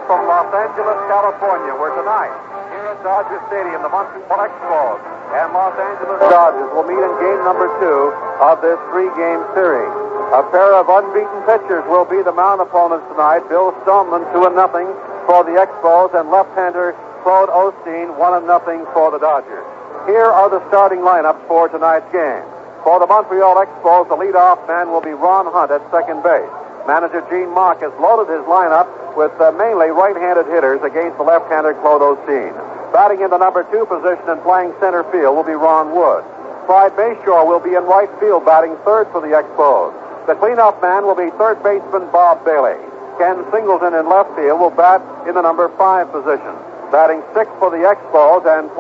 from Los Angeles, California, where tonight, here at Dodger Stadium, the Montreal Expos and Los Angeles Dodgers will meet in game number 2 of this 3-game series. A pair of unbeaten pitchers will be the mound opponents tonight. Bill Stoneman 2-0 for the Expos, and left-hander Claude Osteen 1-0 for the Dodgers. Here are the starting lineups for tonight's game. For the Montreal Expos, the leadoff man will be Ron Hunt at second base. Manager Gene Mock has loaded his lineup with mainly right-handed hitters against the left-hander Claude Osteen. Batting in the number 2 position and playing center field will be Ron Wood. Clyde Mashore will be in right field, batting third for the Expos. The cleanup man will be third baseman Bob Bailey. Ken Singleton in left field will bat in the number 5 position. Batting 6th for the Expos and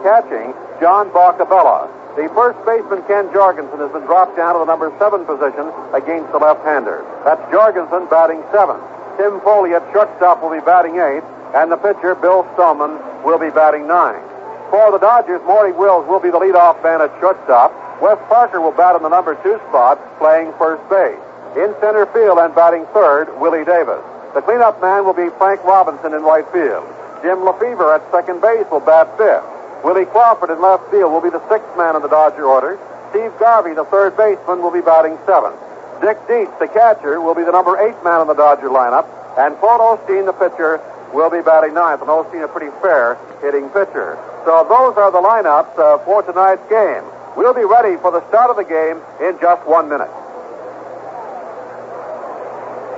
catching John Boccabella. The first baseman, Ken Jorgensen, has been dropped down to the number 7 position against the left-hander. That's Jorgensen batting 7th. Tim Foli at shortstop will be batting 8th, and the pitcher, Bill Stoneman, will be batting 9th. For the Dodgers, Maury Wills will be the leadoff man at shortstop. Wes Parker will bat in the number 2 spot, playing first base. In center field and batting 3rd, Willie Davis. The cleanup man will be Frank Robinson in right field. Jim Lefebvre at second base will bat 5th. Willie Crawford in left field will be the 6th man in the Dodger order. Steve Garvey, the third baseman, will be batting 7th. Dick Dietz, the catcher, will be the number 8 man in the Dodger lineup. And Claude Osteen, the pitcher, will be batting 9th. And Osteen, a pretty fair hitting pitcher. So those are the lineups for tonight's game. We'll be ready for the start of the game in just 1 minute.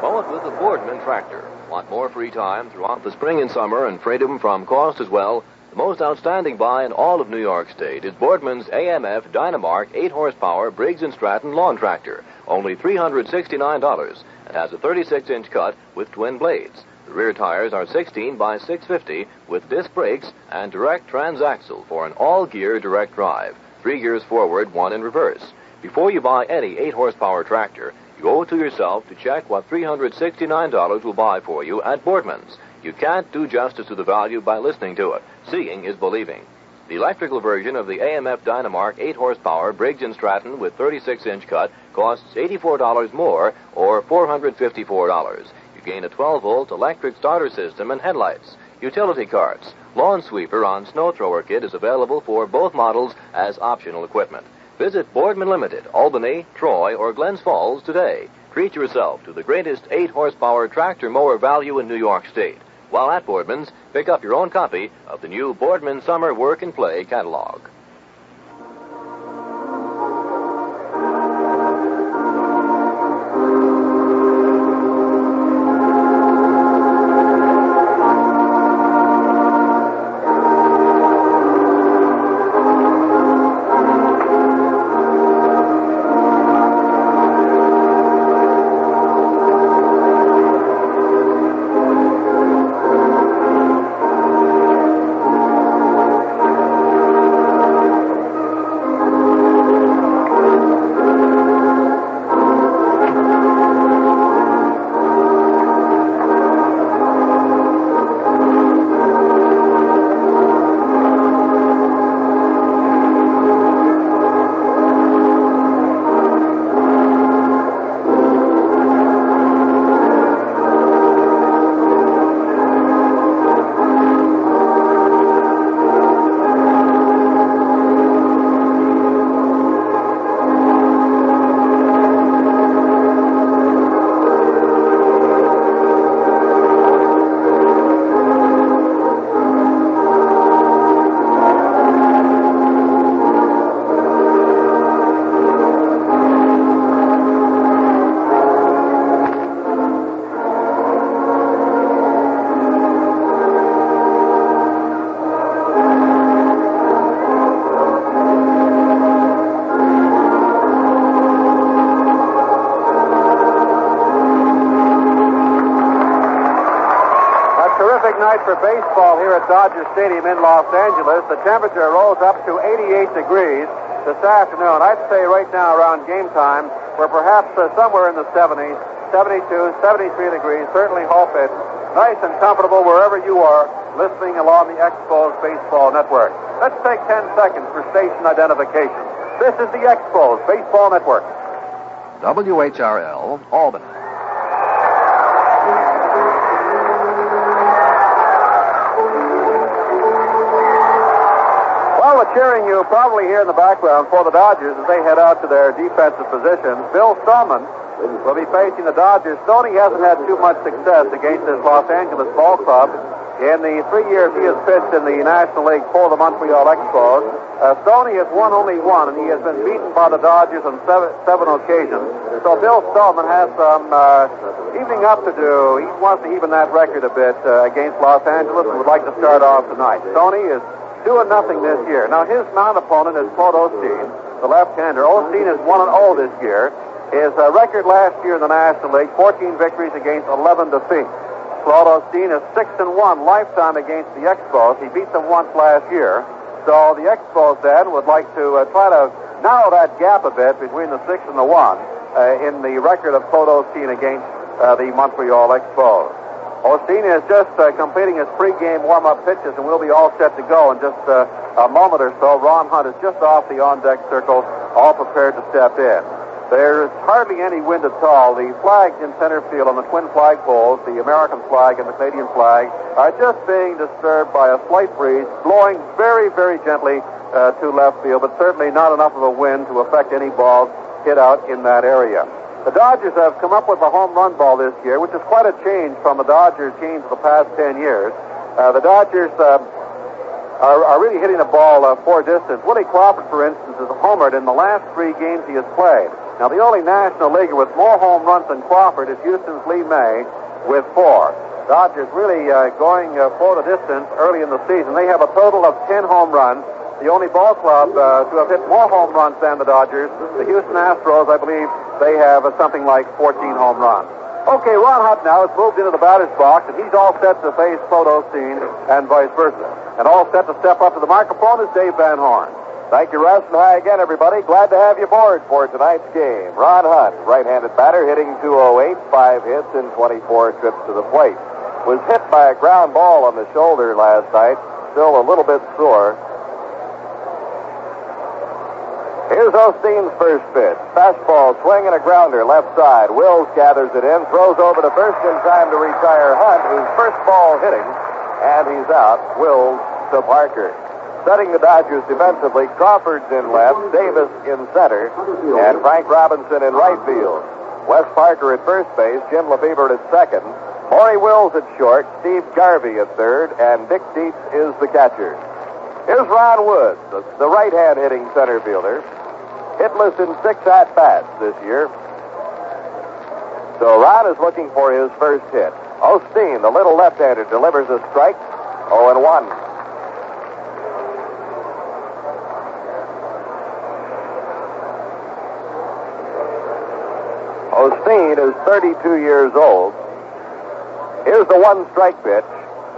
Both with the Boardman tractor. Want more free time throughout the spring and summer and freedom from cost as well? The most outstanding buy in all of New York State is Boardman's AMF Dynamark 8-horsepower Briggs & Stratton lawn tractor. Only $369. It has a 36-inch cut with twin blades. The rear tires are 16 by 650 with disc brakes and direct transaxle for an all-gear direct drive. 3 gears forward, 1 in reverse. Before you buy any 8-horsepower tractor, you owe it to yourself to check what $369 will buy for you at Boardman's. You can't do justice to the value by listening to it. Seeing is believing. The electrical version of the AMF Dynamark 8-horsepower Briggs & Stratton with 36-inch cut costs $84 more, or $454. You gain a 12-volt electric starter system and headlights. Utility carts. Lawn sweeper on snow thrower kit is available for both models as optional equipment. Visit Boardman Limited, Albany, Troy, or Glens Falls today. Treat yourself to the greatest 8-horsepower tractor mower value in New York State. While at Boardman's, pick up your own copy of the new Boardman Summer Work and Play catalog. Night for baseball here at Dodger Stadium in Los Angeles. The temperature rose up to 88 degrees this afternoon. I'd say right now around game time we're perhaps somewhere in the 70s, 72, 73 degrees. Certainly hope it's nice and comfortable wherever you are listening along the Expos Baseball Network. Let's take 10 seconds for station identification. This is the Expos Baseball Network. WHRL, Albany. People are cheering you probably here in the background for the Dodgers as they head out to their defensive positions. Bill Stoneman will be facing the Dodgers. Stoney hasn't had too much success against this Los Angeles ball club. In the 3 years he has pitched in the National League for the Montreal Expos, Stoney has won only one, and he has been beaten by the Dodgers on seven occasions. So Bill Stoneman has some evening up to do. He wants to even that record a bit against Los Angeles and would like to start off tonight. Stoney is 2-0 this year. Now his non-opponent is Claude Osteen, the left-hander. Osteen is 1-0 this year. His record last year in the National League, 14 victories against 11 defeats. Claude Osteen is 6-1 lifetime against the Expos. He beat them once last year. So the Expos then would like to try to narrow that gap a bit between the 6 and the 1 in the record of Claude Osteen against the Montreal Expos. Osteen is just completing his pregame warm-up pitches and we'll be all set to go in just a moment or so. Ron Hunt is just off the on-deck circle, all prepared to step in. There's hardly any wind at all. The flags in center field on the twin flagpoles, the American flag and the Canadian flag, are just being disturbed by a slight breeze, blowing very, very gently to left field, but certainly not enough of a wind to affect any balls hit out in that area. The Dodgers have come up with a home run ball this year, which is quite a change from the Dodger teams of the past 10 years. The Dodgers are really hitting the ball for distance. Willie Crawford, for instance, is homered in the last 3 games he has played. Now, the only National Leaguer with more home runs than Crawford is Houston's Lee May with 4. Dodgers really going for the distance early in the season. They have a total of 10 home runs. The only ball club to have hit more home runs than the Dodgers, the Houston Astros, I believe they have something like 14 home runs. Okay, Ron Hunt now has moved into the batter's box, and he's all set to face Claude Osteen and vice versa. And all set to step up to the microphone is Dave Van Horn. Thank you, Russ, and hi again, everybody. Glad to have you aboard for tonight's game. Ron Hunt, right-handed batter, hitting .208, 5 hits in 24 trips to the plate. Was hit by a ground ball on the shoulder last night, still a little bit sore. Here's Osteen's first pitch. Fastball, swing, and a grounder, left side. Wills gathers it in, throws over to first in time to retire Hunt, whose first ball hitting, and he's out. Wills to Parker. Setting the Dodgers defensively, Crawford's in left, Davis in center, and Frank Robinson in right field. Wes Parker at first base, Jim Lefebvre at second, Maury Wills at short, Steve Garvey at third, and Dick Dietz is the catcher. Here's Ron Woods, the right-hand hitting center fielder. Hitless in 6 at-bats this year. So Ron is looking for his first hit. Osteen, the little left-hander, delivers a strike, 0-1. Osteen is 32 years old. Here's the 1-strike pitch.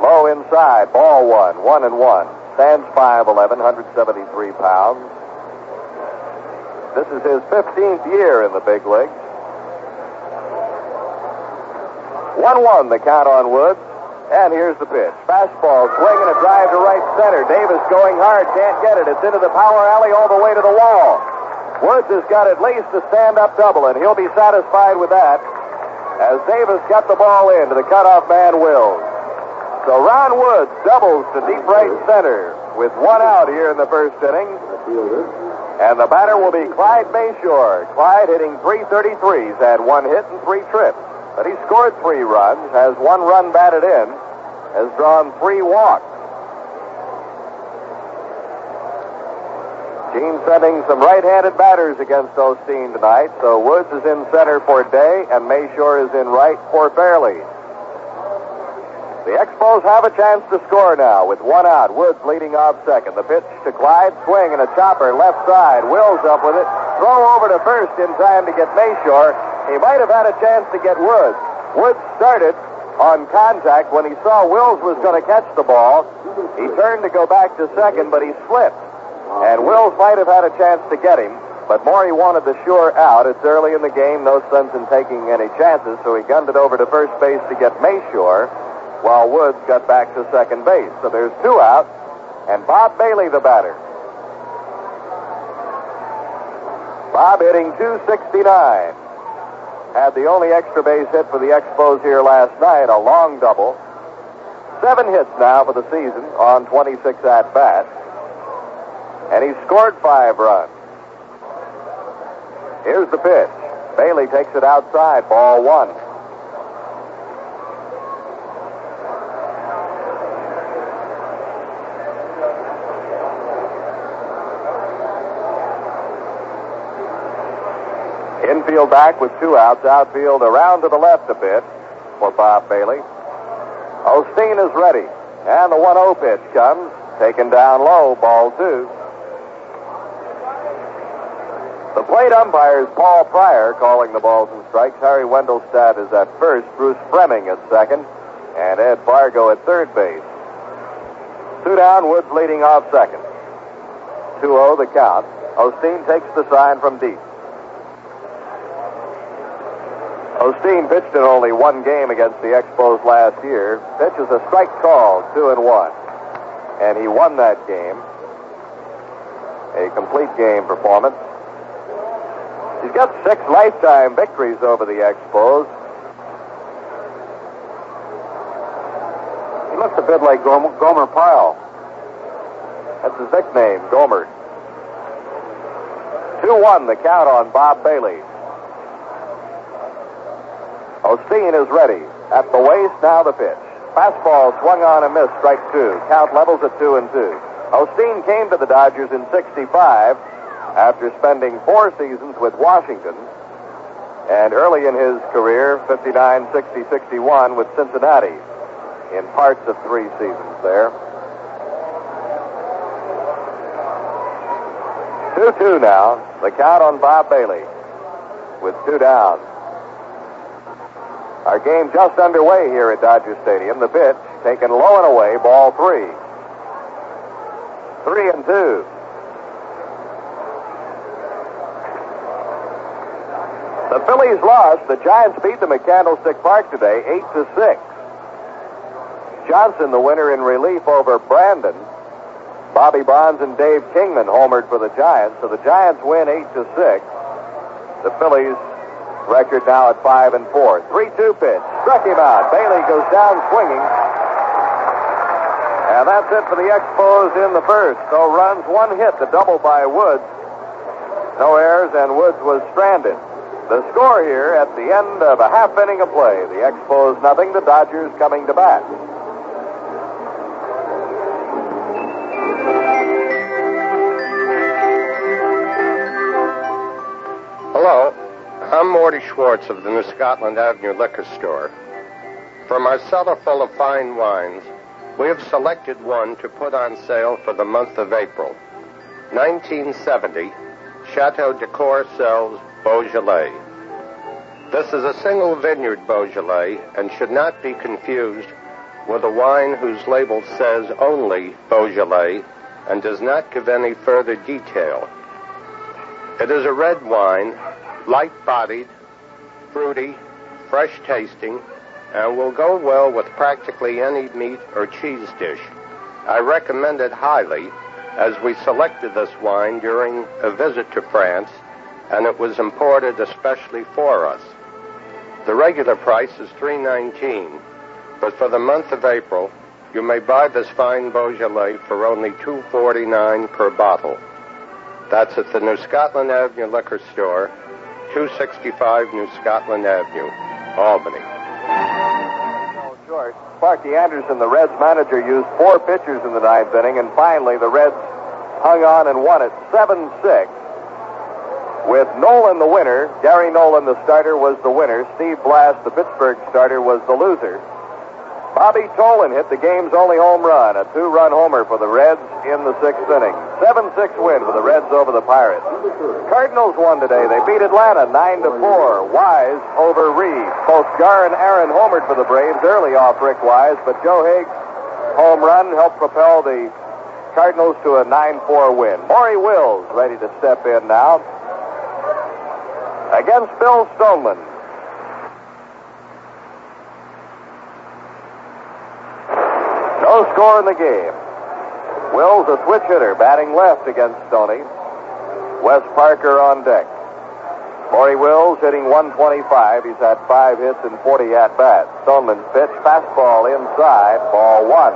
Low inside, ball 1, 1-1. Stands 5'11", 173 pounds. This is his 15th year in the big leagues. 1-1 the count on Woods. And here's the pitch. Fastball, swing and a drive to right center. Davis going hard, can't get it. It's into the power alley all the way to the wall. Woods has got at least a stand-up double, and he'll be satisfied with that as Davis got the ball in to the cutoff man, Wills. So Ron Woods doubles to deep right center with 1 out here in the first inning. And the batter will be Clyde Mashore. Clyde hitting .333. He's had 1 hit and 3 trips. But he scored 3 runs, has 1 run batted in, has drawn 3 walks. Team sending some right-handed batters against Osteen tonight, so Woods is in center for Day, and Mashore is in right for Fairley. The Expos have a chance to score now with 1 out. Woods leading off second. The pitch to Clyde, swing and a chopper left side. Wills up with it. Throw over to first in time to get Mashore. He might have had a chance to get Woods. Woods started on contact when he saw Wills was going to catch the ball. He turned to go back to second, but he slipped. And Wills might have had a chance to get him, but Maury wanted the sure out. It's early in the game, no sense in taking any chances, so he gunned it over to first base to get Mashore, while Woods got back to second base. So there's 2 out, and Bob Bailey the batter. Bob hitting .269. Had the only extra base hit for the Expos here last night, a long double. 7 hits now for the season on 26 at-bats. and he scored 5 runs. Here's the pitch. Bailey takes it outside, ball 1. Infield back with 2 outs. Outfield around to the left a bit for Bob Bailey. Osteen is ready. And the 1-0 pitch comes. Taken down low, ball 2. The plate umpire is Paul Pryor calling the balls and strikes. Harry Wendelstadt is at first. Bruce Fremming at second. And Ed Fargo at third base. 2 down, Woods leading off second. 2-0 the count. Osteen takes the sign from deep. Osteen pitched in only 1 game against the Expos last year. Pitch is a strike call, 2-1. And he won that game. A complete game performance. He's got 6 lifetime victories over the Expos. He looks a bit like Gomer Pyle. That's his nickname, Gomer. 2-1 the count on Bob Bailey. Osteen is ready. At the waist, now the pitch. Fastball swung on and missed, strike 2. Count levels at 2-2. Osteen came to the Dodgers in '65 after spending 4 seasons with Washington, and early in his career, 59, 60, 61 with Cincinnati in parts of 3 seasons there. 2-2 now. The count on Bob Bailey with 2 down. Our game just underway here at Dodger Stadium. The pitch taken low and away, ball 3. 3-2. The Phillies lost. The Giants beat them at Candlestick Park today, 8-6. Johnson, the winner in relief over Brandon. Bobby Bonds and Dave Kingman homered for the Giants. So the Giants win 8-6. The Phillies record now at 5-4. 3-2 pitch. Struck him out. Bailey goes down swinging. And that's it for the Expos in the first. No runs, 1 hit, the double by Woods. No errors, and Woods was stranded. The score here at the end of a half inning of play. The Expos nothing, the Dodgers coming to bat. Hello. I'm Morty Schwartz of the New Scotland Avenue Liquor Store. From our cellar full of fine wines, we have selected one to put on sale for the month of April. 1970, Chateau d'Ecour sells Beaujolais. This is a single vineyard Beaujolais and should not be confused with a wine whose label says only Beaujolais and does not give any further detail. It is a red wine, light-bodied, fruity, fresh-tasting, and will go well with practically any meat or cheese dish. I recommend it highly, as we selected this wine during a visit to France, and it was imported especially for us. The regular price is $3.19, but for the month of April, you may buy this fine Beaujolais for only $2.49 per bottle. That's at the New Scotland Avenue Liquor Store, 265 New Scotland Avenue, Albany. Short. Sparky Anderson, the Reds manager, used 4 pitchers in the 9th inning, and finally the Reds hung on and won it 7-6. With Nolan the winner, Gary Nolan the starter was the winner. Steve Blass, the Pittsburgh starter, was the loser. Bobby Tolan hit the game's only home run, a 2-run homer for the Reds in the 6th inning. 7-6 win for the Reds over the Pirates. Cardinals won today. They beat Atlanta 9-4. Wise over Reed. Both Gar and Aaron homered for the Braves early off Rick Wise, but Joe Higgs' home run helped propel the Cardinals to a 9-4 win. Maury Wills ready to step in now against Bill Stoneman. No score in the game. Wills, a switch hitter, batting left against Stoney. Wes Parker on deck. Maury Wills hitting 125. He's had 5 hits and 40 at-bats. Stoneman's pitch, fastball inside, ball 1.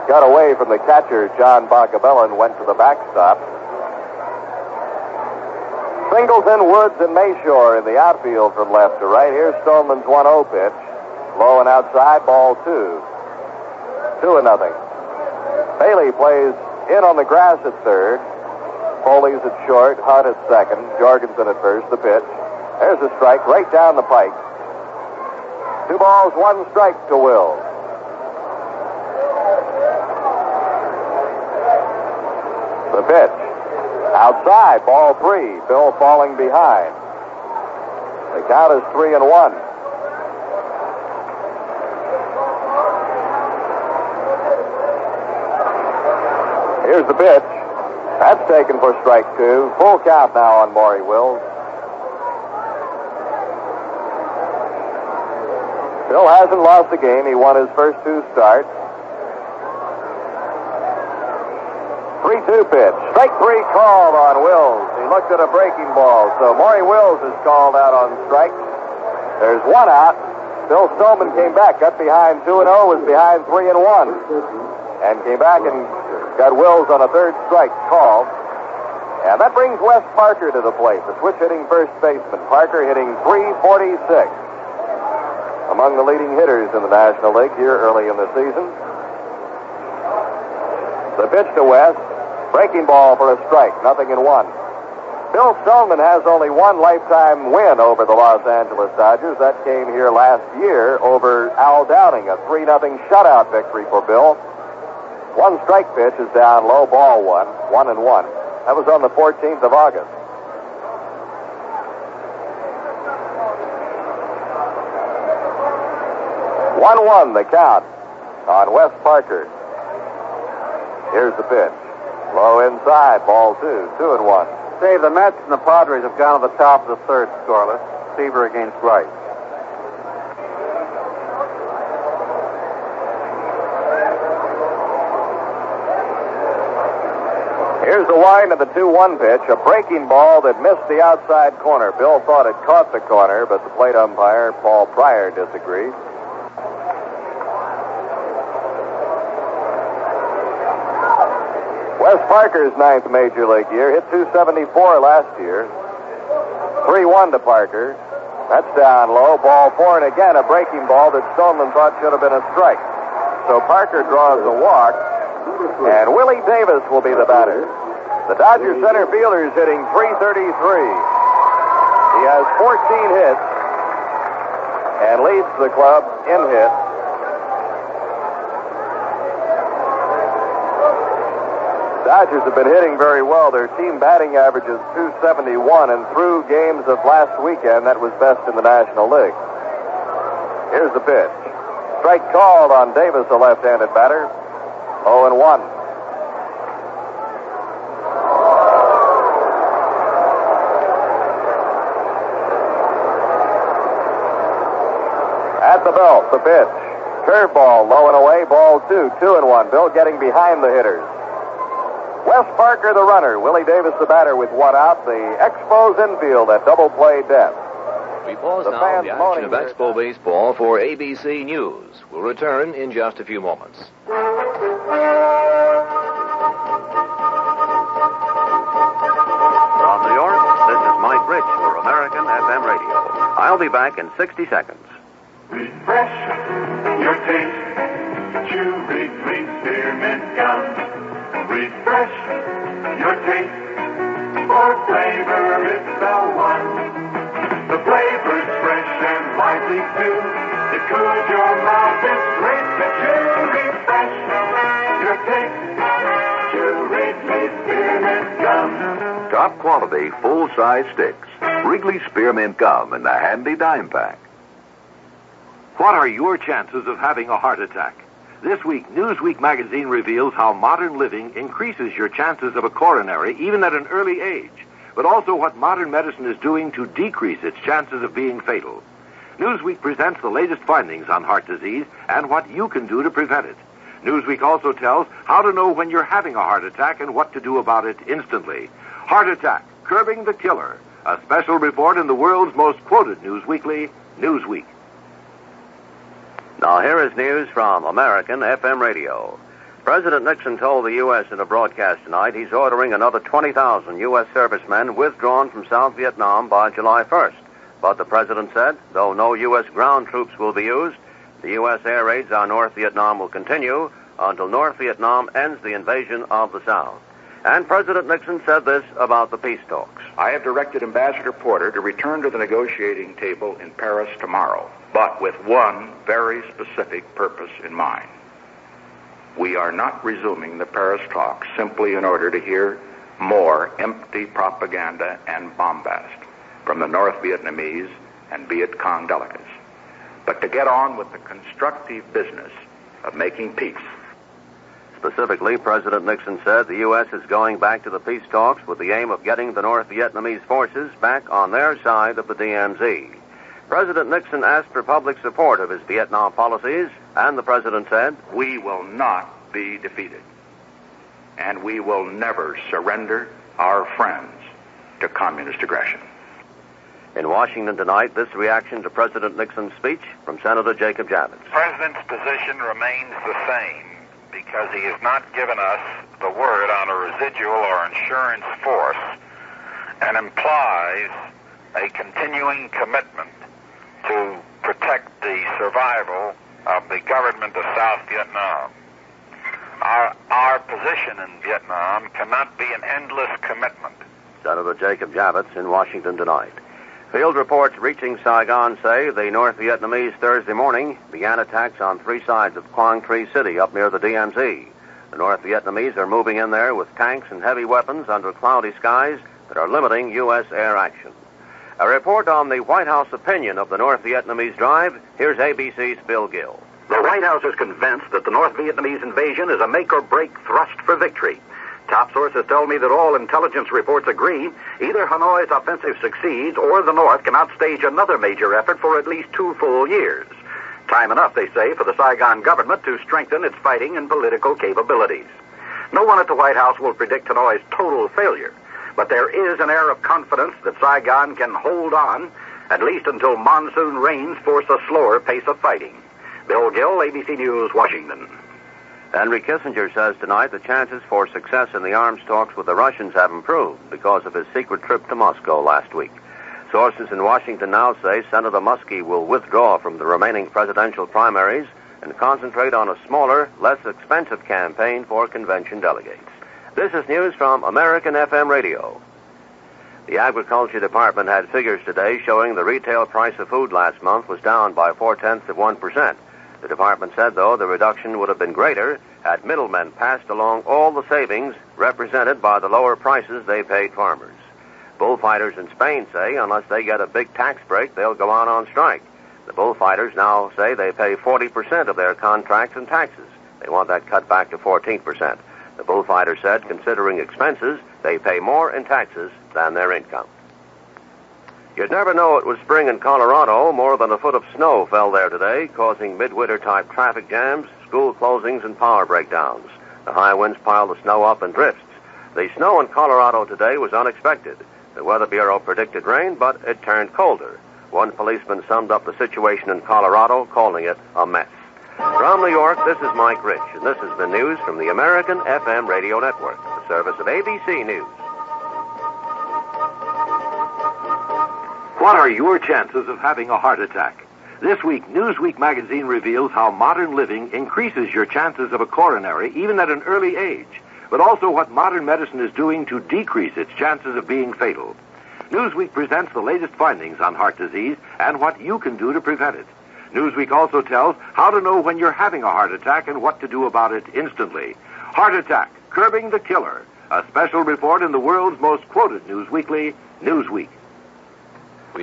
got away from the catcher, John Boccabella, and went to the backstop. Singleton, Woods, and Mashore in the outfield from left to right. Here's Stoneman's 1-0 pitch. Low and outside, ball 2. 2-0. Bailey plays in on the grass at third. Foley's at short, Hunt at second, Jorgensen at first, the pitch. There's a strike right down the pike. 2 balls, 1 strike to Wills. The pitch. Outside, ball 3. Bill falling behind. The count is 3-1. Here's the pitch. That's taken for strike 2. Full count now on Maury Wills. Bill hasn't lost a game. He won his first 2 starts. 3-2 pitch. Strike 3 called on Wills. He looked at a breaking ball. So Maury Wills is called out on strike. There's 1 out. Bill Stoneman came back, got behind 2-0, was behind 3-1. And came back and got Wills on a 3rd strike called. And that brings Wes Parker to the plate, the switch-hitting first baseman. Parker hitting .346. Among the leading hitters in the National League here early in the season. The pitch to Wes. Breaking ball for a strike. 0-1. Bill Stoneman has only 1 lifetime win over the Los Angeles Dodgers. That came here last year over Al Downing. A 3-0 shutout victory for Bill. 1 strike pitch is down low, ball 1. 1-1. That was on the 14th of August. One the count on Wes Parker. Here's the pitch. Low inside, ball 2. 2-1. Dave, the Mets and the Padres have gone to the top of the 3rd scoreless. Seaver against Wright. Here's the wind of the 2-1 pitch. A breaking ball that missed the outside corner. Bill thought it caught the corner, but the plate umpire, Paul Pryor, disagreed. Wes Parker's 9th Major League year. Hit .274 last year. 3-1 to Parker. That's down low. Ball 4, and again a breaking ball that Stoneman thought should have been a strike. So Parker draws a walk, and Willie Davis will be the batter. The Dodgers center fielder is hitting .333. He has 14 hits and leads the club in hits. Dodgers have been hitting very well. Their team batting average is .271, and through games of last weekend, that was best in the National League. Here's the pitch. Strike called on Davis, a left-handed batter. 0-1. At the belt, the pitch. Curveball, low and away, ball 2. 2-1. Bill getting behind the hitters. Wes Parker, the runner. Willie Davis, the batter, with 1 out. The Expos infield at double play depth. We pause now the action of Expo baseball for ABC News. We'll return in just a few moments. From New York, this is Mike Rich for American FM Radio. I'll be back in 60 seconds. Refresh your taste. Chew Wrigley Spearmint Gum. Refresh your taste. For flavor, it's the one. The flavor's fresh and lively too. It cools your mouth. It's great to chew. Refresh your taste. Chew Wrigley Spearmint Gum. Top quality, full-size sticks. Wrigley Spearmint Gum in the handy dime pack. What are your chances of having a heart attack? This week, Newsweek magazine reveals how modern living increases your chances of a coronary even at an early age, but also what modern medicine is doing to decrease its chances of being fatal. Newsweek presents the latest findings on heart disease and what you can do to prevent it. Newsweek also tells how to know when you're having a heart attack and what to do about it instantly. Heart Attack, Curbing the Killer, a special report in the world's most quoted news weekly, Newsweek. Now here is news from American FM Radio. President Nixon told the U.S. in a broadcast tonight he's ordering another 20,000 U.S. servicemen withdrawn from South Vietnam by July 1st. But the president said, though no U.S. ground troops will be used, the U.S. air raids on North Vietnam will continue until North Vietnam ends the invasion of the South. And President Nixon said this about the peace talks. I have directed Ambassador Porter to return to the negotiating table in Paris tomorrow, but with one very specific purpose in mind. We are not resuming the Paris talks simply in order to hear more empty propaganda and bombast from the North Vietnamese and Viet Cong delegates, but to get on with the constructive business of making peace. Specifically, President Nixon said the U.S. is going back to the peace talks with the aim of getting the North Vietnamese forces back on their side of the DMZ. President Nixon asked for public support of his Vietnam policies, and the president said, "We will not be defeated, and we will never surrender our friends to communist aggression." In Washington tonight, this reaction to President Nixon's speech from Senator Jacob Javits. The president's position remains the same because he has not given us the word on a residual or insurance force and implies a continuing commitment to protect the survival of the government of South Vietnam. Our position in Vietnam cannot be an endless commitment. Senator Jacob Javits in Washington tonight. Field reports reaching Saigon say the North Vietnamese Thursday morning began attacks on three sides of Quang Tri City up near the DMZ. The North Vietnamese are moving in there with tanks and heavy weapons under cloudy skies that are limiting U.S. air action. A report on the White House opinion of the North Vietnamese drive. Here's ABC's Bill Gill. The White House is convinced that the North Vietnamese invasion is a make-or-break thrust for victory. Top sources tell me that all intelligence reports agree either Hanoi's offensive succeeds or the North cannot stage another major effort for at least 2 full years. Time enough, they say, for the Saigon government to strengthen its fighting and political capabilities. No one at the White House will predict Hanoi's total failure, but there is an air of confidence that Saigon can hold on, at least until monsoon rains force a slower pace of fighting. Bill Gill, ABC News, Washington. Henry Kissinger says tonight the chances for success in the arms talks with the Russians have improved because of his secret trip to Moscow last week. Sources in Washington now say Senator Muskie will withdraw from the remaining presidential primaries and concentrate on a smaller, less expensive campaign for convention delegates. This is news from American FM Radio. The Agriculture Department had figures today showing the retail price of food last month was down by 0.4%. The department said, though, the reduction would have been greater had middlemen passed along all the savings represented by the lower prices they paid farmers. Bullfighters in Spain say unless they get a big tax break, they'll go on strike. The bullfighters now say they pay 40% of their contracts in taxes. They want that cut back to 14%. The bullfighters said, considering expenses, they pay more in taxes than their income. You'd never know it was spring in Colorado. More than a foot of snow fell there today, causing midwinter-type traffic jams, school closings, and power breakdowns. The high winds piled the snow up in drifts. The snow in Colorado today was unexpected. The Weather Bureau predicted rain, but it turned colder. One policeman summed up the situation in Colorado, calling it a mess. From New York, this is Mike Rich, and this has been news from the American FM Radio Network, the service of ABC News. What are your chances of having a heart attack? This week, Newsweek magazine reveals how modern living increases your chances of a coronary even at an early age, but also what modern medicine is doing to decrease its chances of being fatal. Newsweek presents the latest findings on heart disease and what you can do to prevent it. Newsweek also tells how to know when you're having a heart attack and what to do about it instantly. Heart Attack, Curbing the Killer, a special report in the world's most quoted news weekly, Newsweek.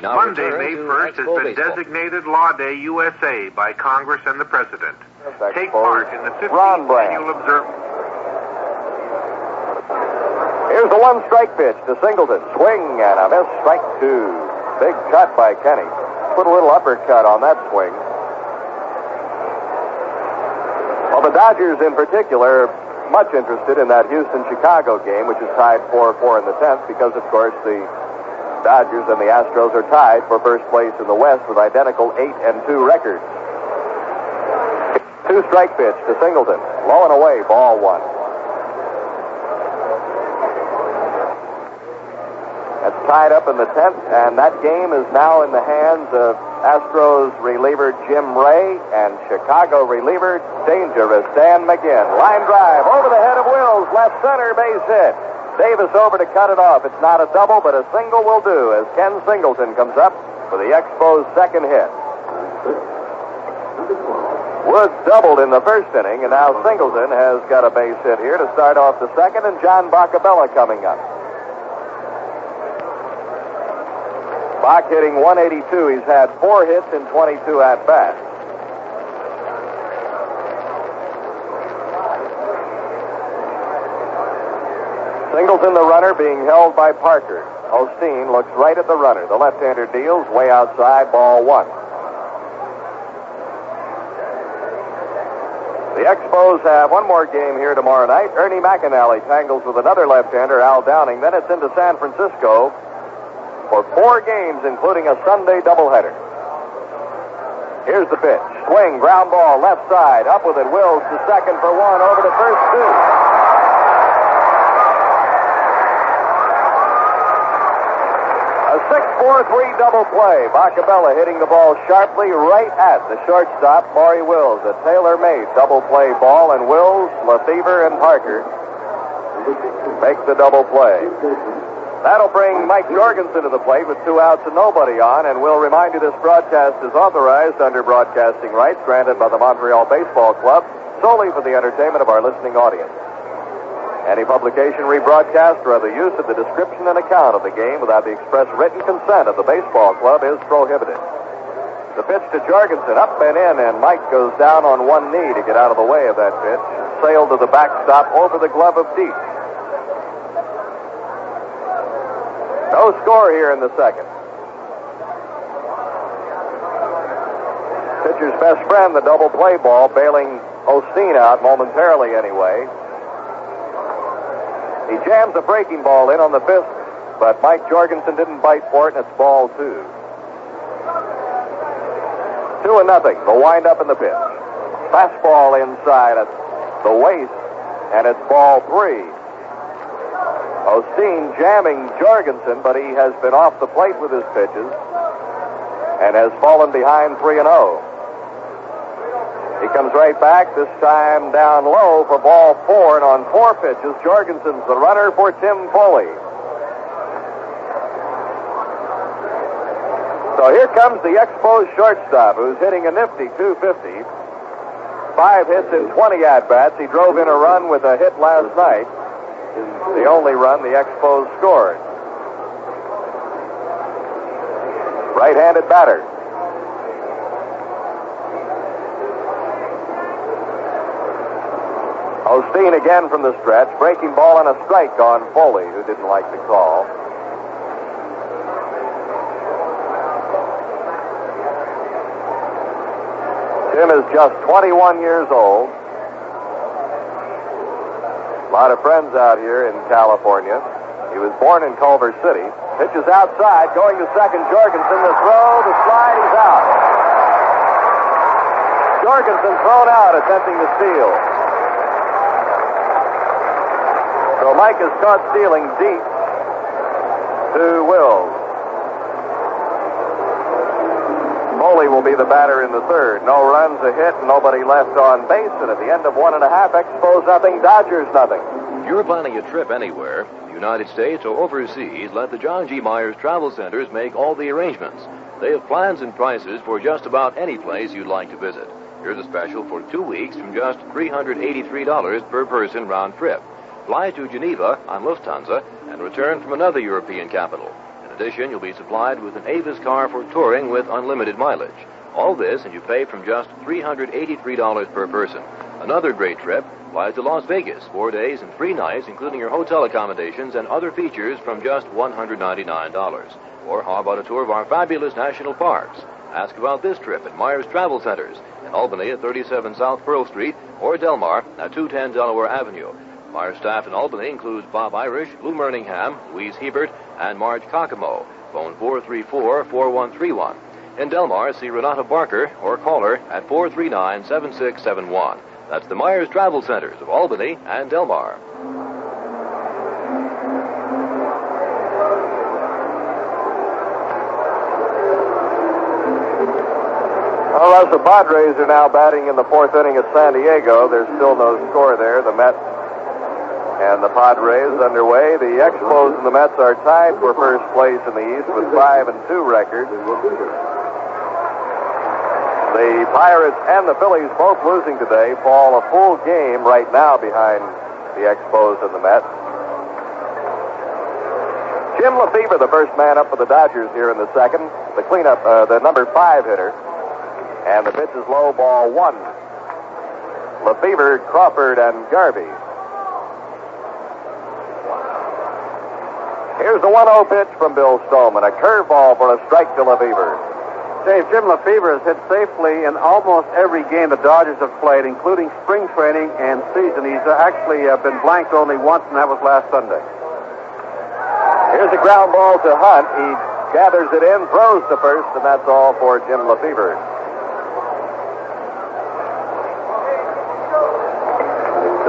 Monday, May 1st, has been designated Law Day USA by Congress and the President. Take part in the 15th annual observance. Here's the one strike pitch to Singleton. Swing and a miss, strike 2. Big cut by Kenny. Put a little uppercut on that swing. Well, the Dodgers in particular, much interested in that Houston-Chicago game, which is tied 4-4 in the 10th, because, of course, the Dodgers and the Astros are tied for first place in the West with identical 8-2 records. 2 2-strike pitch to Singleton. Low and away, ball 1. That's tied up in the 10th, and that game is now in the hands of Astros reliever Jim Ray and Chicago reliever Dangerous Dan McGinn. Line drive over the head of Wills, left center, base hit. Davis over to cut it off. It's not a double, but a single will do as Ken Singleton comes up for the Expos' second hit. Woods doubled in the first inning, and now Singleton has got a base hit here to start off the second, and John Boccabella coming up. Bock hitting 182. He's had 4 hits in 22 at-bats. Singleton, the runner, being held by Parker. Osteen looks right at the runner. The left-hander deals way outside, ball 1. The Expos have one more game here tomorrow night. Ernie McAnally tangles with another left-hander, Al Downing. Then it's into San Francisco for 4 games, including a Sunday doubleheader. Here's the pitch. Swing, ground ball, left side. Up with it. Wills to second for 1. Over to first 2. A 6-4-3 double play. Boccabella hitting the ball sharply right at the shortstop, Maury Wills. A tailor-made double play ball, and Wills, Lefebvre, and Parker make the double play. That'll bring Mike Jorgensen to the plate with 2 outs and nobody on, and we'll remind you this broadcast is authorized under broadcasting rights granted by the Montreal Baseball Club solely for the entertainment of our listening audience. Any publication, rebroadcast, or other use of the description and account of the game without the express written consent of the baseball club is prohibited. The pitch to Jorgensen, up and in, and Mike goes down on one knee to get out of the way of that pitch. Sailed to the backstop over the glove of Dietz. No score here in the second. Pitcher's best friend, the double play ball, bailing Osteen out momentarily anyway. He jams a breaking ball in on the 5th, but Mike Jorgensen didn't bite for it, and it's ball 2. 2-0. The windup in the pitch. Fastball inside at the waist, and it's ball 3. Osteen jamming Jorgensen, but he has been off the plate with his pitches and has fallen behind 3-0. He comes right back, this time down low for ball 4, and on 4 pitches, Jorgensen's the runner for Tim Foli. So here comes the Expos shortstop, who's hitting a nifty .250. 5 hits in 20 at-bats. He drove in a run with a hit last night. The only run the Expos scored. Right-handed batter. Osteen again from the stretch. Breaking ball and a strike on Foley, who didn't like the call. Tim is just 21 years old. A lot of friends out here in California. He was born in Culver City. Pitches outside, going to second. Jorgensen, the throw, the slide, he's out. Jorgensen thrown out, attempting to steal. So Mike is caught stealing deep to Wills. Foley will be the batter in the 3rd. No runs, a hit, nobody left on base, and at the end of 1.5, Expos nothing, Dodgers nothing. If you're planning a trip anywhere, the United States or overseas, let the John G. Myers Travel Centers make all the arrangements. They have plans and prices for just about any place you'd like to visit. Here's a special for 2 weeks from just $383 per person round trip. Fly to Geneva on Lufthansa and return from another European capital. In addition, you'll be supplied with an Avis car for touring with unlimited mileage. All this, and you pay from just $383 per person. Another great trip, fly to Las Vegas, 4 days and 3 nights, including your hotel accommodations and other features from just $199. Or how about a tour of our fabulous national parks? Ask about this trip at Myers Travel Centers in Albany at 37 South Pearl Street or Delmar at 210 Delaware Avenue. Myers staff in Albany includes Bob Irish, Lou Merningham, Louise Hebert, and Marge Kokomo. Phone 434-4131. In Delmar, see Renata Barker or call her at 439-7671. That's the Myers Travel Centers of Albany and Delmar. Well, as the Padres are now batting in the fourth inning at San Diego, there's still no score there. The Mets and the Padres underway. The Expos and the Mets are tied for first place in the East with 5-2 records. The Pirates and the Phillies, both losing today, fall a full game right now behind the Expos and the Mets. Jim Lefebvre, the first man up for the Dodgers here in the second. The cleanup, the number 5 hitter. And the pitch is low, ball 1. Lefebvre, Crawford, and Garvey. Here's the 1-0 pitch from Bill Stoneman. A curveball for a strike to Lefebvre. Dave, Jim Lefebvre has hit safely in almost every game the Dodgers have played, including spring training and season. He's actually been blanked only once, and that was last Sunday. Here's a ground ball to Hunt. He gathers it in, throws to first, and that's all for Jim Lefebvre.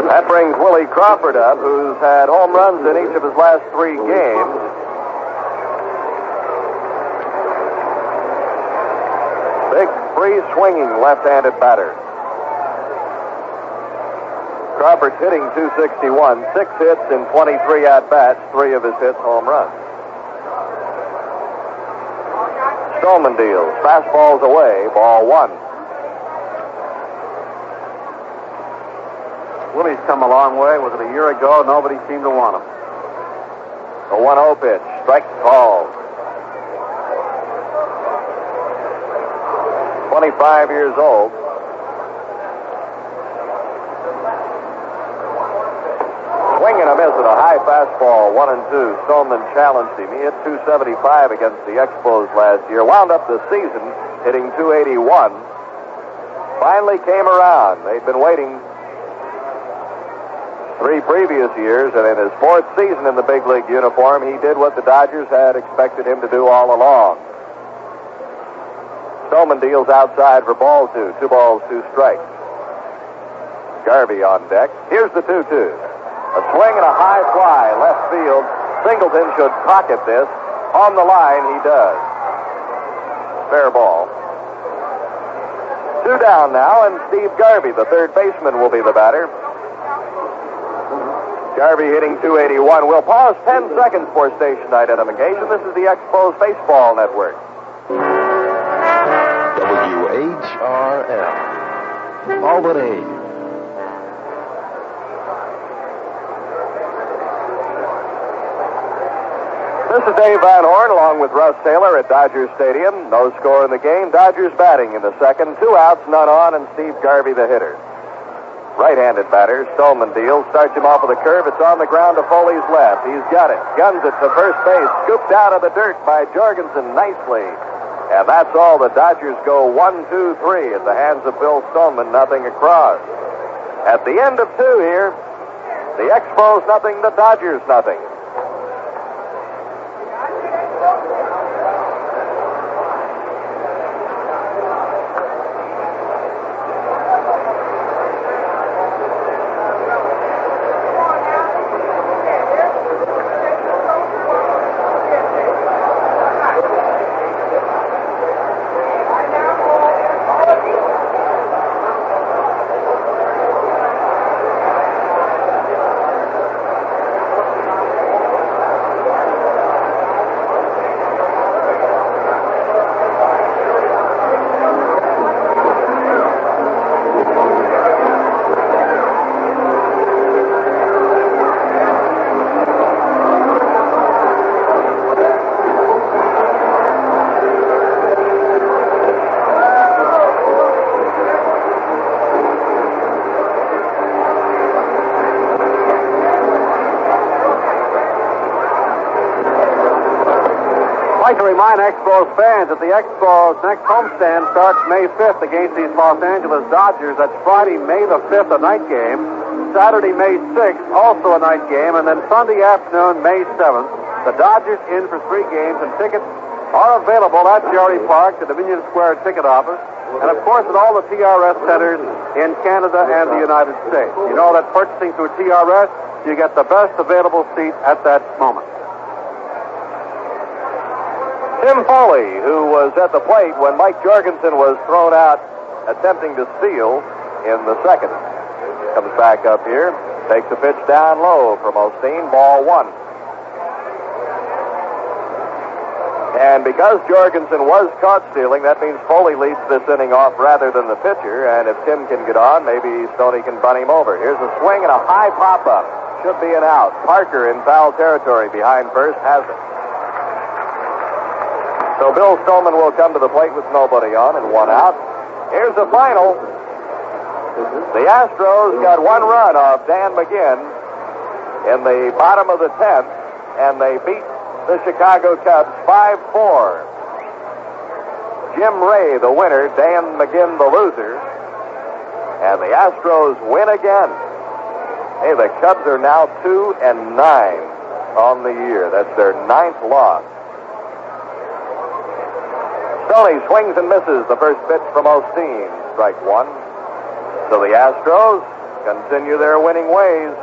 That brings Willie Crawford up, who's had home runs in each of his last 3 games. Big, free-swinging left-handed batter. Crawford's hitting .261, 6 hits in 23 at-bats, 3 of his hits home runs. Stoneman deals, fastballs away, ball 1. Willie's come a long way. Was it a year ago? Nobody seemed to want him. The 1-0 pitch, strike called. 25 years old. Swing and a miss at a high fastball, 1-2. Stoneman challenged him. He hit .275 against the Expos last year. Wound up the season hitting .281. Finally came around. They'd been waiting 3 previous years, and in his 4th season in the big league uniform, he did what the Dodgers had expected him to do all along. Stoneman deals outside for ball 2. 2 balls, 2 strikes. Garvey on deck. Here's the 2-2. A swing and a high fly, left field. Singleton should pocket this. On the line, he does. Fair ball. 2 down now, and Steve Garvey, the third baseman, will be the batter. Garvey hitting .281. We'll pause 10 seconds for station identification. This is the Expos Baseball Network. WHRF, Albany. This is Dave Van Horn along with Russ Taylor at Dodger Stadium. No score in the game. Dodgers batting in the second. 2 outs, none on, and Steve Garvey the hitter. Right-handed batter, Stoneman deals, starts him off with a curve. It's on the ground to Foley's left. He's got it. Guns it to first base. Scooped out of the dirt by Jorgensen nicely. And that's all. The Dodgers go 1-2-3 at the hands of Bill Stoneman, nothing across. At the end of 2 here, the Expos nothing, the Dodgers nothing. I'd like to remind Expos fans that the Expos' next homestand starts May 5th against these Los Angeles Dodgers. That's Friday, May the 5th, a night game. Saturday, May 6th, also a night game. And then Sunday afternoon, May 7th, the Dodgers in for 3 games, and tickets are available at Jerry Park, the Dominion Square ticket office, and of course at all the TRS centers in Canada and the United States. You know that purchasing through TRS, you get the best available seat at that moment. Tim Foli, who was at the plate when Mike Jorgensen was thrown out attempting to steal in the second, comes back up here, takes a pitch down low from Osteen, ball one. And because Jorgensen was caught stealing, that means Foley leads this inning off rather than the pitcher. And if Tim can get on, maybe Stoney can bunt him over. Here's a swing and a high pop-up. Should be an out. Parker in foul territory behind first has it. So Bill Stoneman will come to the plate with nobody on and one out. Here's the final. The Astros got one run off Dan McGinn in the bottom of the 10th, and they beat the Chicago Cubs 5-4. Jim Ray, the winner, Dan McGinn, the loser. And the Astros win again. Hey, the Cubs are now 2-9 on the year. That's their 9th loss. Stoney swings and misses the first pitch from Osteen. Strike one. So the Astros continue their winning ways.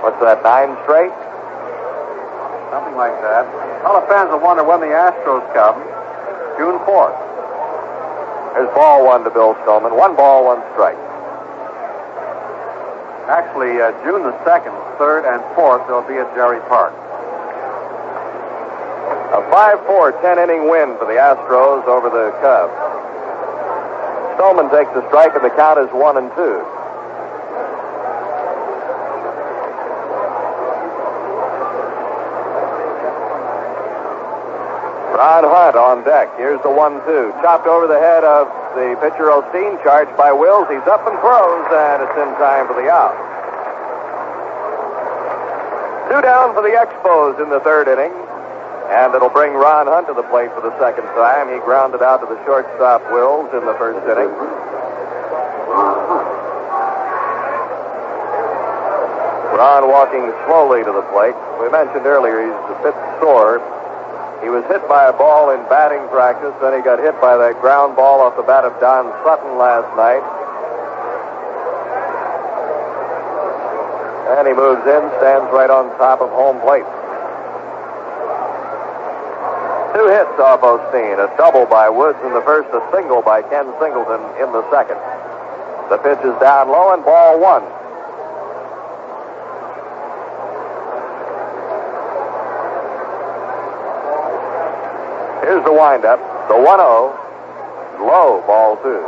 What's that, 9 straight? Something like that. A lot of fans will wonder when the Astros come. June 4th. There's ball one to Bill Stoneman. 1 ball, 1 strike. Actually, June the 2nd, 3rd, and 4th, they'll be at Jerry Park. A 5-4 10-inning win for the Astros over the Cubs. Stoneman takes a strike, and the count is 1-2. Ron Hunt on deck. Here's the 1-2. Chopped over the head of the pitcher Osteen, charged by Wills. He's up and throws, and it's in time for the out. 2 down for the Expos in the 3rd inning. And it'll bring Ron Hunt to the plate for the 2nd time. He grounded out to the shortstop Wills in the 1st inning. Ron walking slowly to the plate. We mentioned earlier he's a bit sore. He was hit by a ball in batting practice. Then he got hit by that ground ball off the bat of Don Sutton last night. And he moves in, stands right on top of home plate. 2 hits off Osteen, a double by Woods in the first, a single by Ken Singleton in the second. The pitch is down low and ball one. Here's the windup, the 1-0, low, ball two.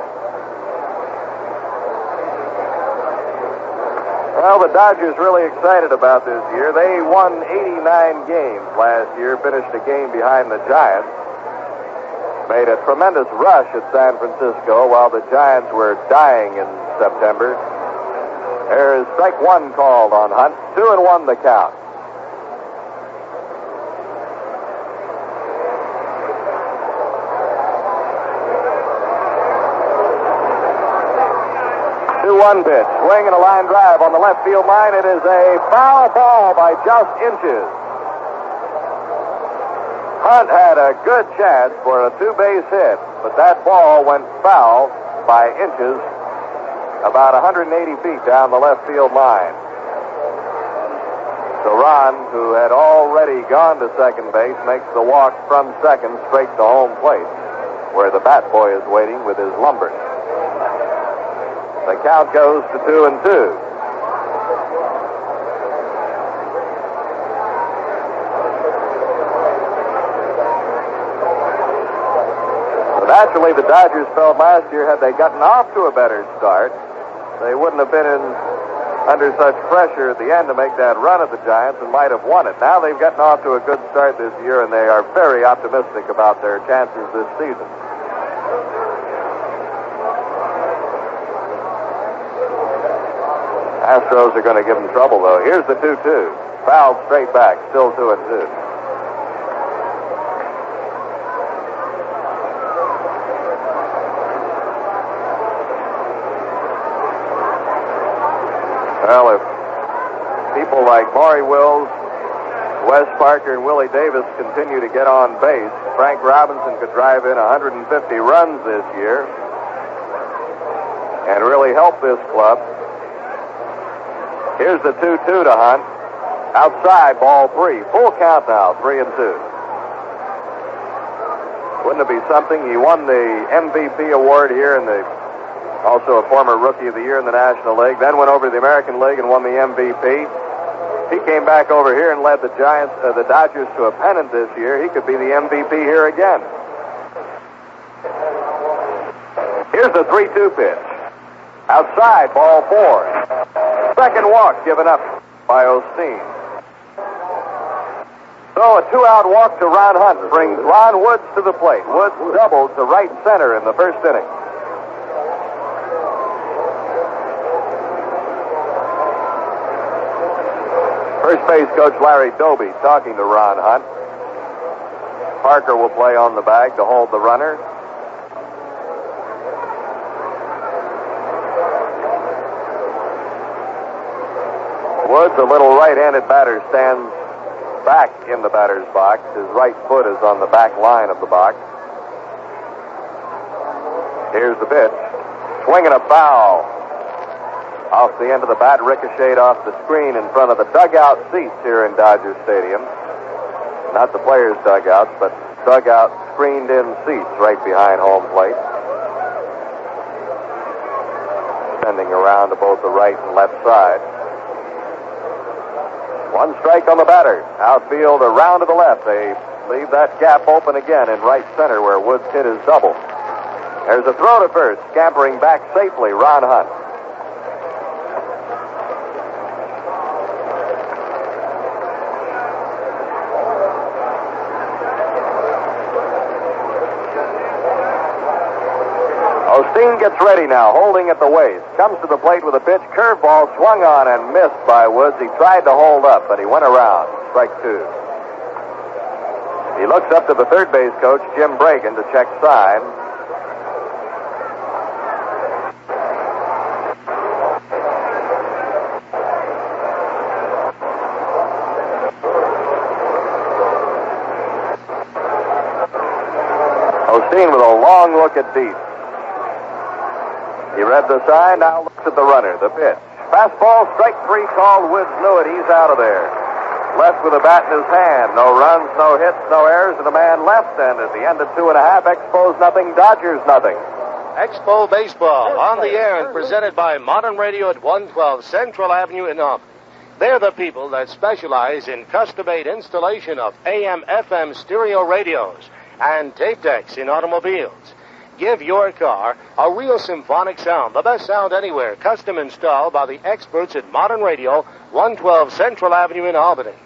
Well, the Dodgers really excited about this year. They won 89 games last year, finished a game behind the Giants. Made a tremendous rush at San Francisco while the Giants were dying in September. There is strike one called on Hunt. 2-1 the count. One pitch, swing and a line drive on the left field line. It is a foul ball by just inches. Hunt had a good chance for a 2-base hit, but that ball went foul by inches, about 180 feet down the left field line. So Ron, who had already gone to second base, makes the walk from second straight to home plate, where the bat boy is waiting with his lumber. The count goes to 2-2. So naturally, the Dodgers felt last year, had they gotten off to a better start, they wouldn't have been under such pressure at the end to make that run at the Giants and might have won it. Now they've gotten off to a good start this year, and they are very optimistic about their chances this season. Astros are going to give them trouble, though. Here's the 2-2. Fouled straight back. Still 2-2. Well, if people like Maury Wills, Wes Parker and Willie Davis continue to get on base. Frank Robinson could drive in 150 runs this year and really help this club. Here's the 2-2 to Hunt. Outside, ball 3. Full count now, 3-2. Wouldn't it be something? He won the MVP award here in also a former Rookie of the Year in the National League, then went over to the American League and won the MVP. He came back over here and led the Dodgers to a pennant this year. He could be the MVP here again. Here's the 3-2 pitch. Outside, ball 4. Second walk given up by Osteen. So a 2-out walk to Ron Hunt brings Ron Woods to the plate. Woods doubled to right center in the first inning. First base coach Larry Doby talking to Ron Hunt. Parker will play on the bag to hold the runner. Woods, a little right-handed batter, stands back in the batter's box. His right foot is on the back line of the box. Here's the pitch. Swinging a foul. Off the end of the bat, ricocheted off the screen in front of the dugout seats here in Dodger Stadium. Not the players' dugouts, but dugout screened-in seats right behind home plate. Sending around to both the right and left side. One strike on the batter. Outfield around to the left. They leave that gap open again in right center where Woods hit his double. There's a throw to first. Scampering back safely, Ron Hunt. Osteen gets ready now, holding at the waist. Comes to the plate with a pitch. Curveball swung on and missed by Woods. He tried to hold up, but he went around. Strike 2. He looks up to the third base coach, Jim Bragan, to check sign. Osteen with a long look at Dietz. He read the sign, now looks at the runner, the pitch. Fastball, strike 3 called. Woods knew it. He's out of there. Left with a bat in his hand. No runs, no hits, no errors, and a man left. And at the end of 2.5, Expos nothing, Dodgers nothing. Expo Baseball on the air and presented by Modern Radio at 112 Central Avenue in Albany. They're the people that specialize in custom-made installation of AM/FM stereo radios and tape decks in automobiles. Give your car a real symphonic sound, the best sound anywhere, custom installed by the experts at Modern Radio, 112 Central Avenue in Albany.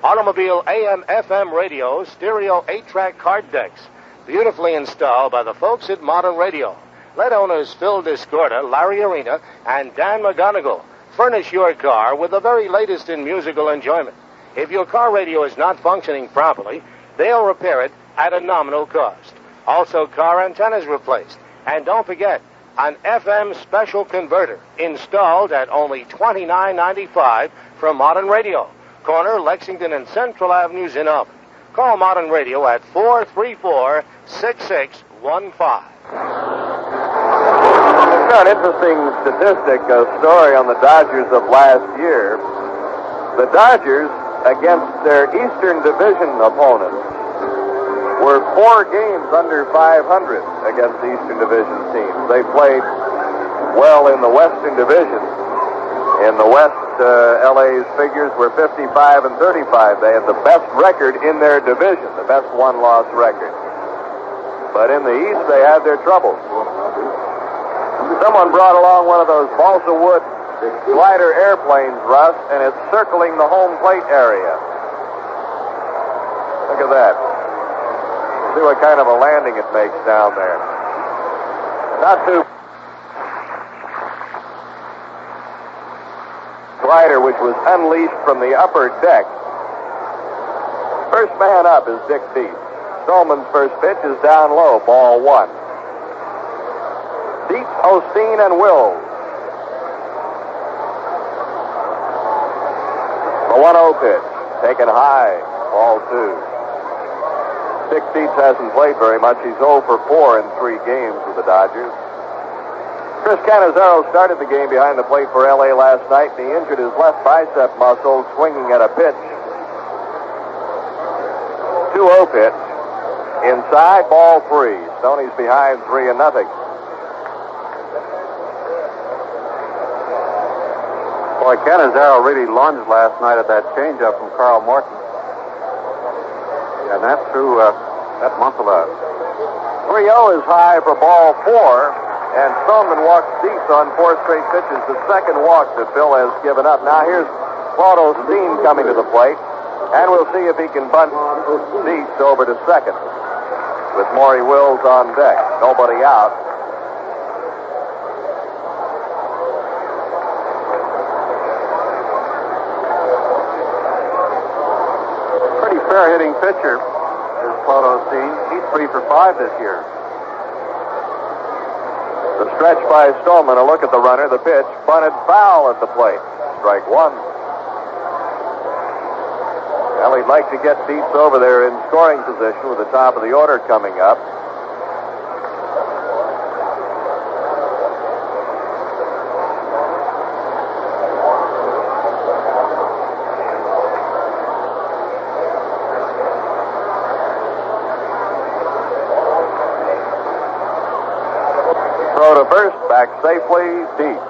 Automobile AM/FM radios, stereo 8-track card decks, beautifully installed by the folks at Modern Radio. Let owners Phil Discorda, Larry Arena, and Dan McGonigal furnish your car with the very latest in musical enjoyment. If your car radio is not functioning properly, they'll repair it at a nominal cost. Also, car antennas replaced. And don't forget, an FM special converter installed at only $29.95 from Modern Radio. Corner Lexington and Central Avenues in Albany. Call Modern Radio at 434-6615. An interesting statistic, a story on the Dodgers of last year. The Dodgers, against their Eastern Division opponents, were 4 games under 500 against Eastern Division teams. They played well in the Western Division. In the West, LA's figures were 55 and 35. They had the best record in their division, the best one-loss record. But in the East, they had their troubles. Someone brought along one of those balsa wood glider airplanes, Russ, and it's circling the home plate area. Look at that. See what kind of a landing it makes down there. Not too... Glider, which was unleashed from the upper deck. First man up is Dick Dietz. Stoneman's first pitch is down low, ball 1. Dietz, Osteen, and Wills. The 1-0 pitch, taken high. Ball 2. Dick Dietz hasn't played very much. He's 0 for 4 in 3 games with the Dodgers. Chris Cannizzaro started the game behind the plate for L.A. last night, and he injured his left bicep muscle swinging at a pitch. 2-0 pitch. Inside, ball 3. Stoney's behind 3-0. Boy, Cannizzaro really lunged last night at that changeup from Carl Morton. And that threw that muscle out. 3-0 is high for ball 4. And Stoneman walks Dietz on 4 straight pitches. The second walk that Bill has given up. Now here's Claude Osteen coming to the plate. And we'll see if he can bunt Dietz over to second. With Maury Wills on deck. Nobody out. Pretty fair-hitting pitcher is Claude Osteen. He's 3 for 5 this year. The stretch by Stoneman. A look at the runner. The pitch. Bunted foul at the plate. Strike 1. Well, he'd like to get Dietz over there in scoring position with the top of the order coming up. Throw to first, back safely, Dietz.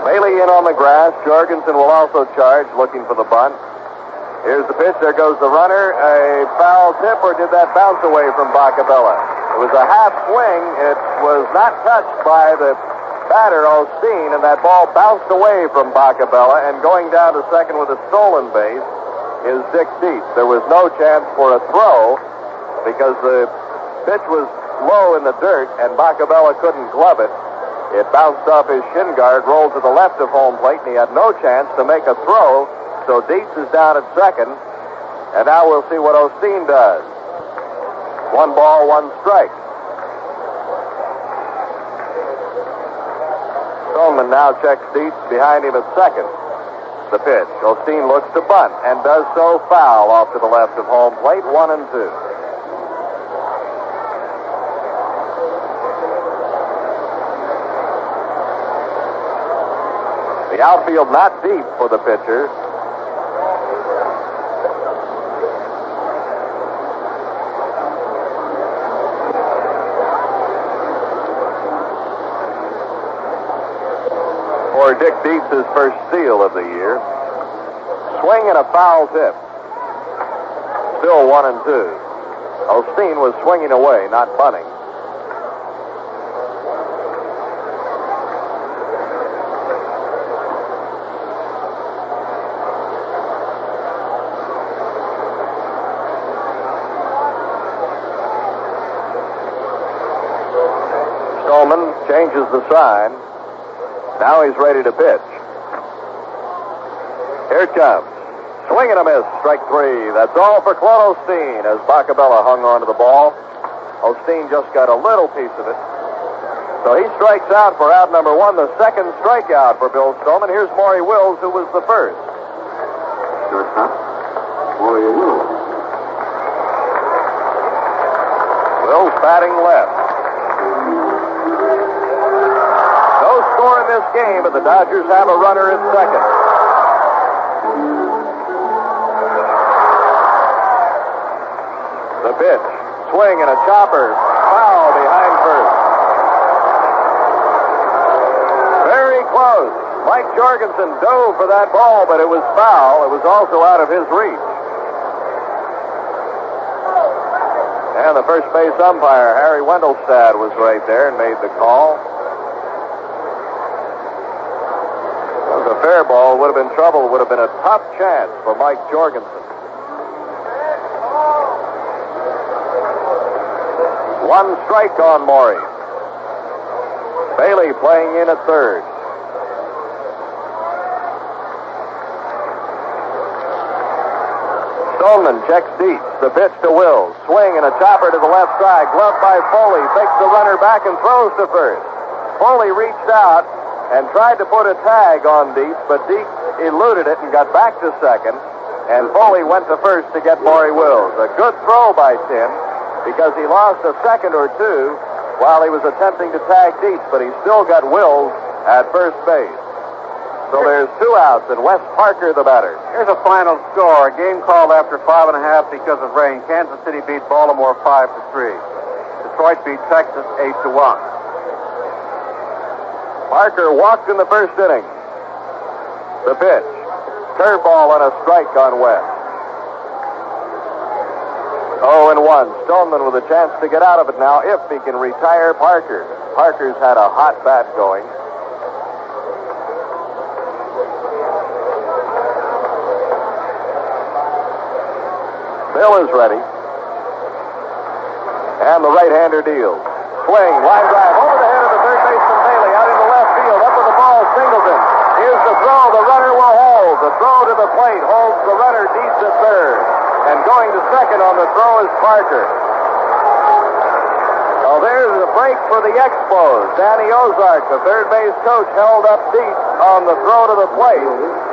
Bailey in on the grass. Jorgensen will also charge, looking for the bunt. Here's the pitch. There goes the runner. A foul tip, or did that bounce away from Boccabella? It was a half swing. It was not touched by the batter, Osteen, and that ball bounced away from Boccabella, and going down to second with a stolen base is Dick Dietz. There was no chance for a throw because the pitch was low in the dirt and Boccabella couldn't glove it. It bounced off his shin guard, rolled to the left of home plate, and he had no chance to make a throw. So Dietz is down at second, and now we'll see what Osteen does. 1 ball, 1 strike. Stoneman now checks Dietz behind him at second. The pitch. Osteen looks to bunt and does so foul off to the left of home plate. 1-2. The outfield not deep for the pitcher. For Dick Dietz's first steal of the year. Swing and a foul tip. Still 1-2. Osteen was swinging away, not bunting. Stoneman changes the sign. Now he's ready to pitch. Here it comes. Swing and a miss. Strike 3. That's all for Claude Osteen as Boccabella hung on to the ball. Osteen just got a little piece of it. So he strikes out for out number 1, the second strikeout for Bill Stoneman. Here's Maury Wills, who was the first. Shortstop, Maury Wills. Wills batting left. No score in this game, but the Dodgers have a runner at second. The pitch, swing and a chopper, foul behind first. Very close. Mike Jorgensen dove for that ball, but it was foul. It was also out of his reach. And the first base umpire, Harry Wendelstad, was right there and made the call. It was a fair ball. Would have been trouble. Would have been a tough chance for Mike Jorgensen. 1 strike on Maury. Bailey playing in at third. Stoneman checks Dietz. The pitch to Wills. Swing and a chopper to the left side. Gloved by Foley. Takes the runner back and throws to first. Foley reached out and tried to put a tag on Dietz, but Dietz eluded it and got back to second, and Foley went to first to get Maury Wills. A good throw by Tim, because he lost a second or two while he was attempting to tag Dietz, but he still got Wills at first base. So there's 2 outs, and Wes Parker the batter. Here's a final score. A game called after 5.5 because of rain. Kansas City beat Baltimore 5-3. Detroit beat Texas 8-1. Parker walked in the first inning. The pitch. Curveball and a strike on West. 0-1. Stoneman with a chance to get out of it now if he can retire Parker. Parker's had a hot bat going. Bill is ready. And the right-hander deals. Swing, line drive, over the head of the third baseman Bailey, out into left field, up with the ball, Singleton. Here's the throw, the runner will hold. The throw to the plate holds the runner, Dietz at third. And going to second on the throw is Parker. So there's a break for the Expos. Danny Ozark, the third base coach, held up Dietz on the throw to the plate.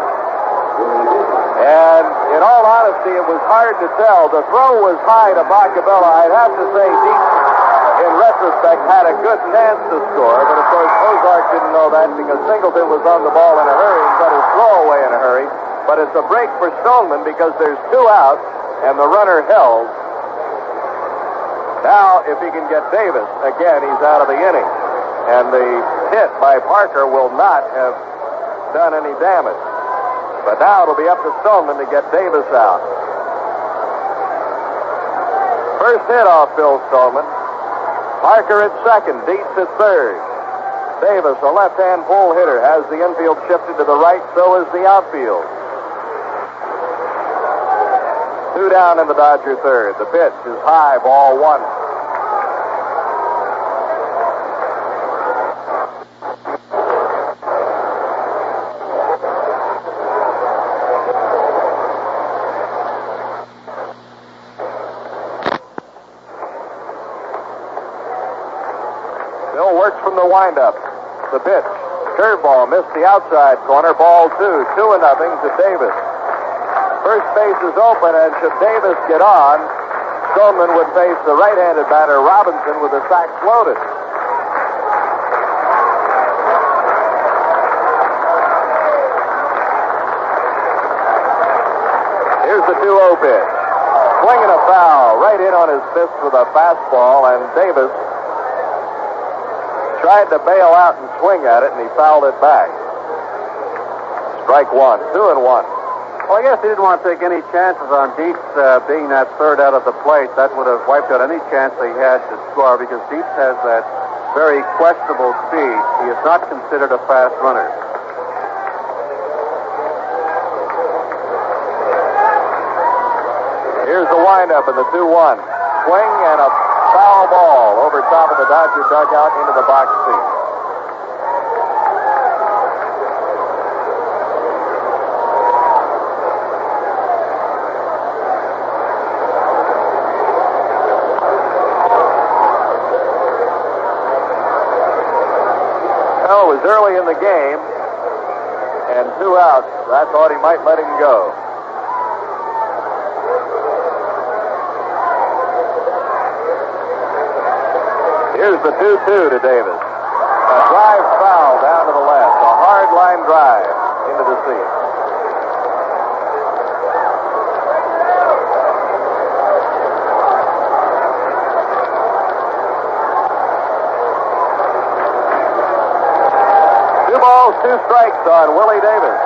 And in all honesty, it was hard to tell. The throw was high to Boccabella. I'd have to say Dietz, in retrospect, had a good chance to score, but of course Ozark didn't know that because Singleton was on the ball in a hurry and got his throw away in a hurry. But it's a break for Stoneman because there's 2 outs and the runner held. Now, if he can get Davis, again, he's out of the inning. And the hit by Parker will not have done any damage. But now it'll be up to Stoneman to get Davis out. First hit off Bill Stoneman. Parker at second, Dietz at third. Davis, a left-hand pull hitter, has the infield shifted to the right, so is the outfield. 2 down in the Dodger third. The pitch is high, ball 1. Bill works from the windup. The pitch. Curveball missed the outside corner. Ball 2. 2-0 to Davis. First base is open, and should Davis get on, Stoneman would face the right-handed batter Robinson with the sacks loaded. Here's the 2-0 pitch. Swinging a foul right in on his fist with a fastball, and Davis tried to bail out and swing at it, and he fouled it back. Strike 1. 2-1. Well, I guess he didn't want to take any chances on Dietz being that third out of the plate. That would have wiped out any chance he had to score because Dietz has that very questionable speed. He is not considered a fast runner. Here's the windup in the 2-1. Swing and a foul ball over top of the Dodger dugout into the box seat. Well, it was early in the game, and 2 outs. I thought he might let him go. Here's the 2-2 to Davis. A drive foul down to the left. A hard line drive into the seat. Two balls, 2 strikes on Willie Davis.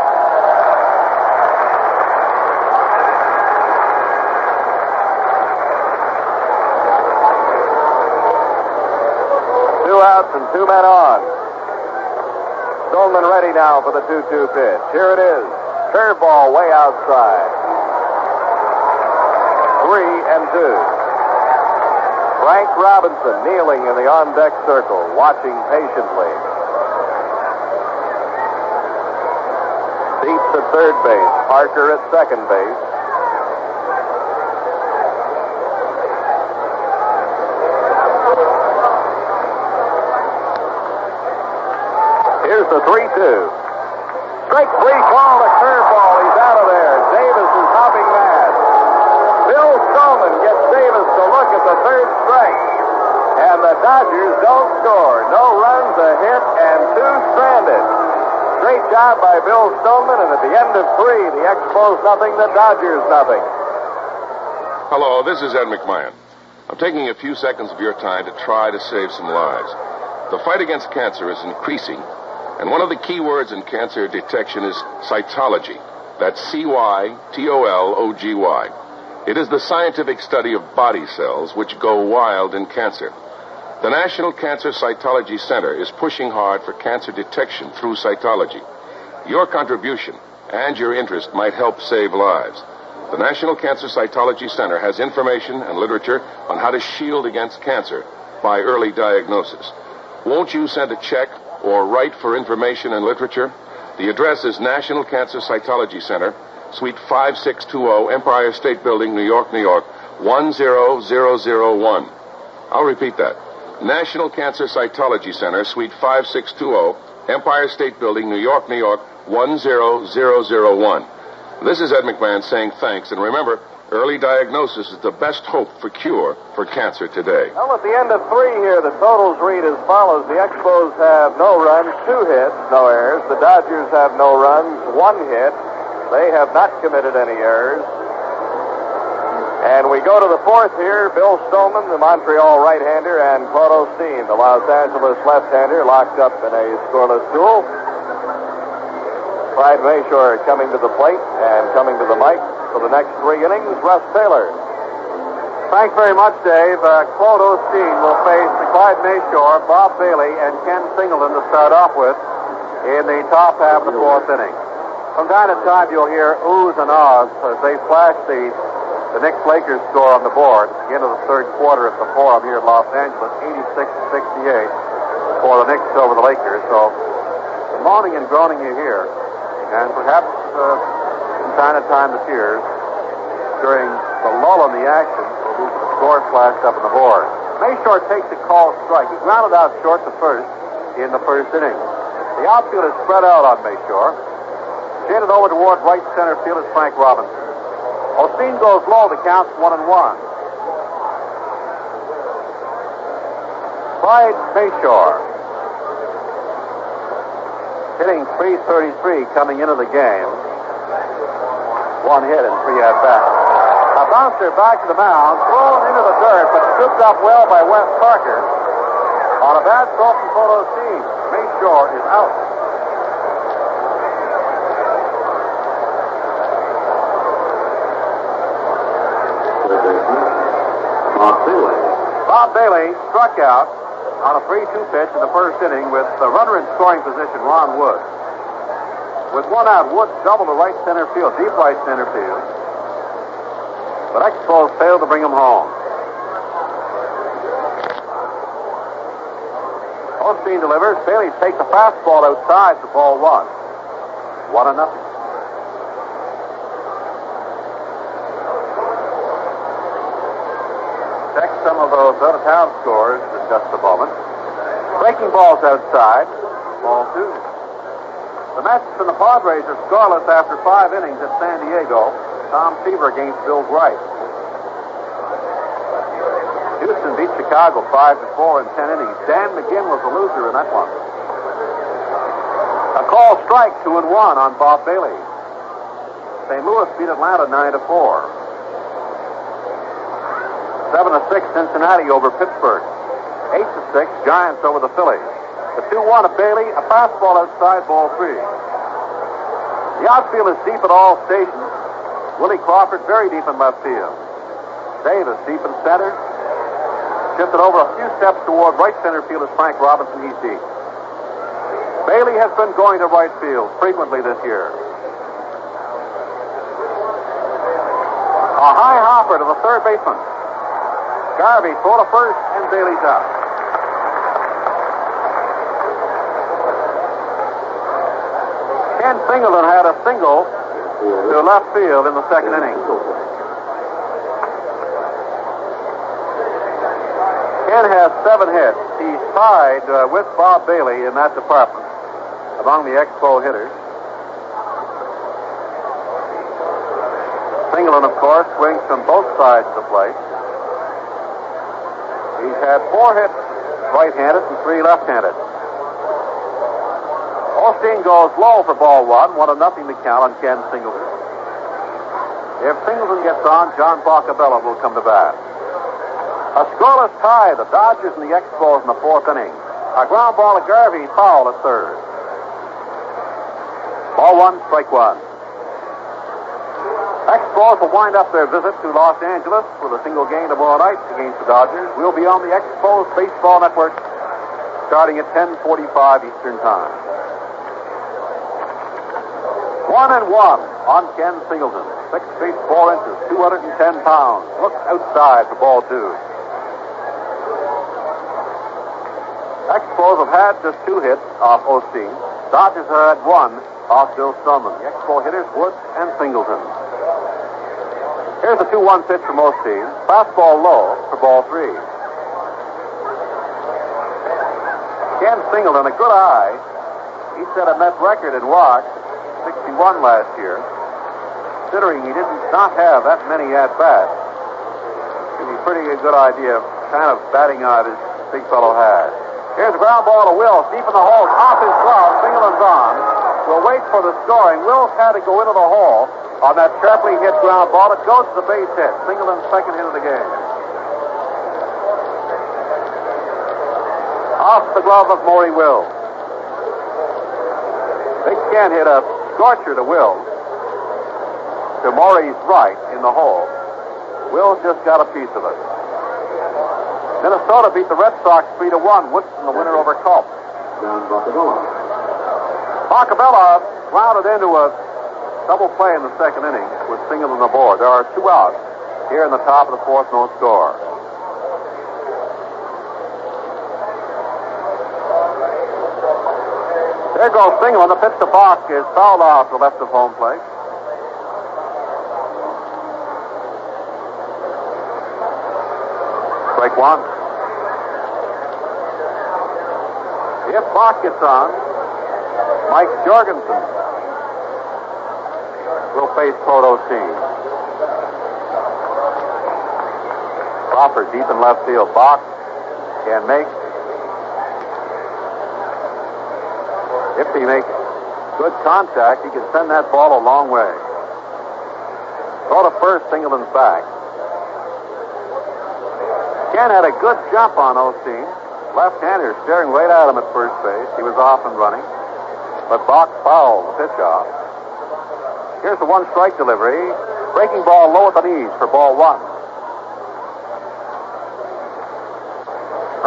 Outs and 2 men on. Stoneman ready now for the 2-2 pitch. Here it is. Curveball way outside. 3-2. Frank Robinson kneeling in the on-deck circle, watching patiently. Dietz at third base. Parker at second base. Here's Here's the 3-2. Strike three ball, the curveball. He's out of there. Davis is hopping mad. Bill Stoneman gets Davis to look at the third strike. And the Dodgers don't score. No runs, a hit, and 2 stranded. Great job by Bill Stoneman, and at the end of 3, the Expos nothing, the Dodgers nothing. Hello, this is Ed McMahon. I'm taking a few seconds of your time to try to save some lives. The fight against cancer is increasing, and one of the key words in cancer detection is cytology. That's C-Y-T-O-L-O-G-Y. It is the scientific study of body cells which go wild in cancer. The National Cancer Cytology Center is pushing hard for cancer detection through cytology. Your contribution and your interest might help save lives. The National Cancer Cytology Center has information and literature on how to shield against cancer by early diagnosis. Won't you send a check or write for information and literature? The address is National Cancer Cytology Center, Suite 5620, Empire State Building, New York, New York, 10001. I'll repeat that. National Cancer Cytology Center, Suite 5620, Empire State Building, New York, New York, 10001. This is Ed McMahon saying thanks, and remember, early diagnosis is the best hope for cure for cancer today. Well, at the end of 3 here, the totals read as follows. The Expos have no runs, 2 hits, no errors. The Dodgers have no runs, 1 hit. They have not committed any errors. And we go to the 4th here. Bill Stoneman, the Montreal right-hander, and Claude Osteen, the Los Angeles left-hander, locked up in a scoreless duel. Clyde Mashore coming to the plate and coming to the mic for the next 3 innings. Russ Taylor. Thanks very much, Dave. Claude Osteen will face Clyde Mashore, Bob Bailey, and Ken Singleton to start off with in the top half of the 4th inning. From time to time, you'll hear oohs and ahs as they flash the Knicks-Lakers score on the board at the end of the 3rd quarter at the Forum here in Los Angeles, 86-68 for the Knicks over the Lakers. So the moaning and groaning you hear, and perhaps from time to time the tears during the lull in the action will be the score flashed up on the board. Mashore takes a called strike. He grounded out short to first in the 1st inning. The outfield is spread out on Mashore. Shaded over toward right center field is Frank Robinson. Osteen goes low. The count's 1-1. Clyde Mashore hitting .333 coming into the game. 1 hit and 3 at-bats. A bouncer back to the mound, thrown into the dirt, but scooped up well by Wes Parker. On a bad throw from Claude Osteen, Mashore is out. Bob Bailey struck out on a 3-2 pitch in the 1st inning with the runner in scoring position, Ron Wood. With 1 out, Wood doubled to right center field, deep right center field. But Expos failed to bring him home. Osteen delivers. Bailey takes a fastball outside for ball 1. 1-0. Check some of those out-of-town scores in just a moment. Breaking balls outside. Ball 2. The Mets and the Padres are scoreless after 5 innings at San Diego. Tom Seaver against Bill Bright. Houston beat Chicago 5-4 in 10 innings. Dan McGinn was the loser in that one. A call strike, 2-1 on Bob Bailey. St. Louis beat Atlanta 9-4. 7-6 Cincinnati over Pittsburgh. 8-6 Giants over the Phillies. The 2-1 of Bailey, a fastball outside, ball 3. The outfield is deep at all stations. Willie Crawford very deep in left field. Davis deep in center. Shifted over a few steps toward right center field is Frank Robinson. He's deep. Bailey has been going to right field frequently this year. A high hopper to the 3rd baseman. Garvey throw to first, and Bailey's out. Ken Singleton had a single to left field in the 2nd inning. Ken has 7 hits. He's tied with Bob Bailey in that department. among the Expo hitters. Singleton, of course, swings from both sides of the plate. He's had 4 hits right-handed and 3 left-handed. Osteen goes low for ball 1, 1-0 to count on Ken Singleton. If Singleton gets on, John Boccabella will come to bat. A scoreless tie, the Dodgers and the Expos in the 4th inning. A ground ball to Garvey, foul at 3rd. Ball 1, strike 1. Expos will wind up their visit to Los Angeles with a single game tomorrow night against the Dodgers. We'll be on the Expos Baseball Network starting at 10:45 Eastern Time. 1-1 on Ken Singleton. 6 feet 4 inches, 210 pounds. Looks outside for ball 2. Expos have had just 2 hits off Osteen. Dodgers have had 1 off Bill Stoneman. The Expo hitters, Woods and Singleton. Here's a 2-1 pitch from Osteen. Fastball low for ball 3. Ken Singleton, a good eye. He set a Met record in walks, 61 last year. Considering he did not have that many at-bats, it'd be pretty good idea of kind of batting eye this big fellow has. Here's a ground ball to Wills, deep in the hole, off his glove. Singleton's on. We'll wait for the scoring. Wills had to go into the hole on that sharply hit ground ball. It goes to the base hit. Singleton's 2nd hit of the game. Off the glove of Maury Wills. Big Ken hit a scorcher to Wills. To Maury's right in the hole. Wills just got a piece of it. Minnesota beat the Red Sox 3-1. Woodson, the winner over Culp. John Boccabella. Boccabella grounded into a double play in the 2nd inning with Singleton on the board. There are 2 outs here in the top of the 4th, no score. There goes Singleton. The pitch to Bach is fouled off the left of home plate. Strike 1. If Bach gets on, Mike Jorgensen will face Claude Osteen. Crawford deep in left field. Bach can make. If he makes good contact, he can send that ball a long way. Throw to first, Singleton's back. Ken had a good jump on Osteen. Left-hander staring right at him at first base. He was off and running. But Bach fouled the pitch off. Here's the 1-strike delivery. Breaking ball low at the knees for ball 1.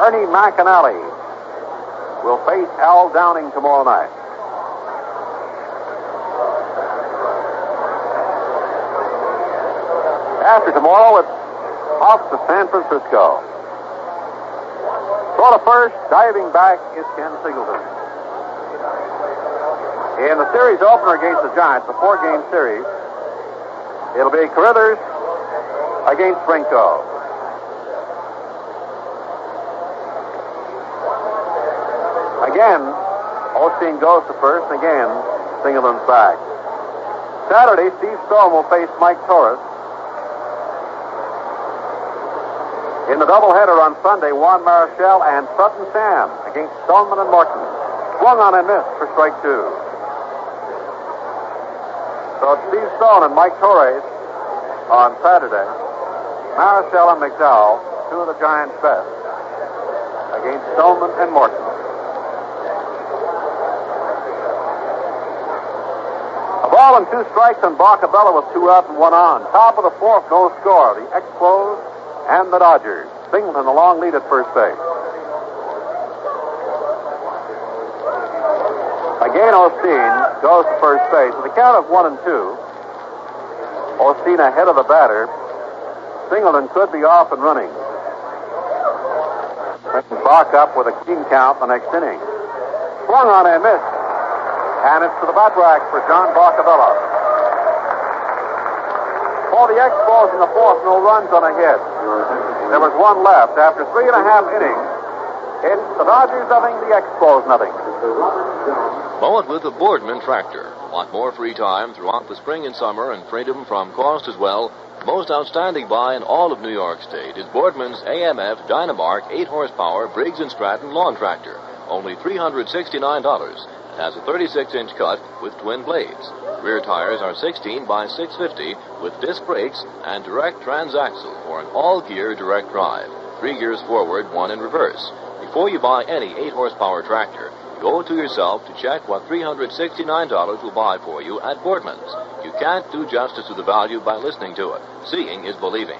Ernie McAnally will face Al Downing tomorrow night. After tomorrow, it's off to San Francisco. Throw to first, diving back is Ken Singleton. In the series opener against the Giants, the 4-game series, it'll be Carruthers against Rinko. Again, Osteen goes to first, and again, Singleton's back. Saturday, Steve Stone will face Mike Torres. In the doubleheader on Sunday, Juan Marichal and Sutton Sam against Stoneman and Morton. Swung on and missed for strike 2. So it's Steve Stone and Mike Torres on Saturday. Marichal and McDowell, 2 of the Giants' best, against Stoneman and Morton. A ball and 2 strikes on Boccabella with 2 out and 1 on. Top of the 4th, no score. The Expos and the Dodgers. Singleton, the long lead at first base. Again, Osteen goes to first base. With a count of 1 and 2, Osteen ahead of the batter. Singleton could be off and running. Bach up with a clean count the next inning. Swung on and missed. And it's to the bat rack for John Boccabella. For the Expos in the 4th, no runs on a hit. There was 1 left. After 3.5 innings, It's the Dodgers nothing, the Expos nothing. Mow it with the Boardman tractor. Want more free time throughout the spring and summer and freedom from cost as well? The most outstanding buy in all of New York State is Boardman's AMF Dynamark 8-horsepower Briggs & Stratton lawn tractor. Only $369. It has a 36-inch cut with twin blades. Rear tires are 16 by 650 with disc brakes and direct transaxle for an all-gear direct drive. 3 gears forward, 1 in reverse. Before you buy any 8-horsepower tractor, you owe it to yourself to check what $369 will buy for you at Boardman's. You can't do justice to the value by listening to it. Seeing is believing.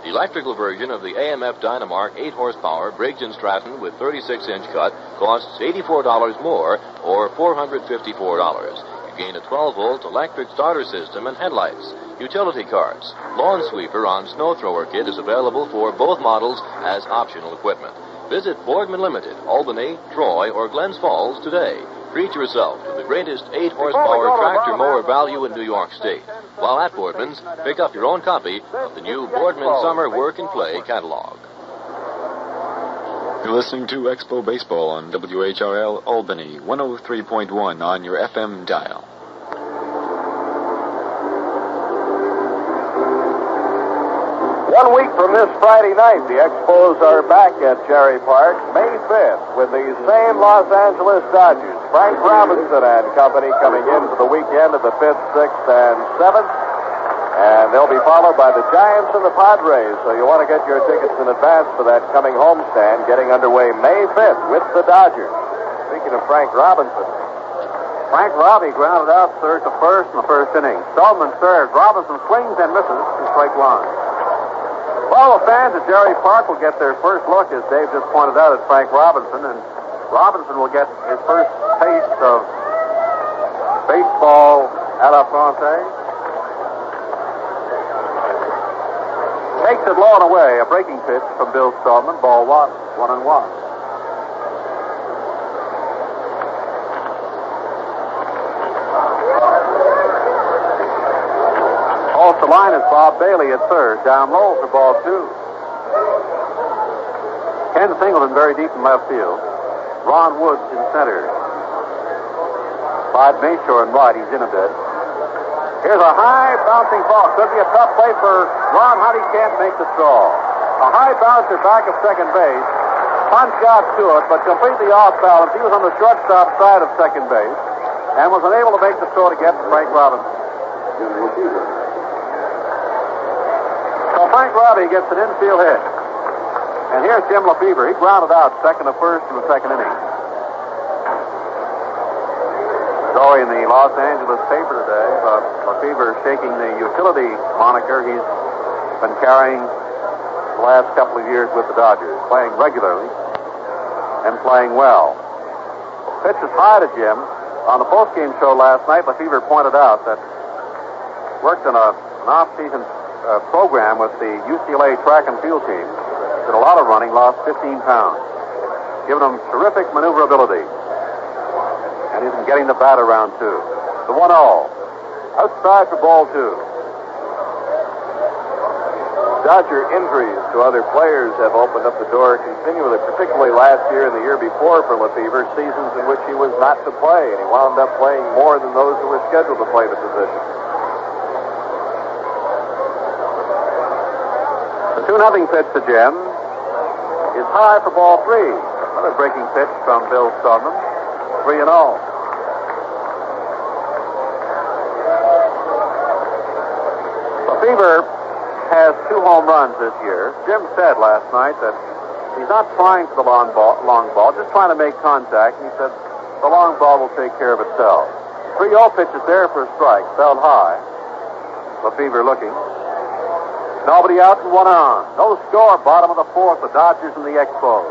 The electrical version of the AMF Dynamark 8-horsepower Briggs & Stratton with 36-inch cut costs $84 more, or $454. You gain a 12-volt electric starter system and headlights. Utility carts. Lawn sweeper on snow thrower kit is available for both models as optional equipment. Visit Boardman Limited, Albany, Troy, or Glens Falls today. Treat yourself to the greatest 8-horsepower tractor mower value in New York State. While at Boardman's, pick up your own copy of the new Boardman Summer Work and Play catalog. You're listening to Expo Baseball on WHRL Albany, 103.1 on your FM dial. 1 week from this Friday night, the Expos are back at Cherry Park, May 5th, with the same Los Angeles Dodgers. Frank Robinson and company coming in for the weekend of the 5th, 6th, and 7th. And they'll be followed by the Giants and the Padres. So you want to get your tickets in advance for that coming homestand getting underway May 5th with the Dodgers. Speaking of Frank Robinson, Frank Robbie grounded out third to first in the first inning. Stoneman third. Robinson swings and misses to strike one. Well, the fans at Cherry Park will get their first look, as Dave just pointed out, at Frank Robinson, and Robinson will get his first taste of baseball à la Francais. Takes it low and away, a breaking pitch from Bill Stoneman, ball 1, 1-1. Off the line is Bob Bailey at third, down low for ball 2. Ken Singleton very deep in left field. Ron Woods in center. Clyde Mashore in right, he's in a bit. Here's a high bouncing ball. Could be a tough play for Ron Hunt. He can't make the throw. A high bouncer back of second base. Hunt got to it, but completely off balance. He was on the shortstop side of second base and was unable to make the throw to get to Frank Robinson. So Frank Robbie gets an infield hit. And here's Jim Lefebvre. He grounded out second to first in the second inning. Story in the Los Angeles paper today about Lefebvre shaking the utility moniker he's been carrying the last couple of years with the Dodgers, playing regularly and playing well. Pitch is high to Jim. On the postgame show last night, Lefebvre pointed out that worked on an off-season program with the UCLA track and field team. Did a lot of running, lost 15 pounds. Giving him terrific maneuverability. And he's been getting the bat around, too. The 1-0. Outside for ball 2. Dodger injuries to other players have opened up the door continually, particularly last year and the year before for Lefebvre, seasons in which he was not to play, and he wound up playing more than those who were scheduled to play the position. The 2-0 pitch to Jim is high for ball 3. Another breaking pitch from Bill Stoneman. 3-0. Lefebvre has 2 home runs this year. Jim said last night that he's not trying for the long ball, just trying to make contact. And he said the long ball will take care of itself. 3-0 pitch is there for a strike. Felled high. Lefebvre looking. Nobody out and 1 on. No score. Bottom of the 4th. The Dodgers and the Expos.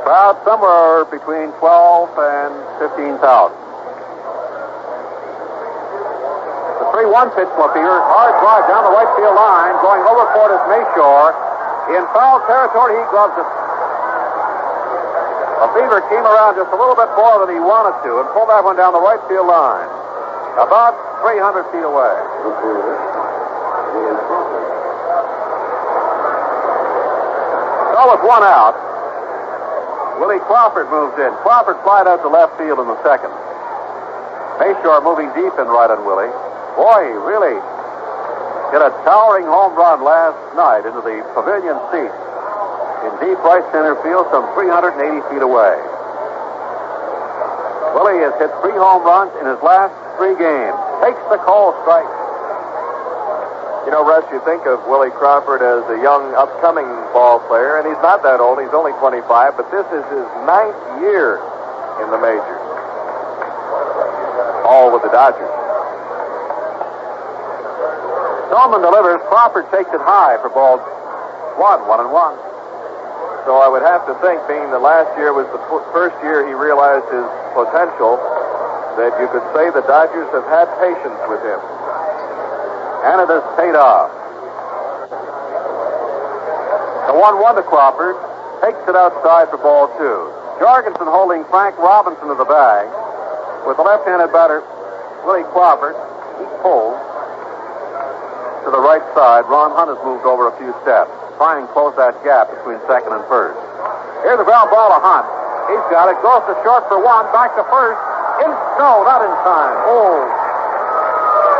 Crowd somewhere between 12 and 15,000. The 3-1 pitch, Lefebvre. Hard drive down the right field line. Going over for it is Mashore. In foul territory, he gloves it. Lefebvre came around just a little bit more than he wanted to and pulled that one down the right field line. About 300 feet away. So with 1 out, Willie Crawford moves in. Crawford flied out to left field in the second. Mashore moving deep in right on Willie. Boy, he really hit a towering home run last night into the pavilion seat in deep right center field, some 380 feet away. Willie has hit 3 home runs in his last 3 games. Takes the call strike. You know, Russ, you think of Willie Crawford as a young, upcoming ball player, and he's not that old. He's only 25, but this is his 9th year in the majors. All with the Dodgers. Stoneman delivers. Crawford takes it high for ball 1, 1-1. So I would have to think, being the last year was the first year he realized his potential, that you could say the Dodgers have had patience with him. And it has paid off. The 1-1 to Crawford. Takes it outside for ball 2. Jorgensen holding Frank Robinson to the bag. With the left-handed batter, Willie Crawford, he pulls to the right side. Ron Hunt has moved over a few steps, trying to close that gap between second and first. Here's the ground ball to Hunt. He's got it. Goes to short for 1. Back to first. No, not in time. Oh.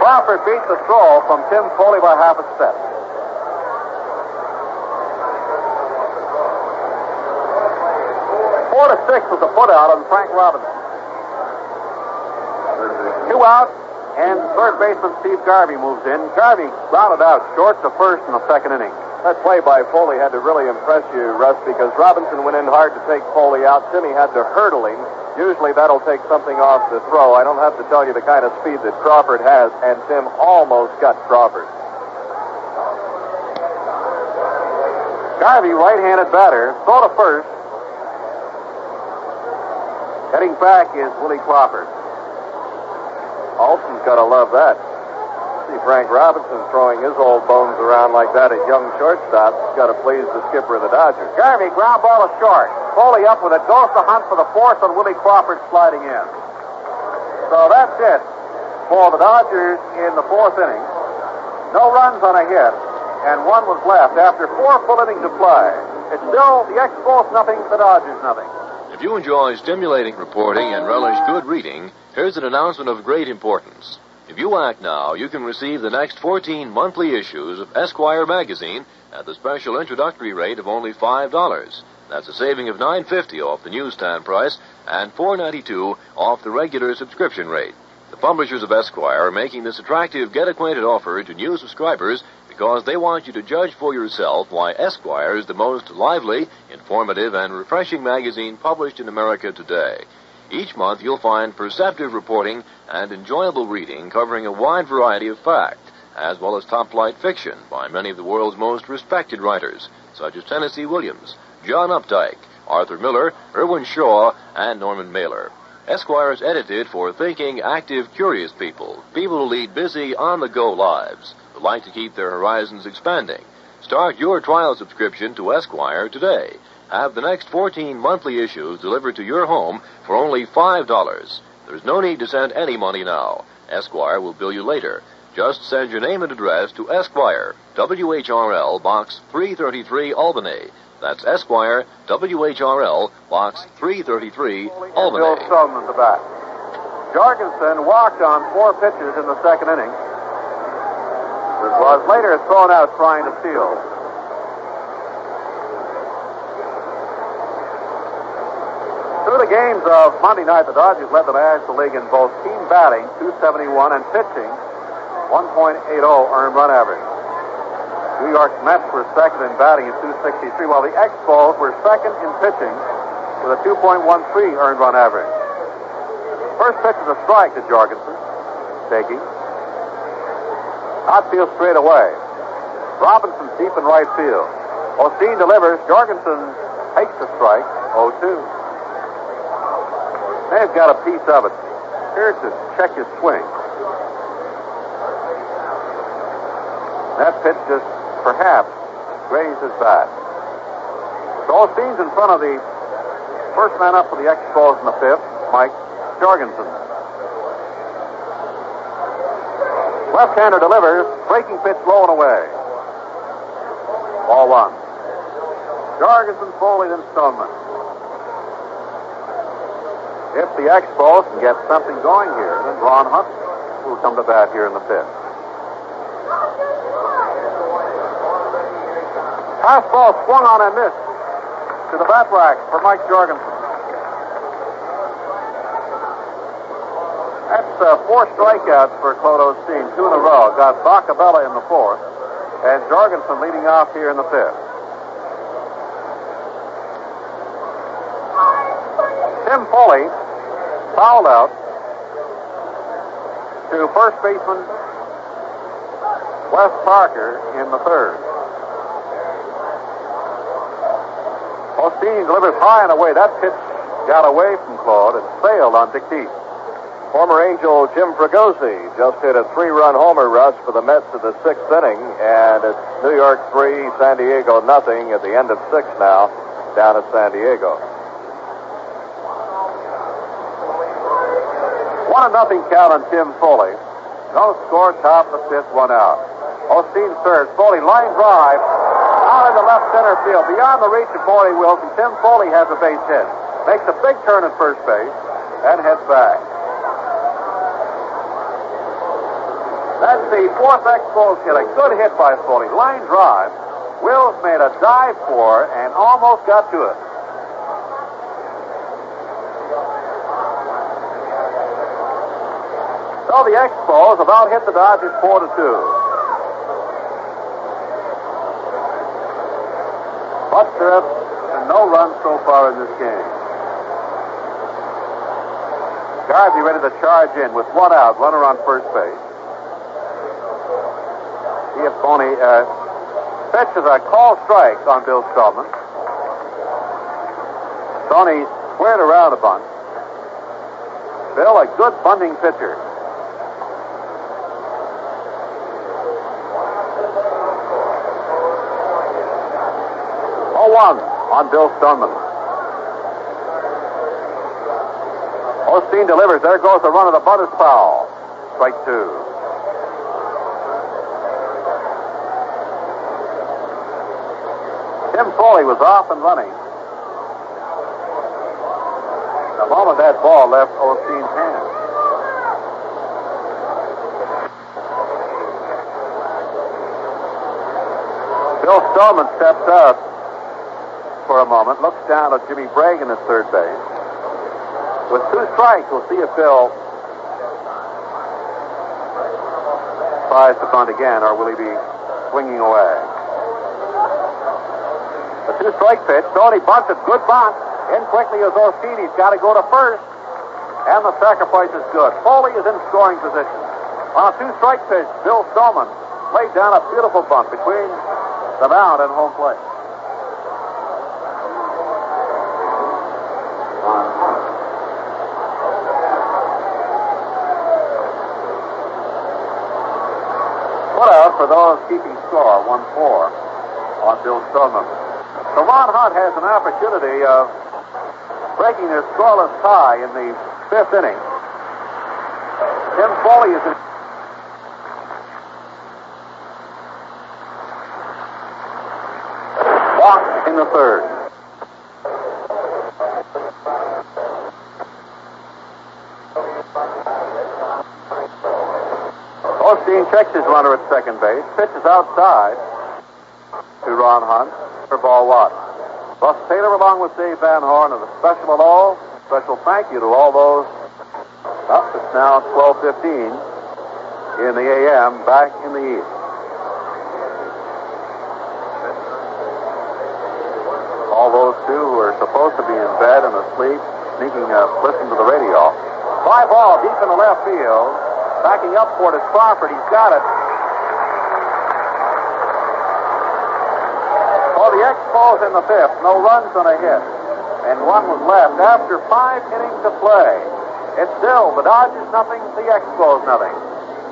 Crawford beat the throw from Tim Foli by half a step. 4-6 was the put out on Frank Robinson. 2 out, and third baseman Steve Garvey moves in. Garvey grounded out short to first in the second inning. That play by Foley had to really impress you, Russ, because Robinson went in hard to take Foley out. Timmy had to hurdle him. Usually that'll take something off the throw. I don't have to tell you the kind of speed that Crawford has, and Tim almost got Crawford. Garvey, right-handed batter, throw to first. Heading back is Willie Crawford. Alston's got to love that. See Frank Robinson throwing his old bones around like that at young shortstop. It's got to please the skipper of the Dodgers. Garvey, ground ball is short. Foley up with it. Goes to Hunt for the 4th, and Willie Crawford sliding in. So that's it for the Dodgers in the 4th inning. No runs on a hit, and 1 was left after 4 full innings of play. It's still the Expos nothing, the Dodgers nothing. If you enjoy stimulating reporting and relish good reading, here's an announcement of great importance. If you act now, you can receive the next 14 monthly issues of Esquire magazine at the special introductory rate of only $5. That's a saving of $9.50 off the newsstand price and $4.92 off the regular subscription rate. The publishers of Esquire are making this attractive get-acquainted offer to new subscribers because they want you to judge for yourself why Esquire is the most lively, informative, and refreshing magazine published in America today. Each month you'll find perceptive reporting and enjoyable reading covering a wide variety of fact, as well as top-flight fiction by many of the world's most respected writers, such as Tennessee Williams, John Updike, Arthur Miller, Irwin Shaw, and Norman Mailer. Esquire is edited for thinking, active, curious people who lead busy, on-the-go lives, who like to keep their horizons expanding. Start your trial subscription to Esquire today. Have the next 14 monthly issues delivered to your home for only $5. There's no need to send any money now. Esquire will bill you later. Just send your name and address to Esquire, WHRL, Box 333, Albany. That's Esquire, WHRL, Box 333, Albany. Bill Stoneman to bat. Jorgensen walked on 4 pitches in the second inning. It was later thrown out trying to steal. Through the games of Monday night, the Dodgers led the National League in both team batting, 271, and pitching, 1.80 earned run average. New York Mets were second in batting at 263, while the Expos were second in pitching with a 2.13 earned run average. First pitch is a strike to Jorgensen. Taking. Outfield straight away. Robinson deep in right field. Osteen delivers. Jorgensen takes the strike. 0-2. They've got a piece of it. Here to check his swing. That pitch just perhaps grazed his bat. So Osteen's in front of the first man up for the Expos in the 5th, Mike Jorgensen. Left-hander delivers, breaking pitch low and away. Ball 1. Jorgensen, Foley, then Stoneman. if the Expos can get something going here, then Ron Hunt will come to bat here in the fifth. Fastball swung on and missed to the bat rack for Mike Jorgensen. That's 4 strikeouts for Claude Osteen, 2 in a row. Got Boccabella in the 4th, and Jorgensen leading off here in the 5th. Tim Foli fouled out to first baseman Wes Parker in the 3rd. Osteen delivers high and away. That pitch got away from Claude and sailed on Dick Dietz. Former Angel Jim Fregosi just hit a 3-run homer rush for the Mets in the 6th inning, and it's New York 3, San Diego nothing at the end of 6 now, down at San Diego. 1-0 count on Tim Foli. No score, top of the 5th, 1 out. Osteen serves. Foli line drive out into left center field, beyond the reach of Maury Wills, and Tim Foli has a base hit. Makes a big turn at first base and heads back. That's the 4th Expos hit. A good hit by Foli. Line drive. Wills made a dive for and almost got to it. So the Expos have out hit the Dodgers 4-2. Butler and no runs so far in this game. Garvey ready to charge in with 1 out, runner on first base. See if Boney fetches a call strike on Bill Stoneman. Tony squared around a bunt. Bill, a good bunting pitcher. On Bill Stoneman. Osteen delivers. There goes the run of the bunt is foul. Strike 2. Tim Foli was off and running the moment that ball left Osteen's hand. Bill Stoneman steps up for a moment, looks down at Jimmy Bragan at third base. With 2 strikes, we'll see if Bill tries to bunt again, or will he be swinging away. The 2-strike pitch. Tony bunts it. Good bunt. In quickly is Osteen. He's got to go to first. And the sacrifice is good. Foley is in scoring position. On a 2-strike pitch, Bill Stoneman laid down a beautiful bunt between the mound and home plate. Put out for those keeping score, 1-4 on Bill Stoneman. So Ron Hunt has an opportunity of breaking their scoreless tie in the 5th inning. Tim Foli is in. Walked in the 3rd. Osteen checks his runner at second base. Pitches outside to Ron Hunt for ball 1. Russ Taylor along with Dave Van Horn, and a special hello, special thank you to all those up. It's now 12:15 in the AM, back in the East. All those two who are supposed to be in bed and asleep, sneaking listen to the radio. Fly ball deep in the left field. Backing up for it is Crawford. He's got it. For the Expos in the 5th, no runs on a hit. And 1 was left after 5 innings of play. It's still the Dodgers nothing, the Expos nothing.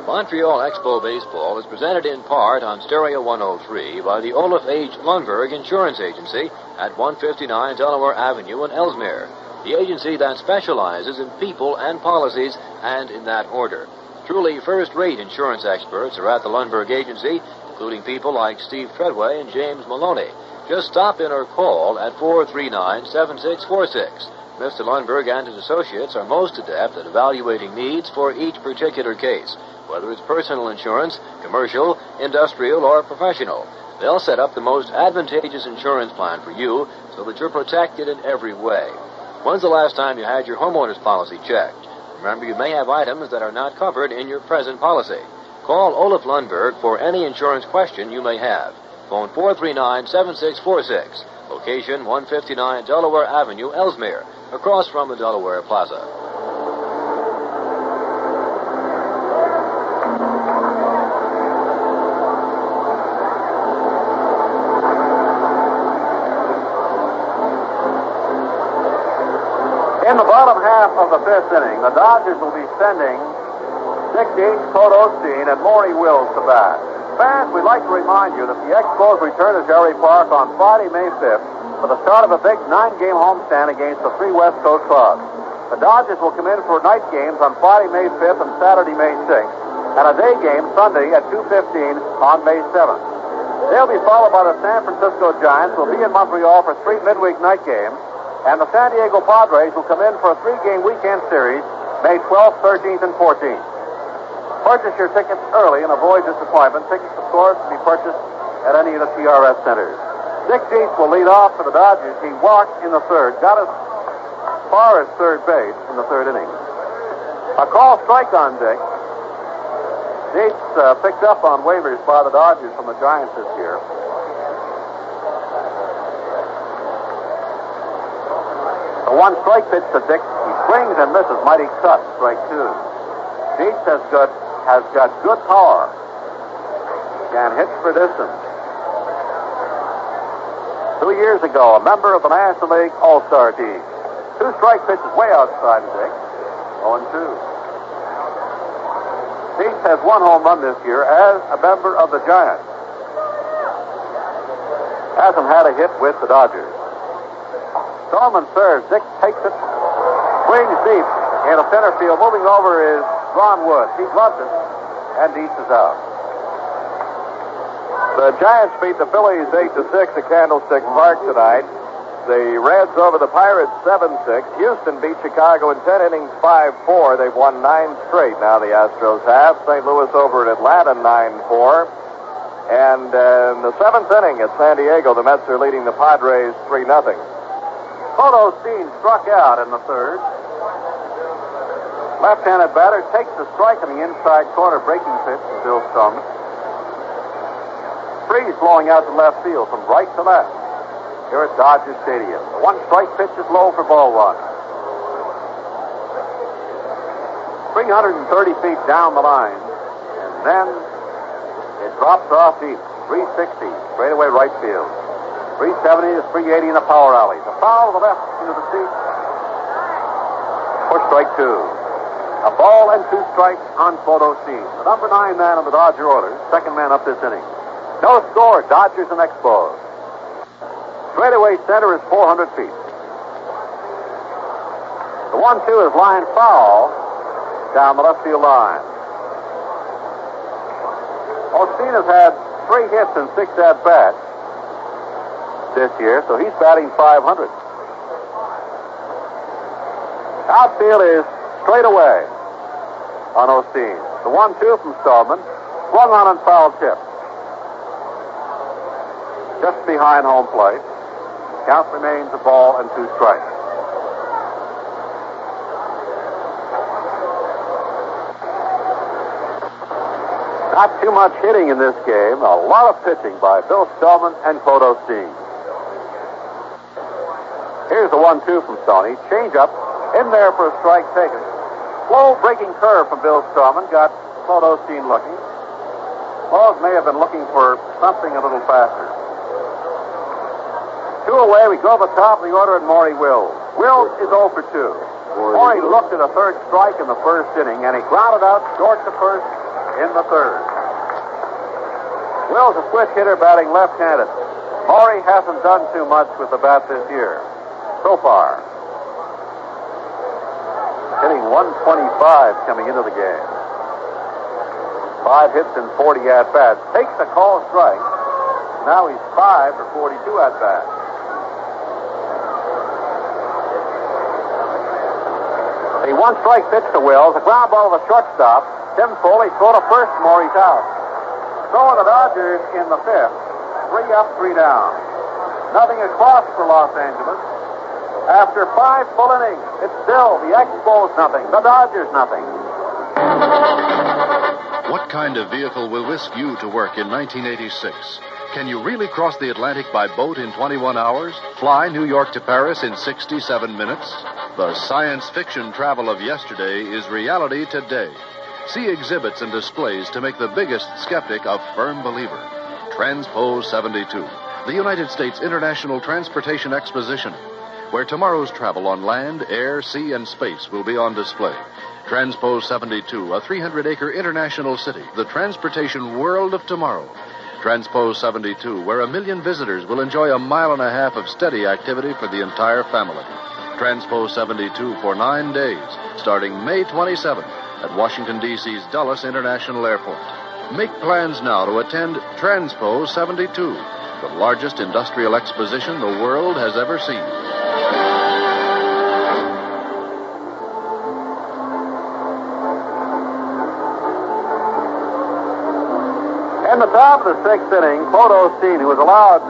Montreal Expo Baseball is presented in part on Stereo 103 by the Olaf H. Lundberg Insurance Agency at 159 Delaware Avenue in Ellesmere. The agency that specializes in people and policies, and in that order. Truly first-rate insurance experts are at the Lundberg Agency, including people like Steve Treadway and James Maloney. Just stop in or call at 439-7646. Mr. Lundberg and his associates are most adept at evaluating needs for each particular case, whether it's personal insurance, commercial, industrial, or professional. They'll set up the most advantageous insurance plan for you so that you're protected in every way. When's the last time you had your homeowner's policy checked? Remember, you may have items that are not covered in your present policy. Call Olaf Lundberg for any insurance question you may have. Phone 439-7646. Location 159 Delaware Avenue, Ellesmere, across from the Delaware Plaza. In the bottom half of the fifth inning, the Dodgers will be sending Dick Dietz, Claude Osteen, and Maury Wills to bat. Fans, we'd like to remind you that the Expos return to Jerry Park on Friday, May 5th for the start of a big 9-game homestand against the three West Coast clubs. The Dodgers will come in for night games on Friday, May 5th and Saturday, May 6th, and a day game Sunday at 2:15 on May 7th. They'll be followed by the San Francisco Giants, who will be in Montreal for 3 midweek night games, and the San Diego Padres will come in for a 3-game weekend series May 12th, 13th, and 14th. Purchase your tickets early and avoid disappointment. Tickets, of course, can be purchased at any of the TRS centers. Dick Dietz will lead off for the Dodgers. He walked in the third, got as far as third base in the third inning. A call strike on Dick. Dietz picked up on waivers by the Dodgers from the Giants this year. The one strike pitch to Dick. He swings and misses. Mighty cut. Strike two. Dietz has got good power. Can hit for distance. 2 years ago, a member of the National League All-Star team. 2 strike pitches way outside of Dick. 0-2. Dietz has 1 home run this year as a member of the Giants. Hasn't had a hit with the Dodgers. Stoneman serves. Dick takes it. Swings deep into center field. Moving over is Ron Wood. He gloves it, and Dietz is out. The Giants beat the Phillies 8-6 at Candlestick Park tonight. The Reds over the Pirates 7-6. Houston beat Chicago in 10 innings 5-4. They've won 9 straight now, the Astros have. St. Louis over at Atlanta 9-4. And in the 7th inning at San Diego, the Mets are leading the Padres 3-0. Claude Osteen struck out in the third. Left-handed batter takes the strike in the inside corner, breaking pitch to Bill Stoneman. Breeze blowing out to left field from right to left here at Dodger Stadium. The 1 strike pitch is low for ball 1. 330 feet down the line, and then it drops off deep. 360 straight away right field. 370 to 380 in the power alley. The foul to the left into the seat. For strike 2. A ball and 2 strikes on Claude Osteen, the number 9 man of the Dodger order, second man up this inning. No score, Dodgers and Expos. Straightaway center is 400 feet. The 1-2 is line foul down the left field line. Osteen has had 3 hits and 6 at-bats this year, so he's batting .500. Outfield is straight away on Osteen. The 1-2 from Stoneman, swung on and foul tip. Just behind home plate. Count remains a ball and 2 strikes. Not too much hitting in this game. A lot of pitching by Bill Stoneman and Claude Osteen. Here's the 1-2 from Stoney. Change up. In there for a strike taken. Slow breaking curve from Bill Stoneman. Got Claude Osteen looking. Claude may have been looking for something a little faster. 2 away. We go to the top of the order and Maury Wills. Wills is 0 for 2. Maury looked at a 3rd strike in the 1st inning, and he grounded out short to 1st in the 3rd. Wills, a switch hitter, batting left-handed. Maury hasn't done too much with the bat this year so far. Hitting .125 coming into the game. 5 hits and 40 at-bats. Takes a call strike. Now he's 5 for 42 at-bats. The one strike pitch to Wills. A ground ball to the shortstop. Tim Foli throw to first. Maury's out. So are the Dodgers in the fifth. 3 up, 3 down. Nothing across for Los Angeles. After 5 full innings, it's still the Expos nothing, the Dodgers nothing. What kind of vehicle will whisk you to work in 1986? Can you really cross the Atlantic by boat in 21 hours? Fly New York to Paris in 67 minutes? The science fiction travel of yesterday is reality today. See exhibits and displays to make the biggest skeptic a firm believer. Transpose 72, the United States International Transportation Exposition, where tomorrow's travel on land, air, sea, and space will be on display. Transpose 72, a 300-acre international city, the transportation world of tomorrow. Transpose 72, where 1 million visitors will enjoy a mile and a half of steady activity for the entire family. Transpose 72 for 9 days, starting May 27th at Washington, D.C.'s Dulles International Airport. Make plans now to attend Transpose 72, the largest industrial exposition the world has ever seen. In the top of the 6th inning, Claude Osteen, who was allowed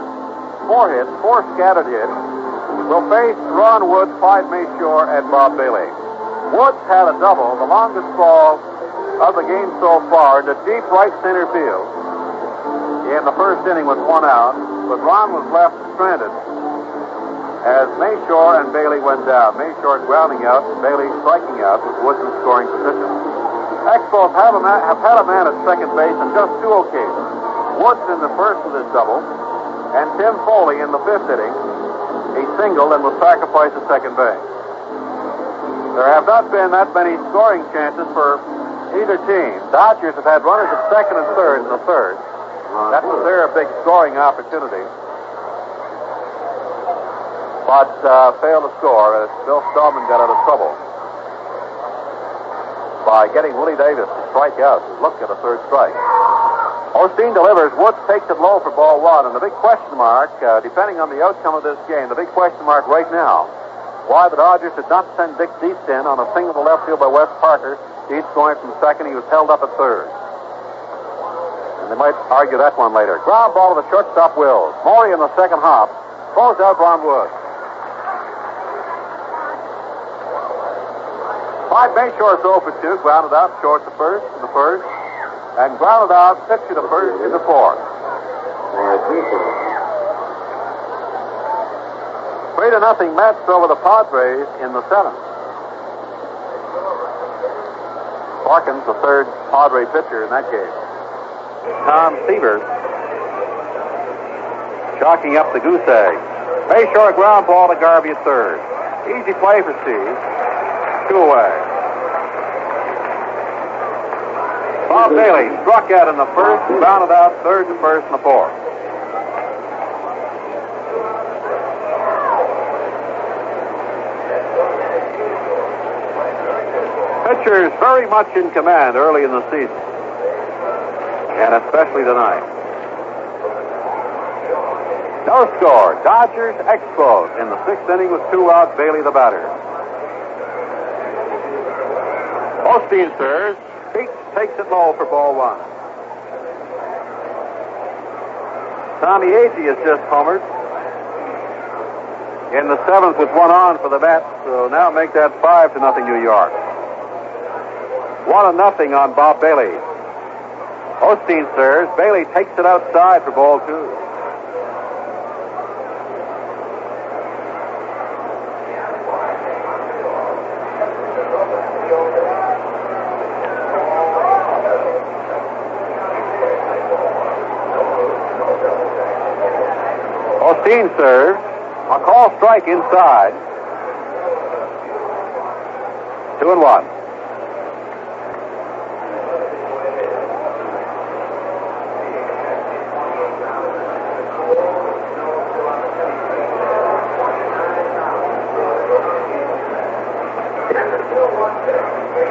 4 hits, 4 scattered hits, will face Ron Woods, Clyde Mashore, and Bob Bailey. Woods had a double, the longest ball of the game so far, to deep right center field. In the first inning with 1 out, but Ron was left stranded as Mashore and Bailey went down. Mashore grounding out, Bailey striking out with Woods in scoring position. Expos have had a man at second base on just 2 occasions. Woods in the first with his double, and Tim Foli in the 5th inning. He singled and was sacrificed at second base. There have not been that many scoring chances for either team. Dodgers have had runners at second and third in the third. That was their big scoring opportunity. But failed to score as Bill Stoneman got out of trouble by getting Willie Davis to strike out. Look at a third strike. Osteen delivers. Woods takes it low for ball 1. And the big question mark, depending on the outcome of this game, the big question mark right now, why the Dodgers did not send Dick Dietz in on a single to left field by Wes Parker. Dietz going from second. He was held up at third. And they might argue that one later. Ground ball to the shortstop, Wills. Maury in the second hop. Throws out Ron Woods. Clyde Mashore is 0 for 2. Grounded out short to first in the first. And grounded out, pitcher to first in the fourth. 3-0 Mets over the Padres in the 7th. Parkins, the third Padre pitcher in that game. Tom Seaver chalking up the goose egg. Mashore ground ball to Garvey at third. Easy play for Steve. 2 away. Bob Bailey struck out in the first, grounded out third to first in the fourth. Pitchers very much in command early in the season, and especially tonight. No score. Dodgers Expos in the 6th inning with 2 out. Bailey the batter. Osteen serves. Dietz takes it low for ball 1. Tommy Agee has just homered in the 7th with 1 on for the Mets. So now make that 5-0 New York. 1-0 on Bob Bailey. Osteen serves. Bailey takes it outside for ball 2. Osteen serves. A call strike inside. 2-1.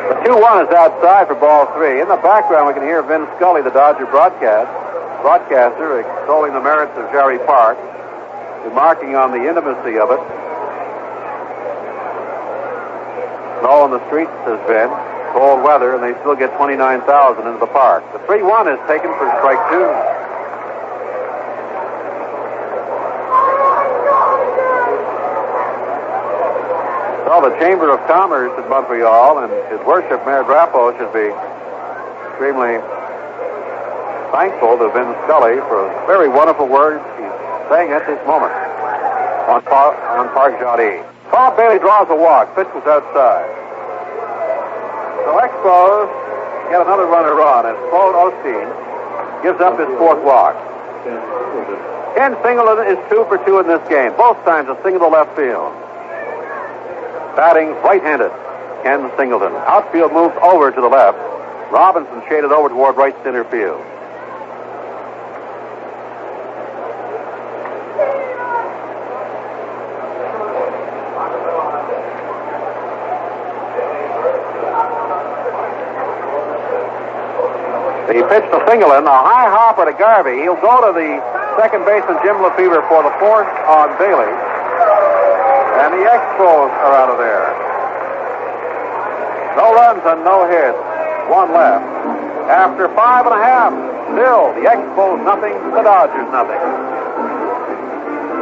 The 2-1 is outside for ball 3. In the background, we can hear Vin Scully, the Dodger broadcaster, extolling the merits of Jerry Park, remarking on the intimacy of it. Snow on the streets has been. Cold weather, and they still get 29,000 into the park. The 3-1 is taken for strike 2. Well, the Chamber of Commerce at Montreal and His Worship Mayor Drapeau should be extremely thankful to Vin Scully for very wonderful words he's saying at this moment on Park Jardin. Bob Bailey draws a walk. Pitch was outside. So Expos get another runner on, and Claude Osteen gives up his 4th walk. Ken Singleton is 2 for 2 in this game. Both times a single to left field. Batting right-handed, Ken Singleton. Outfield moves over to the left. Robinson shaded over toward right center field. He pitched to Singleton, a high hopper to Garvey. He'll go to the second baseman, Jim Lefebvre, for the 4th on Bailey. And the Expos are out of there. No runs and no hits. 1 left. After 5.5, still the Expos nothing, the Dodgers nothing.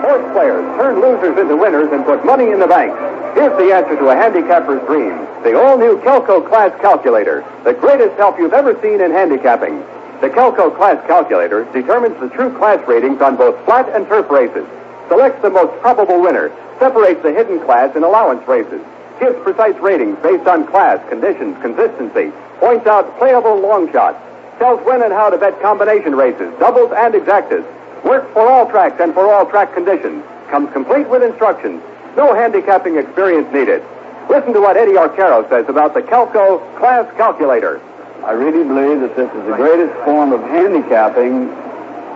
Sports players turn losers into winners and put money in the bank. Here's the answer to a handicapper's dream. The all-new Kelco Class Calculator. The greatest help you've ever seen in handicapping. The Kelco Class Calculator determines the true class ratings on both flat and turf races. Selects the most probable winner. Separates the hidden class and allowance races. Gives precise ratings based on class, conditions, consistency. Points out playable long shots. Tells when and how to bet combination races, doubles and exactas. Works for all tracks and for all track conditions. Comes complete with instructions. No handicapping experience needed. Listen to what Eddie Arcaro says about the Kelco Class Calculator. I really believe that this is the greatest form of handicapping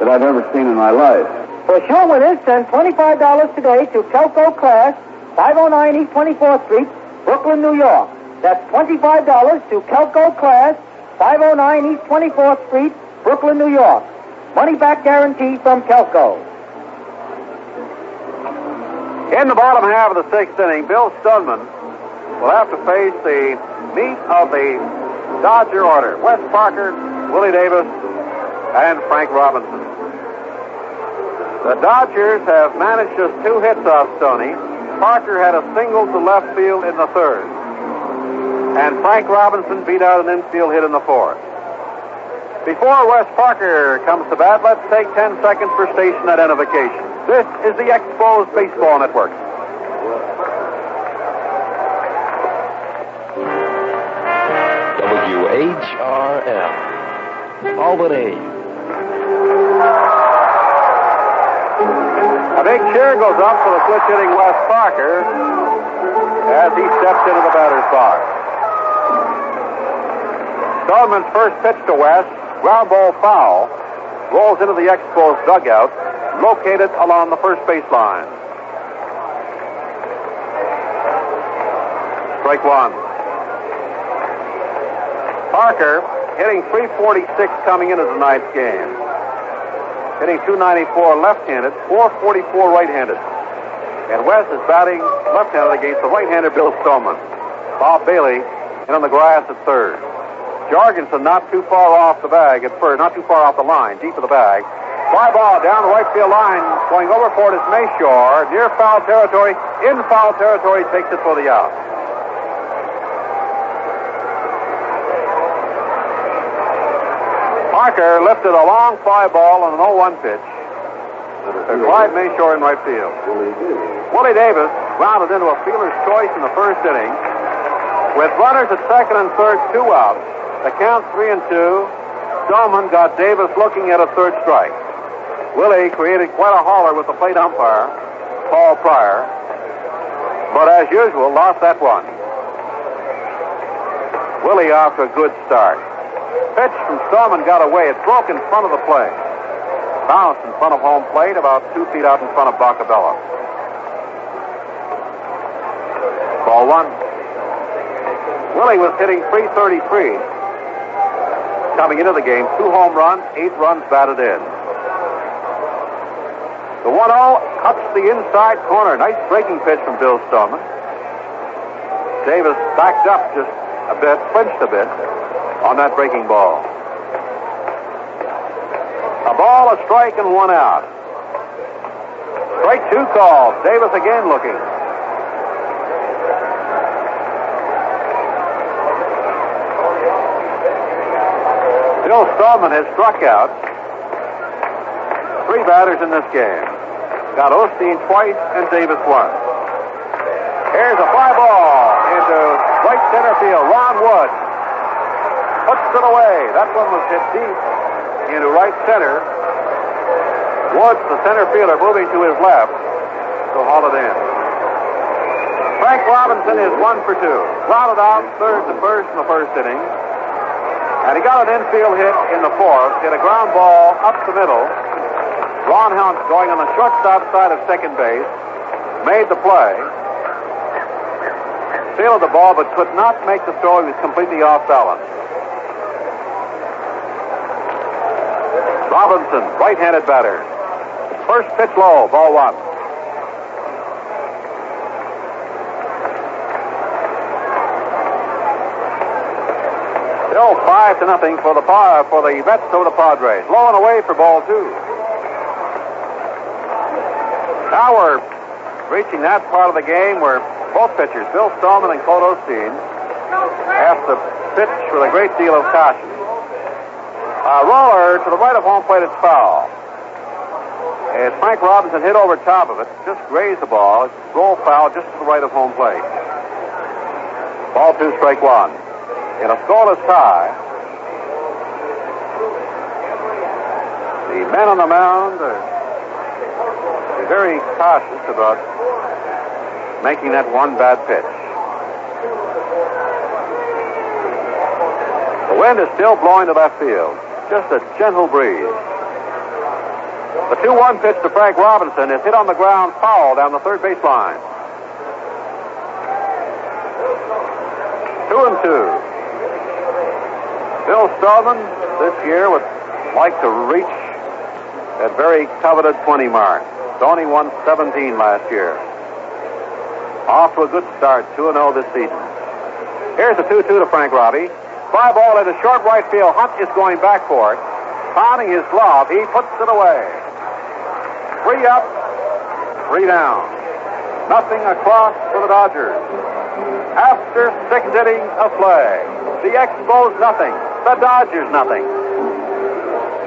that I've ever seen in my life. For sure winners, send $25 today to Kelco Class, 509 East 24th Street, Brooklyn, New York. That's $25 to Kelco Class, 509 East 24th Street, Brooklyn, New York. Money back guarantee from Kelco. In the bottom half of the 6th inning, Bill Stoneman will have to face the meat of the Dodger order. Wes Parker, Willie Davis, and Frank Robinson. The Dodgers have managed just 2 hits off Stoney. Parker had a single to left field in the 3rd. And Frank Robinson beat out an infield hit in the 4th. Before Wes Parker comes to bat, let's take 10 seconds for station identification. This is the Expos Baseball Network. WHRF, Albany. A big cheer goes up for the switch-hitting Wes Parker as he steps into the batter's box. Stoneman's first pitch to Wes, ground ball foul, rolls into the Expos dugout, located along the first baseline. Strike 1. Parker hitting .346 coming into tonight's game. Hitting .294 left-handed, .444 right-handed. And Wes is batting left-handed against the right-hander Bill Stoneman. Bob Bailey in on the grass at 3rd. Jorgensen not too far off the bag at first, not too far off the line, deep of the bag. Fly ball down the right field line, going over for it is Mashore, near foul territory, in foul territory, takes it for the out. Parker lifted a long fly ball on an 0-1 pitch to Clyde Mashore in right field. Willie Davis grounded into a fielder's choice in the 1st inning. With runners at 2nd and 3rd, 2 outs. The count 3-2. Stoneman got Davis looking at a 3rd strike. Willie created quite a holler with the plate umpire, Paul Pryor, but as usual, lost that one. Willie off to a good start. Pitch from Stoneman got away. It broke in front of the plate. Bounced in front of home plate, about 2 feet out in front of Boccabella. Ball 1. Willie was hitting .333 coming into the game. 2 home runs, 8 runs batted in. The 1-0 cuts the inside corner. Nice breaking pitch from Bill Stoneman. Davis backed up just a bit, flinched a bit on that breaking ball. A ball, a strike, and one out. Strike two called. Davis again looking. Bill Stoneman has struck out 3 batters in this game. Got Osteen twice and Davis once. Here's a fly ball into right center field. Ron Wood puts it away. That one was hit deep into right center. Woods, the center fielder, moving to his left to haul it in. Frank Robinson is 1 for 2. Grounded out third to first in the first inning. And he got an infield hit in the fourth. Hit a ground ball up the middle. Ron Hunt going on the shortstop side of second base. Made the play. Fielded the ball but could not make the throw. He was completely off balance. Robinson, right-handed batter. First pitch low, ball 1. Still 5-0 for the Mets over the Padres. Low and away for ball 2. Now we're reaching that part of the game where both pitchers, Bill Stoneman and Claude Osteen, have to pitch with a great deal of caution. A roller to the right of home plate, it's foul. As Frank Robinson hit over top of it, just grazed the ball. It's roll foul just to the right of home plate. Ball 2, strike 1. In a scoreless tie, the men on the mound are very cautious about making that one bad pitch. The wind is still blowing to left field. Just a gentle breeze. The 2-1 pitch to Frank Robinson is hit on the ground, foul down the third baseline. 2-2. Bill Stoneman this year would like to reach that very coveted 20 mark. Stoney won 17 last year. Off to a good start, 2-0 this season. Here's a 2-2 to Frank Robbie. Fly ball into short right field. Hunt is going back for it. Pounding his glove, he puts it away. 3 up, 3 down. Nothing across for the Dodgers. After 6 innings of play, the Expos nothing, the Dodgers nothing.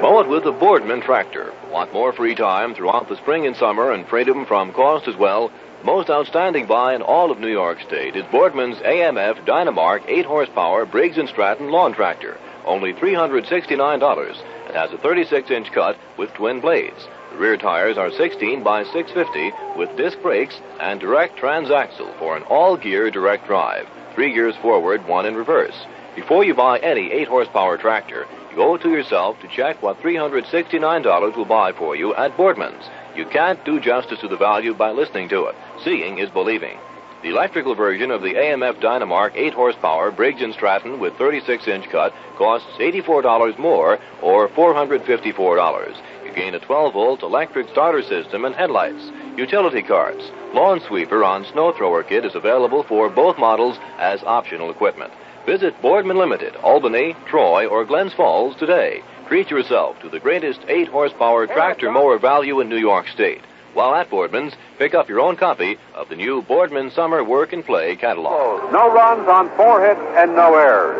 Mow it with the Boardman tractor. Want more free time throughout the spring and summer and freedom from cost as well? The most outstanding buy in all of New York State is Boardman's AMF Dynamark 8-horsepower Briggs & Stratton lawn tractor. Only $369 and has a 36-inch cut with twin blades. The rear tires are 16 by 650 with disc brakes and direct transaxle for an all-gear direct drive. 3 gears forward, 1 in reverse. Before you buy any 8-horsepower tractor, you owe it to yourself to check what $369 will buy for you at Boardman's. You can't do justice to the value by listening to it. Seeing is believing. The electrical version of the AMF Dynamark 8-horsepower Briggs & Stratton with 36-inch cut costs $84 more, or $454. You gain a 12-volt electric starter system and headlights. Utility carts. Lawn sweeper on snow thrower kit is available for both models as optional equipment. Visit Boardman Limited, Albany, Troy, or Glens Falls today. Treat yourself to the greatest 8-horsepower tractor mower value in New York State. While at Boardman's, pick up your own copy of the new Boardman Summer Work and Play catalog. No runs on 4 hits and no errors.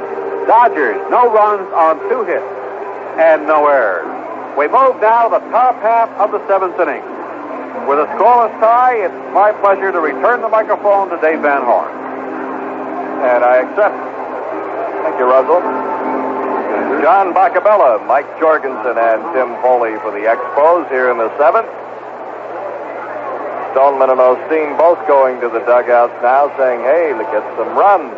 Dodgers, no runs on 2 hits and no errors. We move now to the top half of the 7th inning. With a scoreless tie, it's my pleasure to return the microphone to Dave Van Horn. And I accept. Thank you, Russell. John Boccabella, Mike Jorgensen, and Tim Foli for the Expos here in the 7th. Stoneman and Osteen both going to the dugouts now saying, hey, let's get some runs.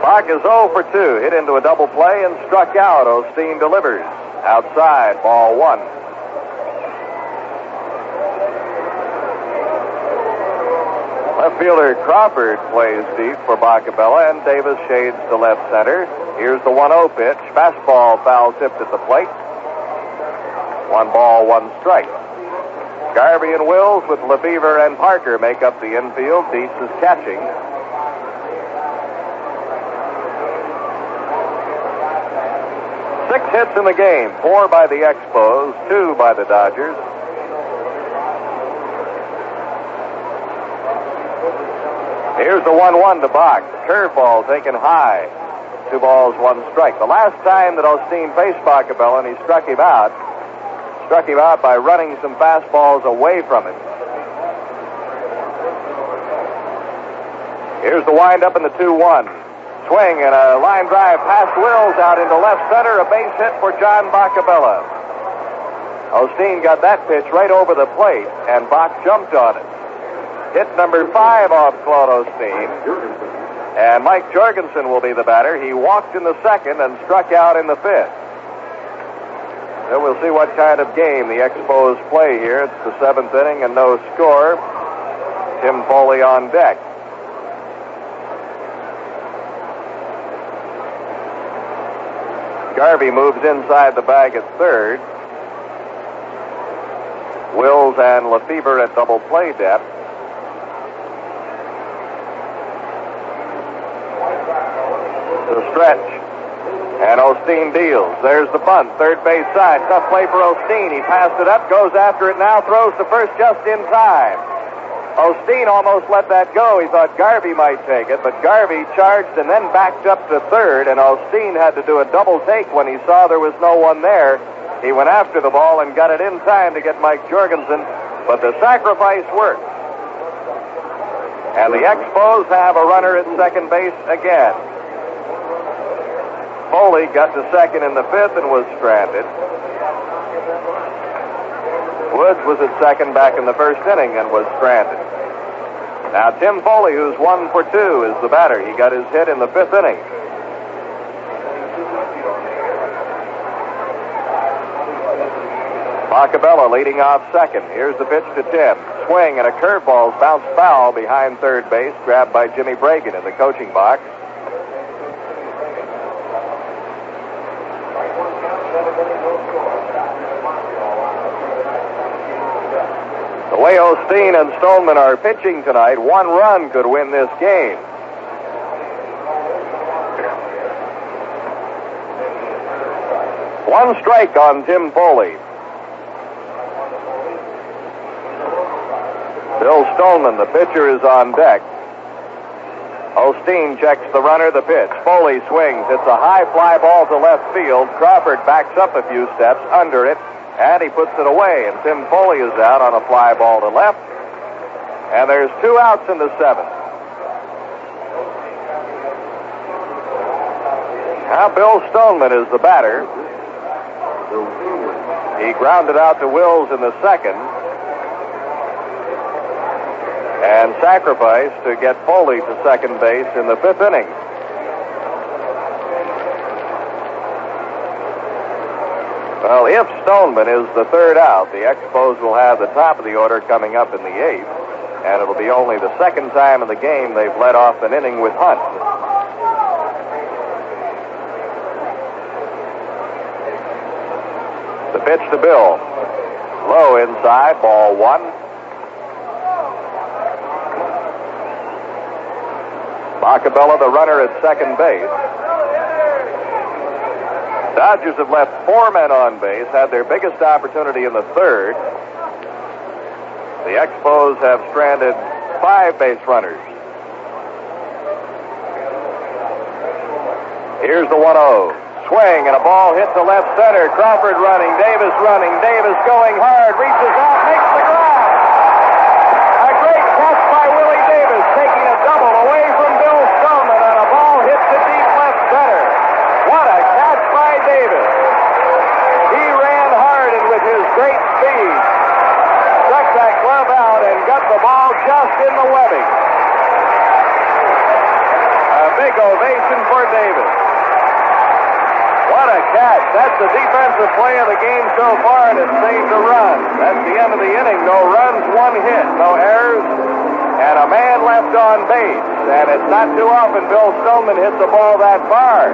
Bach is 0 for 2, hit into a double play and struck out. Osteen delivers. Outside, ball 1. Left fielder Crawford plays deep for Boccabella, and Davis shades to left center. Here's the 1-0 pitch. Fastball foul tipped at the plate. 1 ball, 1 strike. Garvey and Wills with Lefebvre and Parker make up the infield. Dietz is catching. Six hits in the game, 4 by the Expos, 2 by the Dodgers. Here's the 1-1 to Bach. Curveball taken high. 2 balls, 1 strike. The last time that Osteen faced Boccabella and he struck him out by running some fastballs away from him. Here's the windup in the 2-1. Swing and a line drive past Wills out into left center. A base hit for John Boccabella. Osteen got that pitch right over the plate, and Bach jumped on it. Hit number 5 off Claude Osteen. And Mike Jorgensen will be the batter. He walked in the second and struck out in the 5th. So we'll see what kind of game the Expos play here. It's the 7th inning and no score. Tim Foli on deck. Garvey moves inside the bag at third. Wills and Lefebvre at double play depth. The stretch. And Osteen deals. There's the bunt, third base side. Tough play for Osteen. He passed it up, goes after it now, throws to first just in time. Osteen almost let that go. He thought Garvey might take it, but Garvey charged and then backed up to third, and Osteen had to do a double take when he saw there was no one there. He went after the ball and got it in time to get Mike Jorgensen, but the sacrifice worked. And the Expos have a runner at second base again. Foley got to second in the 5th and was stranded. Woods was at second back in the 1st inning and was stranded. Now Tim Foli, who's 1 for 2, is the batter. He got his hit in the 5th inning. Boccabella leading off second. Here's the pitch to Tim. Swing and a curveball bounced foul behind third base, grabbed by Jimmy Bragan in the coaching box. The way Osteen and Stoneman are pitching tonight, 1 run could win this game. One strike on Tim Foli. Bill Stoneman, the pitcher, is on deck. Osteen checks the runner, the pitch. Foley swings. It's a high fly ball to left field. Crawford backs up a few steps under it, and he puts it away. And Tim Foli is out on a fly ball to left. And there's 2 outs in the 7th. Now Bill Stoneman is the batter. He grounded out to Wills in the 2nd. And sacrificed to get Foley to second base in the 5th inning. Well, if Stoneman is the 3rd out, the Expos will have the top of the order coming up in the 8th, and it'll be only the 2nd time in the game they've led off an inning with Hunt. The pitch to Bill. Low inside, ball 1. Boccabella, the runner at second base. Dodgers have left 4 men on base, had their biggest opportunity in the 3rd. The Expos have stranded 5 base runners. Here's the 1-0. Swing and a ball hit to left center. Crawford running, Davis going hard, reaches out, makes the grab. A great catch by Willie Davis, taking a double away from Bill Stoneman, and a ball hit to deep left center. What a catch by Davis. He ran hard and with his great speed struck that glove out and got the ball just in the webbing. A big ovation for Davis. What a catch. That's the defensive play of the game so far, and it saved a run. That's the end of the inning. No runs, 1 hit, no errors, and a man left on base. And it's not too often Bill Stoneman hits a ball that far.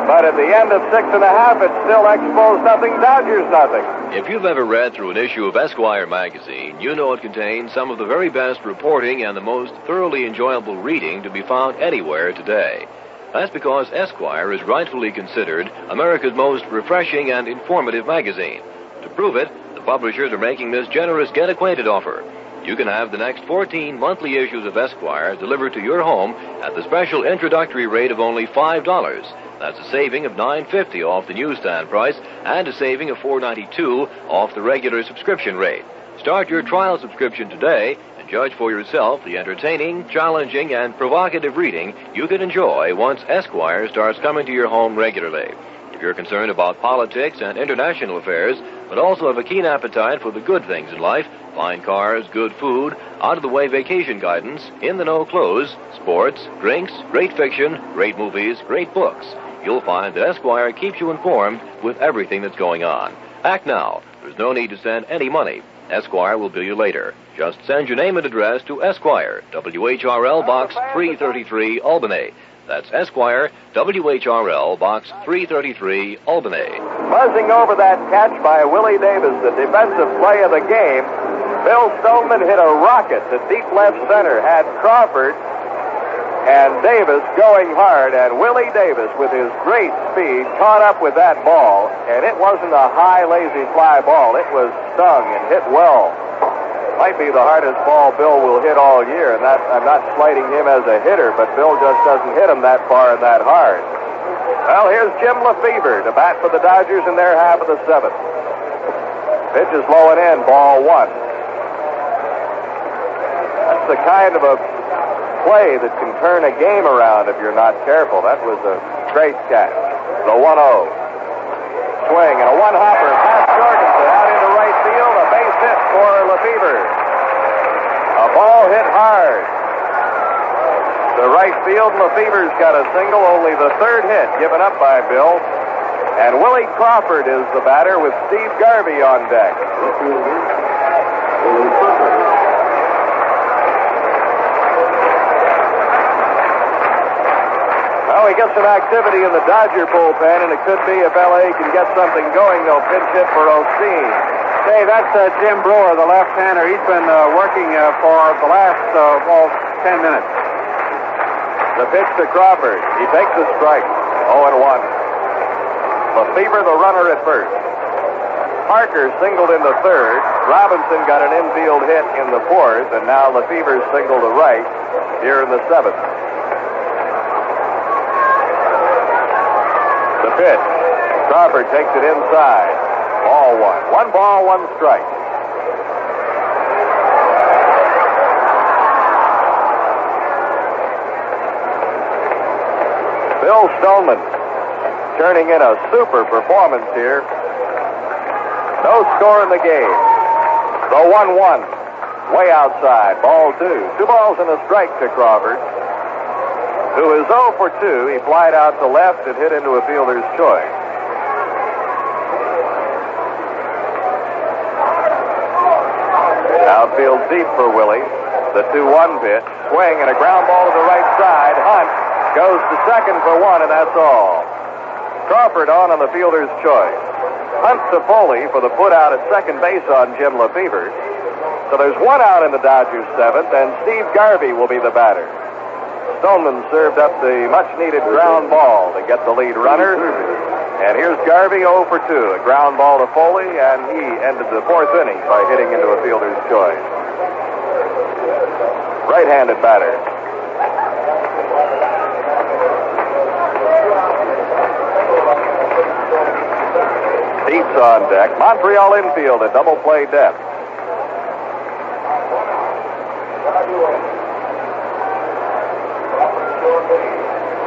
But at the end of 6.5, it's still Expos nothing, Dodgers nothing. If you've ever read through an issue of Esquire magazine, you know it contains some of the very best reporting and the most thoroughly enjoyable reading to be found anywhere today. That's because Esquire is rightfully considered America's most refreshing and informative magazine. To prove it, the publishers are making this generous Get Acquainted offer. You can have the next 14 monthly issues of Esquire delivered to your home at the special introductory rate of only $5. That's a saving of $9.50 off the newsstand price and a saving of $4.92 off the regular subscription rate. Start your trial subscription today and judge for yourself the entertaining, challenging, and provocative reading you can enjoy once Esquire starts coming to your home regularly. If you're concerned about politics and international affairs, but also have a keen appetite for the good things in life, fine cars, good food, out-of-the-way vacation guidance, in-the-know clothes, sports, drinks, great fiction, great movies, great books, you'll find that Esquire keeps you informed with everything that's going on. Act now. There's no need to send any money. Esquire will bill you later. Just send your name and address to Esquire, WHRL Box 333, Albany. That's Esquire, WHRL Box 333, Albany. Buzzing over that catch by Willie Davis, the defensive play of the game, Bill Stoneman hit a rocket to deep left center, had Crawford and Davis going hard, and Willie Davis, with his great speed, caught up with that ball, and it wasn't a high, lazy fly ball. It was stung and hit well. Might be the hardest ball Bill will hit all year, and I'm not slighting him as a hitter, but Bill just doesn't hit him that far and that hard. Well, here's Jim Lefebvre to bat for the Dodgers in their half of the seventh. Pitch is low and in, ball one. That's the kind of a play that can turn a game around if you're not careful. That was a great catch. The 1-0. Swing and a one-hopper past Jorgensen out into right field. A base hit for Lefebvre. A ball hit hard to right field. Lefebvre's got a single, only the third hit given up by Bill. And Willie Crawford is the batter with Steve Garvey on deck. Well, we get some activity in the Dodger bullpen, and it could be if L.A. can get something going, they'll pinch hit for Osteen. Hey, that's Jim Brewer, the left-hander. He's been working for the last 10 minutes. The pitch to Crawford. He takes a strike. 0-1. Lefebvre, the runner at first. Parker singled in the third. Robinson got an infield hit in the fourth, and now Lefebvre singled to right here in the seventh. The pitch. Crawford takes it inside. Ball one. 1 ball, 1 strike. Bill Stoneman turning in a super performance here. No score in the game. The 1-1. Way outside. Ball 2. 2 balls and a strike to Crawford, who is 0 for 2. He flied out to left and hit into a fielder's choice. Outfield deep for Willie. The 2-1 pitch. Swing and a ground ball to the right side. Hunt goes to second for 1, and that's all. Crawford on the fielder's choice. Hunt to Foley for the put out at second base on Jim Lefebvre. So there's 1 out in the Dodgers' seventh, and Steve Garvey will be the batter. Stoneman served up the much-needed ground ball to get the lead runner. And here's Garvey 0 for 2. A ground ball to Foley, and he ended the fourth inning by hitting into a fielder's choice. Right-handed batter. Dietz on deck. Montreal infield at double play depth.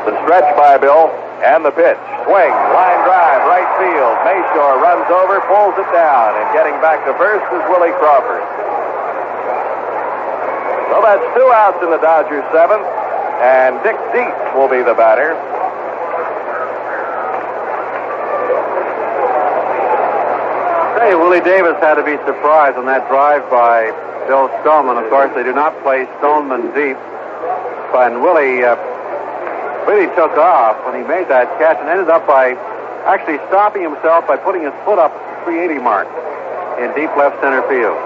The stretch by Bill, and the pitch. Swing, line drive, right field. Mashore runs over, pulls it down, and getting back to first is Willie Crawford. So that's 2 outs in the Dodgers' seventh, and Dick Dietz will be the batter. Hey, Willie Davis had to be surprised on that drive by Bill Stoneman. Of course, they do not play Stoneman deep. And Willie Willie took off when he made that catch and ended up by actually stopping himself by putting his foot up at the 380 mark in deep left center field.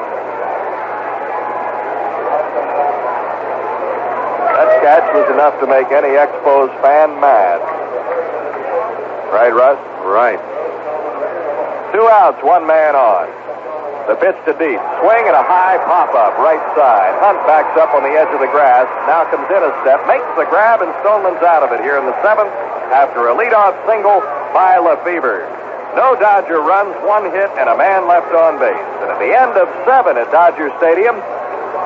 That catch was enough to make any Expos fan mad. Right, Russ? Right. 2 outs, 1 man on. The pitch to Dietz. Swing and a high pop-up, right side. Hunt backs up on the edge of the grass. Now comes in a step, makes the grab, and Stoneman's out of it here in the 7th after a leadoff single by Lefebvre. No Dodger runs, 1 hit, and a man left on base. And at the end of 7 at Dodger Stadium,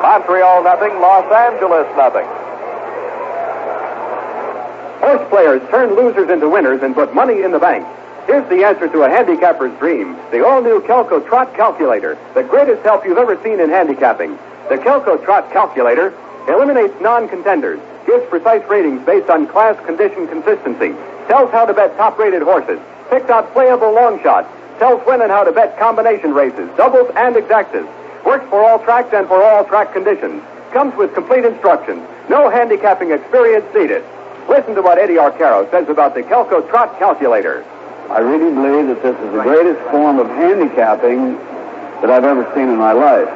Montreal nothing, Los Angeles nothing. Horse players turn losers into winners and put money in the bank. Here's the answer to a handicapper's dream. The all-new Kelco Trot Calculator. The greatest help you've ever seen in handicapping. The Kelco Trot Calculator eliminates non-contenders, gives precise ratings based on class, condition, consistency, tells how to bet top-rated horses, picks out playable long shots, tells when and how to bet combination races, doubles and exactas, works for all tracks and for all track conditions, comes with complete instructions, no handicapping experience needed. Listen to what Eddie Arcaro says about the Kelco Trot Calculator. I really believe that this is the greatest form of handicapping that I've ever seen in my life.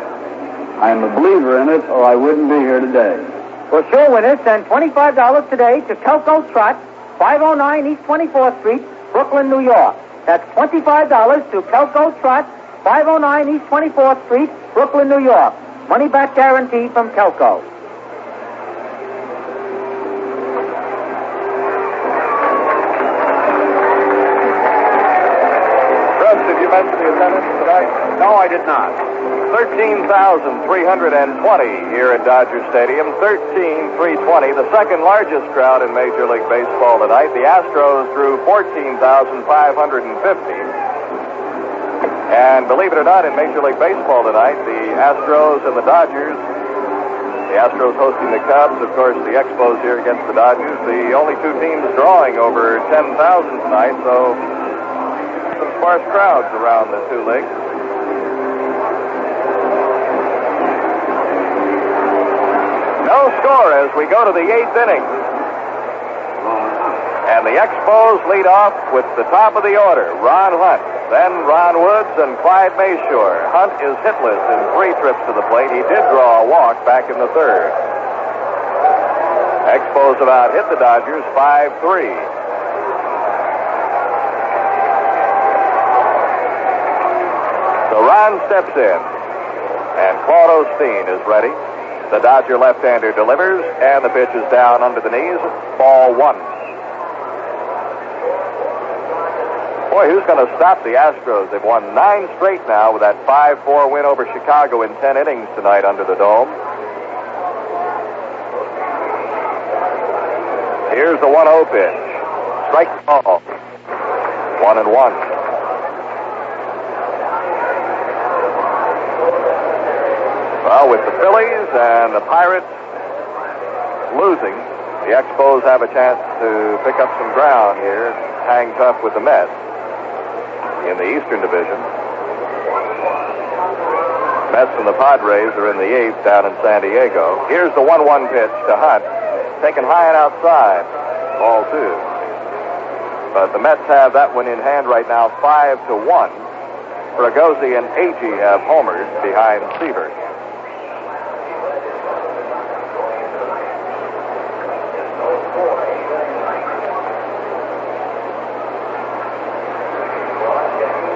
I am a believer in it, or I wouldn't be here today. For sure winners, send $25 today to Kelco Trot, 509 East 24th Street, Brooklyn, New York. That's $25 to Kelco Trot, 509 East 24th Street, Brooklyn, New York. Money back guarantee from Kelco. Did you mention the attendance tonight? No, I did not. 13,320 here at Dodger Stadium. 13,320, the second largest crowd in Major League Baseball tonight. The Astros drew 14,550. And believe it or not, in Major League Baseball tonight, the Astros and the Dodgers, the Astros hosting the Cubs, of course, the Expos here against the Dodgers, the only 2 teams drawing over 10,000 tonight, so some sparse crowds around the 2 leagues. No score as we go to the 8th inning. And the Expos lead off with the top of the order, Ron Hunt, then Ron Woods and Clyde Mashore. Hunt is hitless in 3 trips to the plate. He did draw a walk back in the 3rd. Expos have out-hit the Dodgers 5-3. So Ron steps in, and Claude Osteen is ready. The Dodger left-hander delivers, and the pitch is down under the knees. Ball 1. Boy, who's going to stop the Astros? They've won 9 straight now with that 5-4 win over Chicago in 10 innings tonight under the dome. Here's the 1-0 pitch. Strike ball. 1-1. Well, with the Phillies and the Pirates losing, the Expos have a chance to pick up some ground here, hang tough with the Mets in the Eastern Division. Mets and the Padres are in the 8th down in San Diego. Here's the 1-1 pitch to Hunt, taken high and outside, ball 2. But the Mets have that one in hand right now, 5-1. Fragosi and Agee have homered behind Seaver.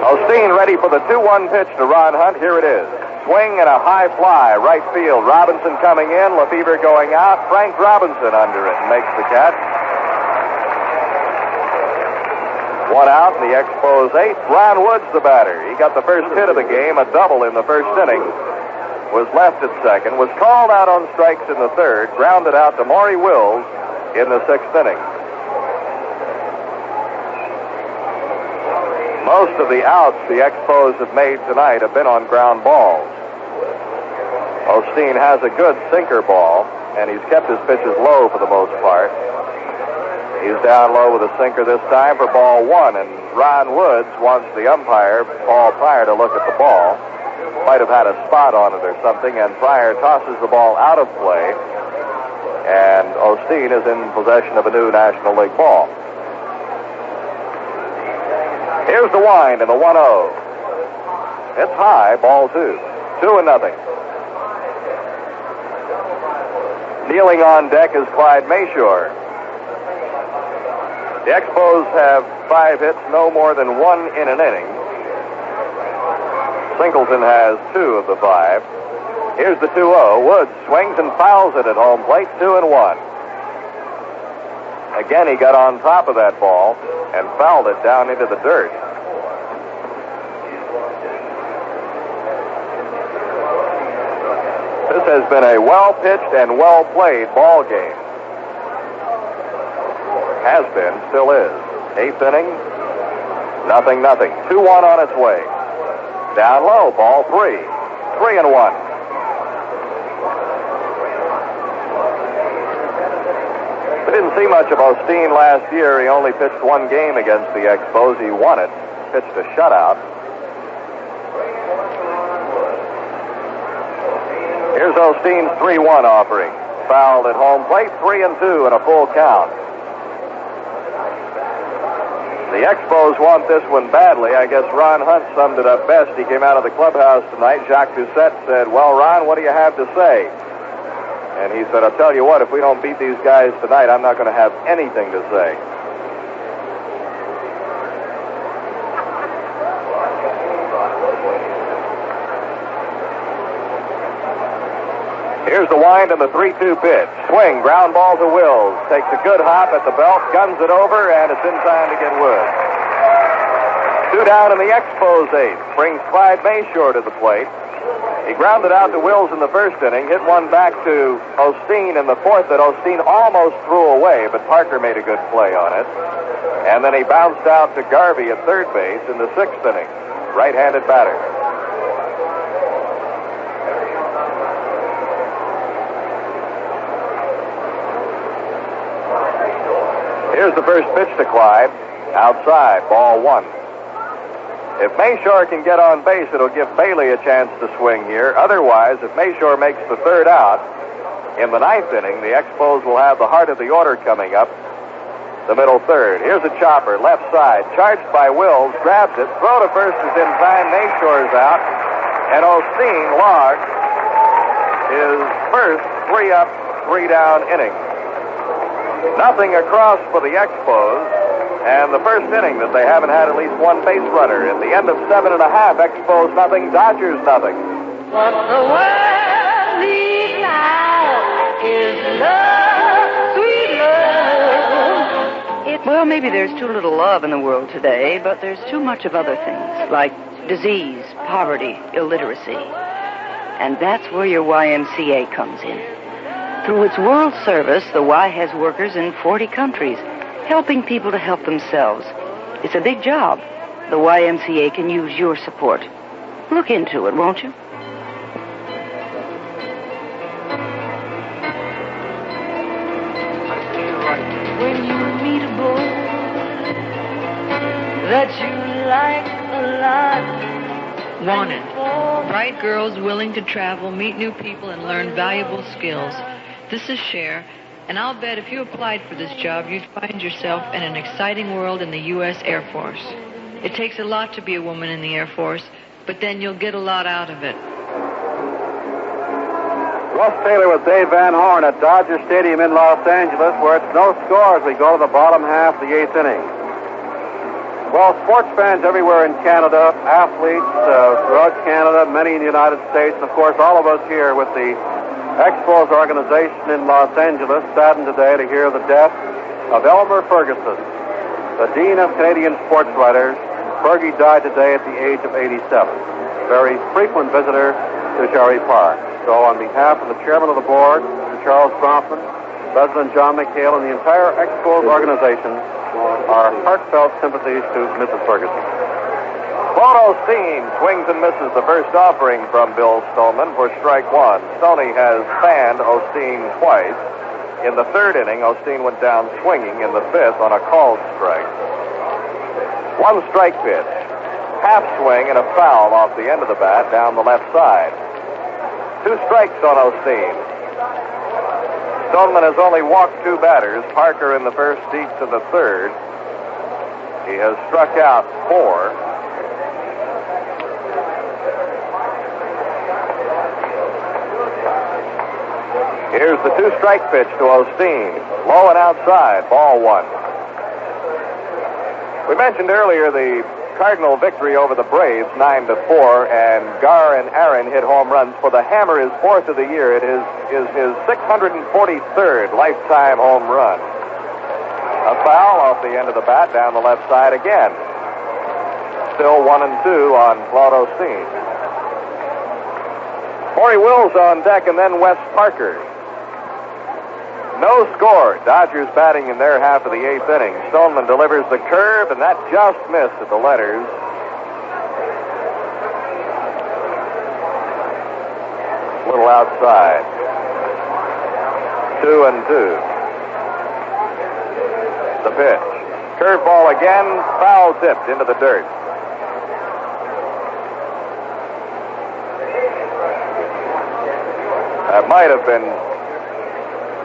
Osteen ready for the 2-1 pitch to Ron Hunt. Here it is. Swing and a high fly, right field. Robinson coming in, Lefebvre going out. Frank Robinson under it and makes the catch. 1 out in the Expos 8th. Ron Woods, the batter. He got the first hit of the game, a double in the 1st inning. Was left at 2nd. Was called out on strikes in the 3rd. Grounded out to Maury Wills in the 6th inning. Most of the outs the Expos have made tonight have been on ground balls. Osteen has a good sinker ball, and he's kept his pitches low for the most part. He's down low with a sinker this time for ball 1, and Ron Woods wants the umpire, Paul Pryor, to look at the ball. Might have had a spot on it or something, and Pryor tosses the ball out of play, and Osteen is in possession of a new National League ball. Here's the wind and the 1-0. It's high, ball 2. 2-0. Kneeling on deck is Clyde Mashore. The Expos have 5 hits, no more than 1 in an inning. Singleton has 2 of the 5. Here's the 2-0. Woods swings and fouls it at home plate, 2-1. Again, he got on top of that ball and fouled it down into the dirt. This has been a well-pitched and well-played ball game. Has been, still is. 8th inning, 0-0. 2-1 on its way. Down low, ball 3. 3-1. We didn't see much of Osteen last year. He only pitched 1 game against the Expos. He won it. Pitched a shutout. Here's Osteen's 3-1 offering. Fouled at home plate, 3-2 and a full count. The Expos want this one badly. I guess Ron Hunt summed it up best. He came out of the clubhouse tonight. Jacques Doucette said, "Well, Ron, what do you have to say?" And he said, "I'll tell you what, if we don't beat these guys tonight, I'm not going to have anything to say." Here's the wind and the 3-2 pitch. Swing, ground ball to Wills. Takes a good hop at the belt, guns it over, and it's in time to get Woods. 2 down in the Expos 8th. Brings Clyde Mashore to the plate. He grounded out to Wills in the first inning, hit one back to Osteen in the 4th that Osteen almost threw away, but Parker made a good play on it. And then he bounced out to Garvey at third base in the 6th inning. Right-handed batter. Here's the first pitch to Clyde. Outside, ball 1. If Mashore can get on base, it'll give Bailey a chance to swing here. Otherwise, if Mashore makes the 3rd out, in the 9th inning, the Expos will have the heart of the order coming up, the middle 3rd. Here's a chopper, left side, charged by Wills, grabs it, throw to first is in time, Mashore's out, and Osteen logged his first 3-up, 3-down inning. Nothing across for the Expos, and the first inning that they haven't had at least 1 base runner. At the end of 7.5, Expos nothing, Dodgers nothing. What the world needs now is love, sweet love. Well, maybe there's too little love in the world today, but there's too much of other things, like disease, poverty, illiteracy. And that's where your YMCA comes in. Through its world service, the Y has workers in 40 countries, helping people to help themselves. It's a big job. The YMCA can use your support. Look into it, won't you? When you meet a boy that you like a lot. Wanted. Bright girls willing to travel, meet new people, and learn valuable skills. This is Cher, and I'll bet if you applied for this job, you'd find yourself in an exciting world in the U.S. Air Force. It takes a lot to be a woman in the Air Force, but then you'll get a lot out of it. Russ Taylor with Dave Van Horn at Dodger Stadium in Los Angeles, where it's no score as we go to the bottom half of the 8th inning. Well, sports fans everywhere in Canada, athletes throughout Canada, many in the United States, and of course all of us here with the Expos organization in Los Angeles, saddened today to hear the death of Elmer Ferguson, the Dean of Canadian Sports Writers. Fergie died today at the age of 87. Very frequent visitor to Sherry Park. So on behalf of the chairman of the board, Mr. Charles Bronfman, President John McHale, and the entire Expos organization, our heartfelt sympathies to Mrs. Ferguson. Claude Osteen swings and misses the first offering from Bill Stoneman for strike 1. Stoney has fanned Osteen twice. In the 3rd inning, Osteen went down swinging in the 5th on a called strike. 1 strike pitch. Half swing and a foul off the end of the bat down the left side. 2 strikes on Osteen. Stoneman has only walked 2 batters, Parker in the first, Dietz in the third. He has struck out 4. Here's the 2-strike pitch to Osteen. Low and outside, ball 1. We mentioned earlier the Cardinal victory over the Braves, 9-4, and Gar and Aaron hit home runs. For the Hammer, his 4th of the year. It is his 643rd lifetime home run. A foul off the end of the bat down the left side again. Still 1-2 on Claude Osteen. Maury Wills on deck, and then Wes Parker. No score. Dodgers batting in their half of the 8th inning. Stoneman delivers the curve, and that just missed at the letters. A little outside. 2-2. The pitch. Curveball again, foul tipped into the dirt. That might have been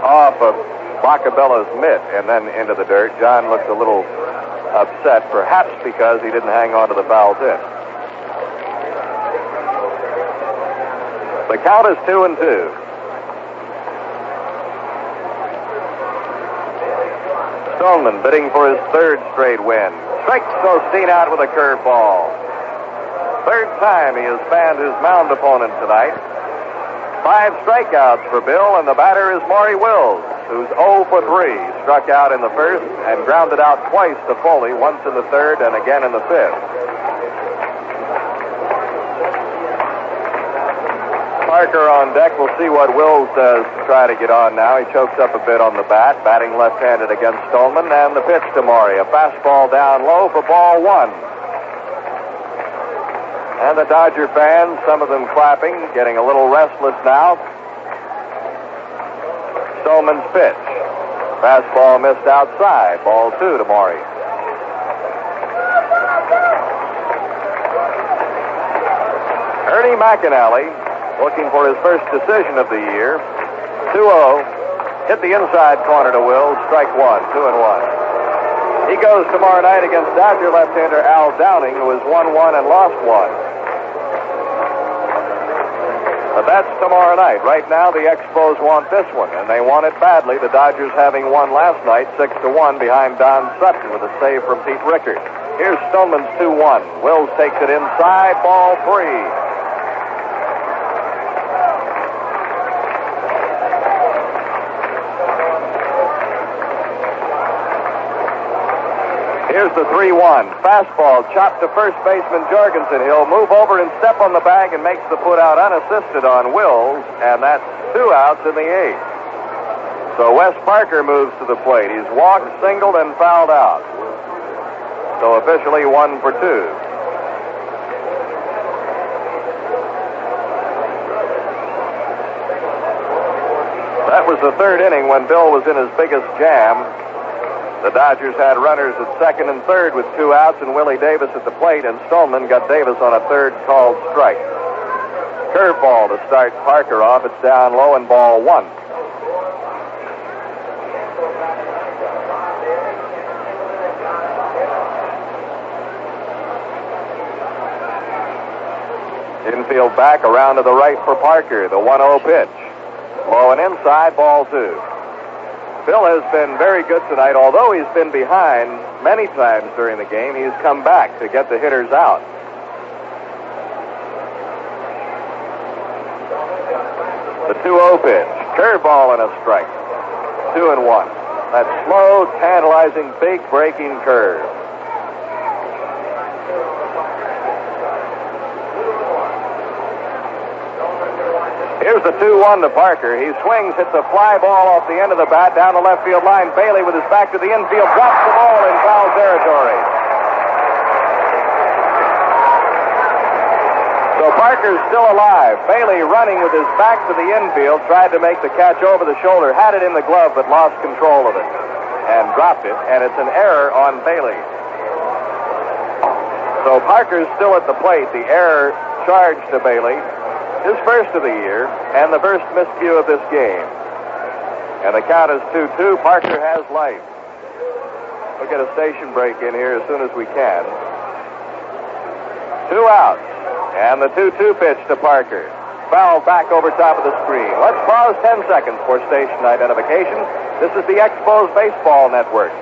off of Boccabella's mitt and then into the dirt. John looked a little upset, perhaps because he didn't hang on to the foul tip. The count is 2-2. Stoneman bidding for his 3rd straight win. Strikes Osteen out with a curveball. 3rd time he has fanned his mound opponent tonight. 5 strikeouts for Bill, and the batter is Maury Wills, who's 0 for 3. Struck out in the first and grounded out twice to Foley, once in the 3rd and again in the 5th. Parker on deck. We'll see what Wills does to try to get on now. He chokes up a bit on the bat, batting left-handed against Stoneman, and the pitch to Maury. A fastball down low for ball 1. And the Dodger fans, some of them clapping, getting a little restless now. Stoneman's pitch. Fastball missed outside. Ball 2 to Maury. Ernie McAnally, looking for his first decision of the year. 2-0. Hit the inside corner to Wills. Strike 1. 2-1. He goes tomorrow night against Dodger left-hander Al Downing, who has won 1 and lost 1. But that's tomorrow night. Right now, the Expos want this one, and they want it badly. The Dodgers having won last night 6-1 behind Don Sutton with a save from Pete Rickard. Here's Stoneman's 2-1. Wills takes it inside, ball 3. Here's the 3-1. Fastball chopped to first baseman Jorgensen. He'll move over and step on the bag and makes the put out unassisted on Wills, and that's 2 outs in the 8th. So Wes Parker moves to the plate. He's walked, singled, and fouled out. So officially 1 for 2. That was the 3rd inning when Bill was in his biggest jam. The Dodgers had runners at 2nd and 3rd with 2 outs and Willie Davis at the plate, and Stoneman got Davis on a 3rd called strike. Curveball to start Parker off. It's down low and ball 1. Infield back around to the right for Parker. The 1-0 pitch. Low and inside, ball 2. Bill has been very good tonight. Although he's been behind many times during the game, he's come back to get the hitters out. The 2-0 pitch. Curveball and a strike. 2-1. That slow, tantalizing, big breaking curve. Here's the 2-1 to Parker. He swings, hits a fly ball off the end of the bat down the left field line. Bailey with his back to the infield drops the ball in foul territory. So Parker's still alive. Bailey running with his back to the infield, tried to make the catch over the shoulder, had it in the glove but lost control of it and dropped it, and it's an error on Bailey. So Parker's still at the plate. The error charged to Bailey. His first of the year, and the first miscue of this game. And the count is 2-2. Parker has life. We'll get a station break in here as soon as we can. 2 outs. And the 2-2 pitch to Parker. Foul back over top of the screen. Let's pause 10 seconds for station identification. This is the Expos Baseball Network.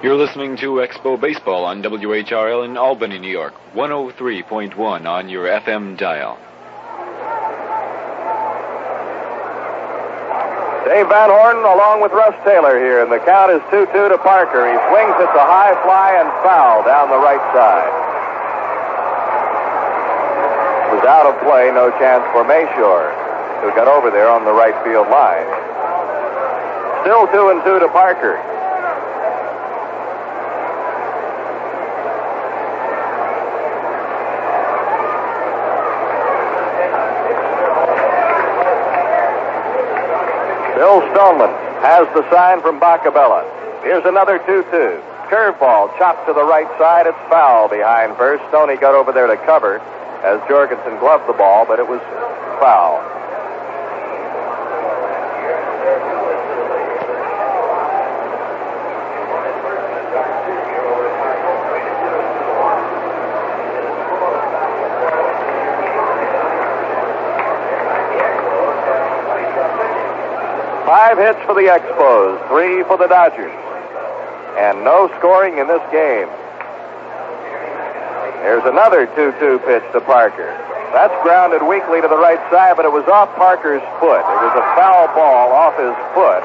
You're listening to Expo Baseball on WHRL in Albany, New York. 103.1 on your FM dial. Dave Van Horn along with Russ Taylor here, and the count is 2-2 to Parker. He swings, hits a high fly and foul down the right side. It was out of play, no chance for Mashore, who got over there on the right field line. Still 2-2 to Parker. Bill Stoneman has the sign from Boccabella. Here's another 2-2. Curveball chopped to the right side. It's foul behind first. Stoney got over there to cover as Jorgensen gloved the ball, but it was foul. Five hits for the Expos, 3 for the Dodgers. And no scoring in this game. Here's another 2-2 pitch to Parker. That's grounded weakly to the right side, but it was off Parker's foot. It was a foul ball off his foot.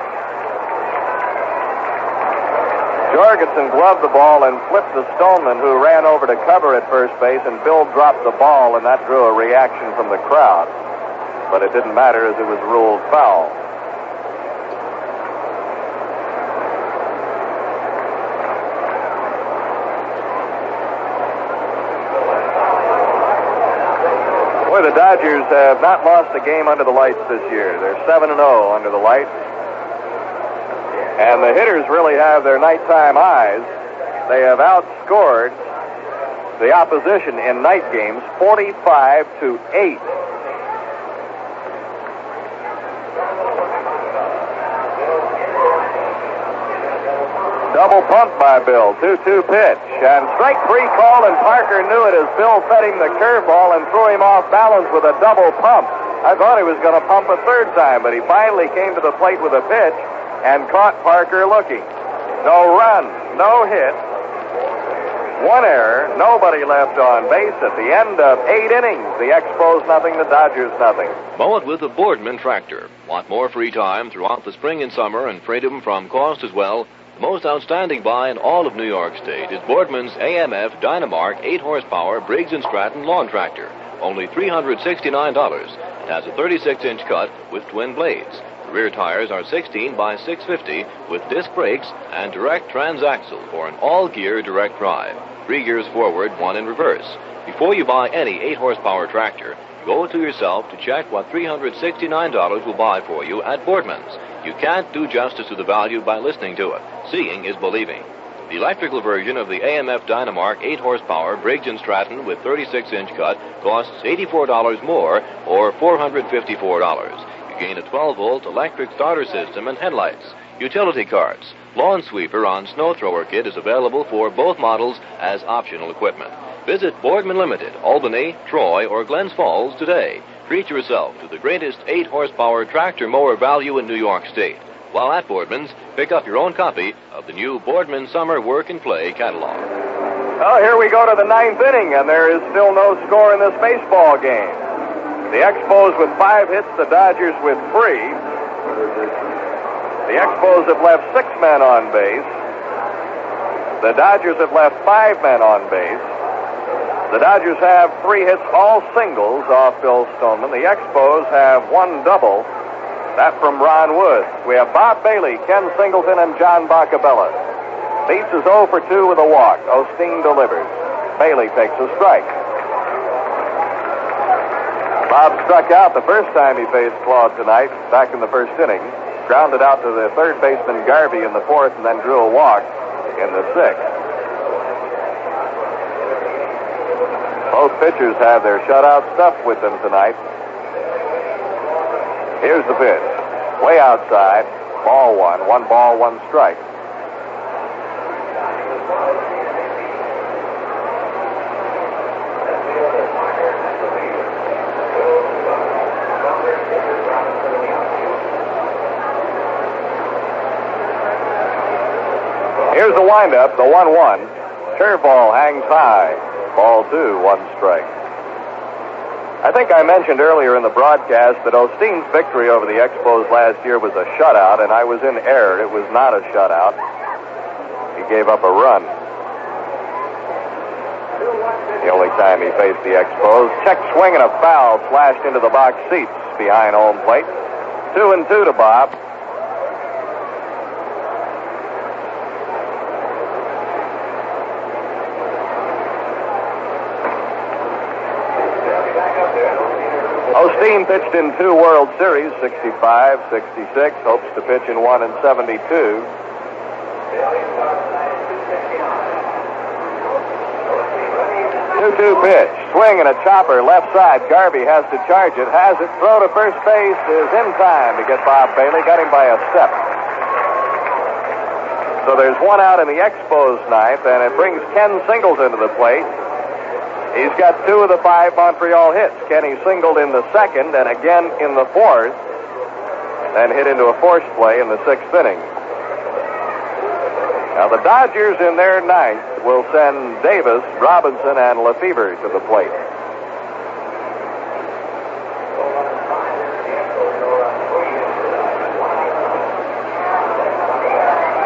Jorgensen gloved the ball and flipped to Stoneman, who ran over to cover at first base, and Bill dropped the ball, and that drew a reaction from the crowd. But it didn't matter as it was ruled foul. Boy, the Dodgers have not lost a game under the lights this year. They're 7-0 under the lights. And the hitters really have their nighttime eyes. They have outscored the opposition in night games 45-8. Double pump by Bill. 2-2 pitch. And strike 3 call, and Parker knew it as Bill fed him the curveball and threw him off balance with a double pump. I thought he was going to pump a third time, but he finally came to the plate with a pitch and caught Parker looking. No run, no hit, 1 error, nobody left on base at the end of 8 innings. The Expos nothing, the Dodgers nothing. Mow it with the Boardman tractor. Want more free time throughout the spring and summer and freedom from cost as well? The most outstanding buy in all of New York State is Boardman's AMF Dynamark 8-horsepower Briggs & Stratton lawn tractor. Only $369. It has a 36-inch cut with twin blades. The rear tires are 16 by 650 with disc brakes and direct transaxle for an all-gear direct drive. 3 gears forward, 1 in reverse. Before you buy any 8-horsepower tractor, you owe it to yourself to check what $369 will buy for you at Boardman's. You can't do justice to the value by listening to it. Seeing is believing. The electrical version of the AMF Dynamark 8-horsepower Briggs & Stratton with 36-inch cut costs $84 more, or $454. You gain a 12-volt electric starter system and headlights. Utility carts. Lawn sweeper on snow thrower kit is available for both models as optional equipment. Visit Boardman Limited, Albany, Troy, or Glens Falls today. Treat yourself to the greatest 8-horsepower tractor mower value in New York State. While at Boardman's, pick up your own copy of the new Boardman Summer Work and Play catalog. Well, here we go to the 9th inning, and there is still no score in this baseball game. The Expos with 5 hits, the Dodgers with 3. The Expos have left 6 men on base. The Dodgers have left 5 men on base. The Dodgers have 3 hits, all singles off Bill Stoneman. The Expos have 1 double, that from Ron Woods. We have Bob Bailey, Ken Singleton, and John Boccabella. Beats is 0 for 2 with a walk. Osteen delivers. Bailey takes a strike. Bob struck out the first time he faced Claude tonight, back in the first inning. Grounded out to the third baseman Garvey in the 4th, and then drew a walk in the 6th. Both pitchers have their shutout stuff with them tonight. Here's the pitch. Way outside. Ball one. 1 ball, 1 strike. Here's the windup, the 1-1. Curveball hangs high. Ball 2, 1 strike. I think I mentioned earlier in the broadcast that Osteen's victory over the Expos last year was a shutout, and I was in error. It was not a shutout. He gave up a run. The only time he faced the Expos. Check swing and a foul flashed into the box seats behind home plate. 2-2 to Bob. Osteen pitched in 2 World Series, 65, 66, hopes to pitch in 1 in 72. 2-2 pitch, swing and a chopper, left side. Garvey has to charge it, has it, throw to first base, is in time to get Bob Bailey, got him by a step. So there's 1 out in the Expos ninth, and it brings Ken Singleton to the plate. He's got 2 of the 5 Montreal hits. Kenny singled in the 2nd and again in the 4th, then hit into a forced play in the 6th inning. Now the Dodgers in their 9th will send Davis, Robinson, and Lefebvre to the plate.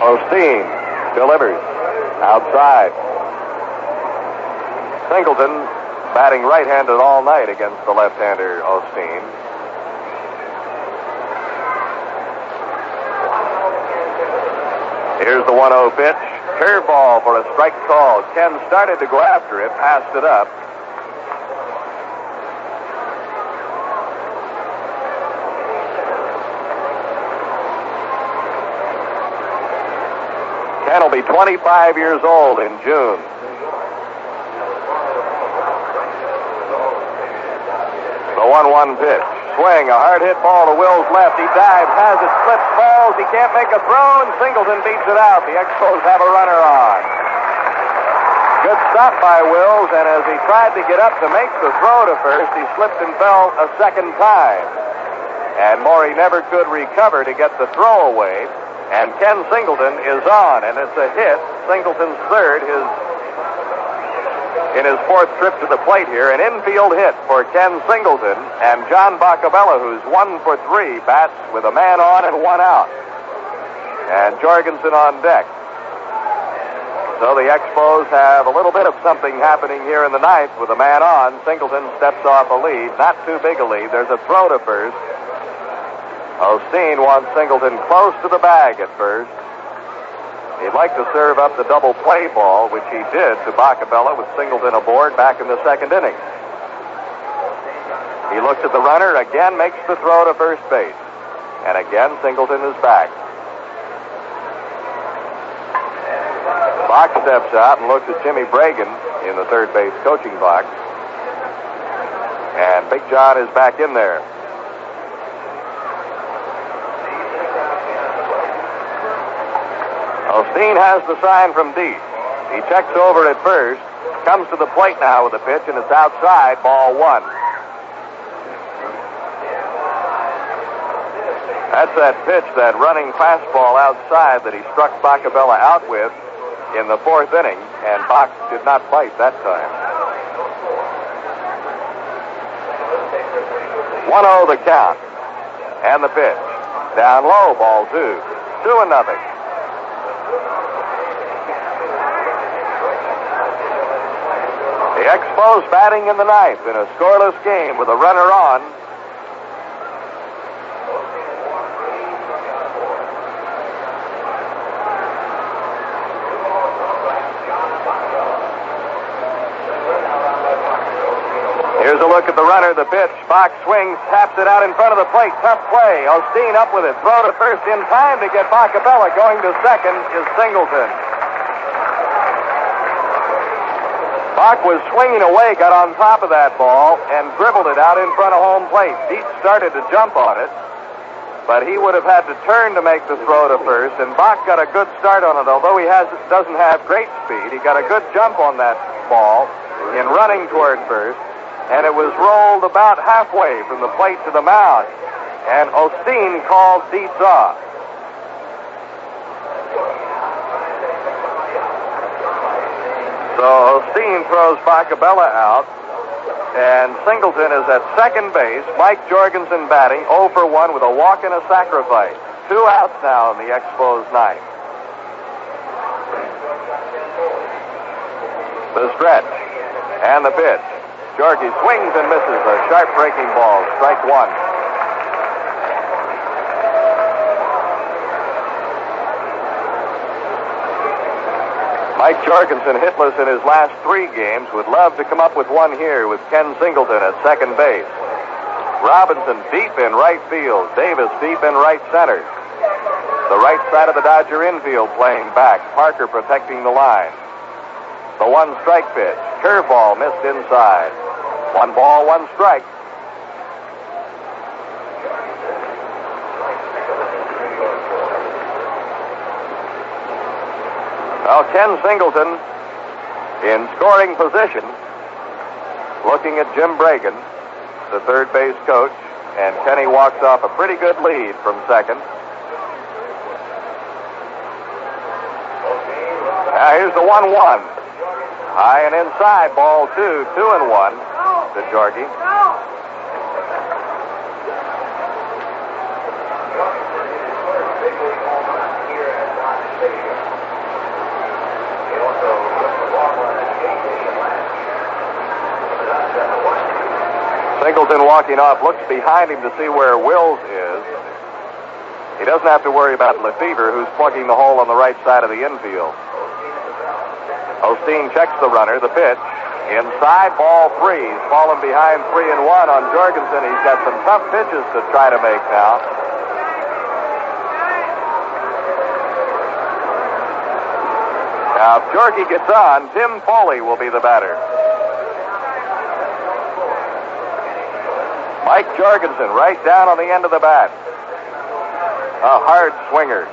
Osteen delivers outside. Singleton batting right-handed all night against the left-hander Osteen. Here's the 1-0 pitch. Curveball for a strike call. Ken started to go after it, passed it up. Ken will be 25 years old in June. The 1-1 pitch. Swing, a hard hit ball to Wills left. He dives, has it, slips, falls. He can't make a throw, and Singleton beats it out. The Expos have a runner on. Good stop by Wills, and as he tried to get up to make the throw to first, he slipped and fell a second time. And Maury never could recover to get the throw away. And Ken Singleton is on, and it's a hit. Singleton's third, in his 4th trip to the plate here, an infield hit for Ken Singleton, and John Boccabella, who's 1 for 3, bats with a man on and 1 out. And Jorgensen on deck. So the Expos have a little bit of something happening here in the 9th with a man on. Singleton steps off a lead, not too big a lead. There's a throw to first. Osteen wants Singleton close to the bag at first. He'd like to serve up the double play ball, which he did to Boccabella with Singleton aboard back in the 2nd inning. He looks at the runner, again makes the throw to first base. And again, Singleton is back. Box steps out and looks at Jimmy Bragan in the 3rd base coaching box. And Big John is back in there. Osteen has the sign from deep. He checks over at first, comes to the plate now with the pitch, and it's outside, ball 1. That's that pitch, that running fastball outside that he struck Boccabella out with in the 4th inning, and Bock did not bite that time. 1-0 the count, and the pitch. Down low, ball 2. 2-0. The Expos batting in the 9th in a scoreless game with a runner on. Here's a look at the runner, the pitch. Box swings, taps it out in front of the plate. Tough play. Osteen up with it. Throw to first in time to get Boccabella. Going to second is Singleton. Bock was swinging away, got on top of that ball, and dribbled it out in front of home plate. Dietz started to jump on it. but he would have had to turn to make the throw to first, and Bock got a good start on it. Although he doesn't have great speed, he got a good jump on that ball in running toward first, and it was rolled about halfway from the plate to the mound, and Osteen called Dietz off. So Osteen throws Boccabella out, and Singleton is at second base. Mike Jorgensen batting 0 for 1 with a walk and a sacrifice. 2 outs now in the Expos ninth. The stretch and the pitch. Jorgie swings and misses a sharp breaking ball. Strike 1. Mike Jorgensen, hitless in his last 3 games, would love to come up with one here with Ken Singleton at second base. Robinson deep in right field. Davis deep in right center. The right side of the Dodger infield playing back. Parker protecting the line. The 1 strike pitch. Curveball missed inside. 1 ball, 1 strike. Well, Ken Singleton in scoring position, looking at Jim Bragan, the third base coach, and Kenny walks off a pretty good lead from second. Now here's the 1-1. High and inside, ball 2, 2-1 to Jorgie. Singleton walking off, looks behind him to see where Wills is. He doesn't have to worry about Lefebvre, who's plugging the hole on the right side of the infield. Osteen checks the runner, the pitch. Inside, ball 3. He's fallen behind 3-1 on Jorgensen. He's got some tough pitches to try to make now. Now, if Jorgie gets on, Tim Foli will be the batter. Mike Jorgensen right down on the end of the bat. A hard swinger.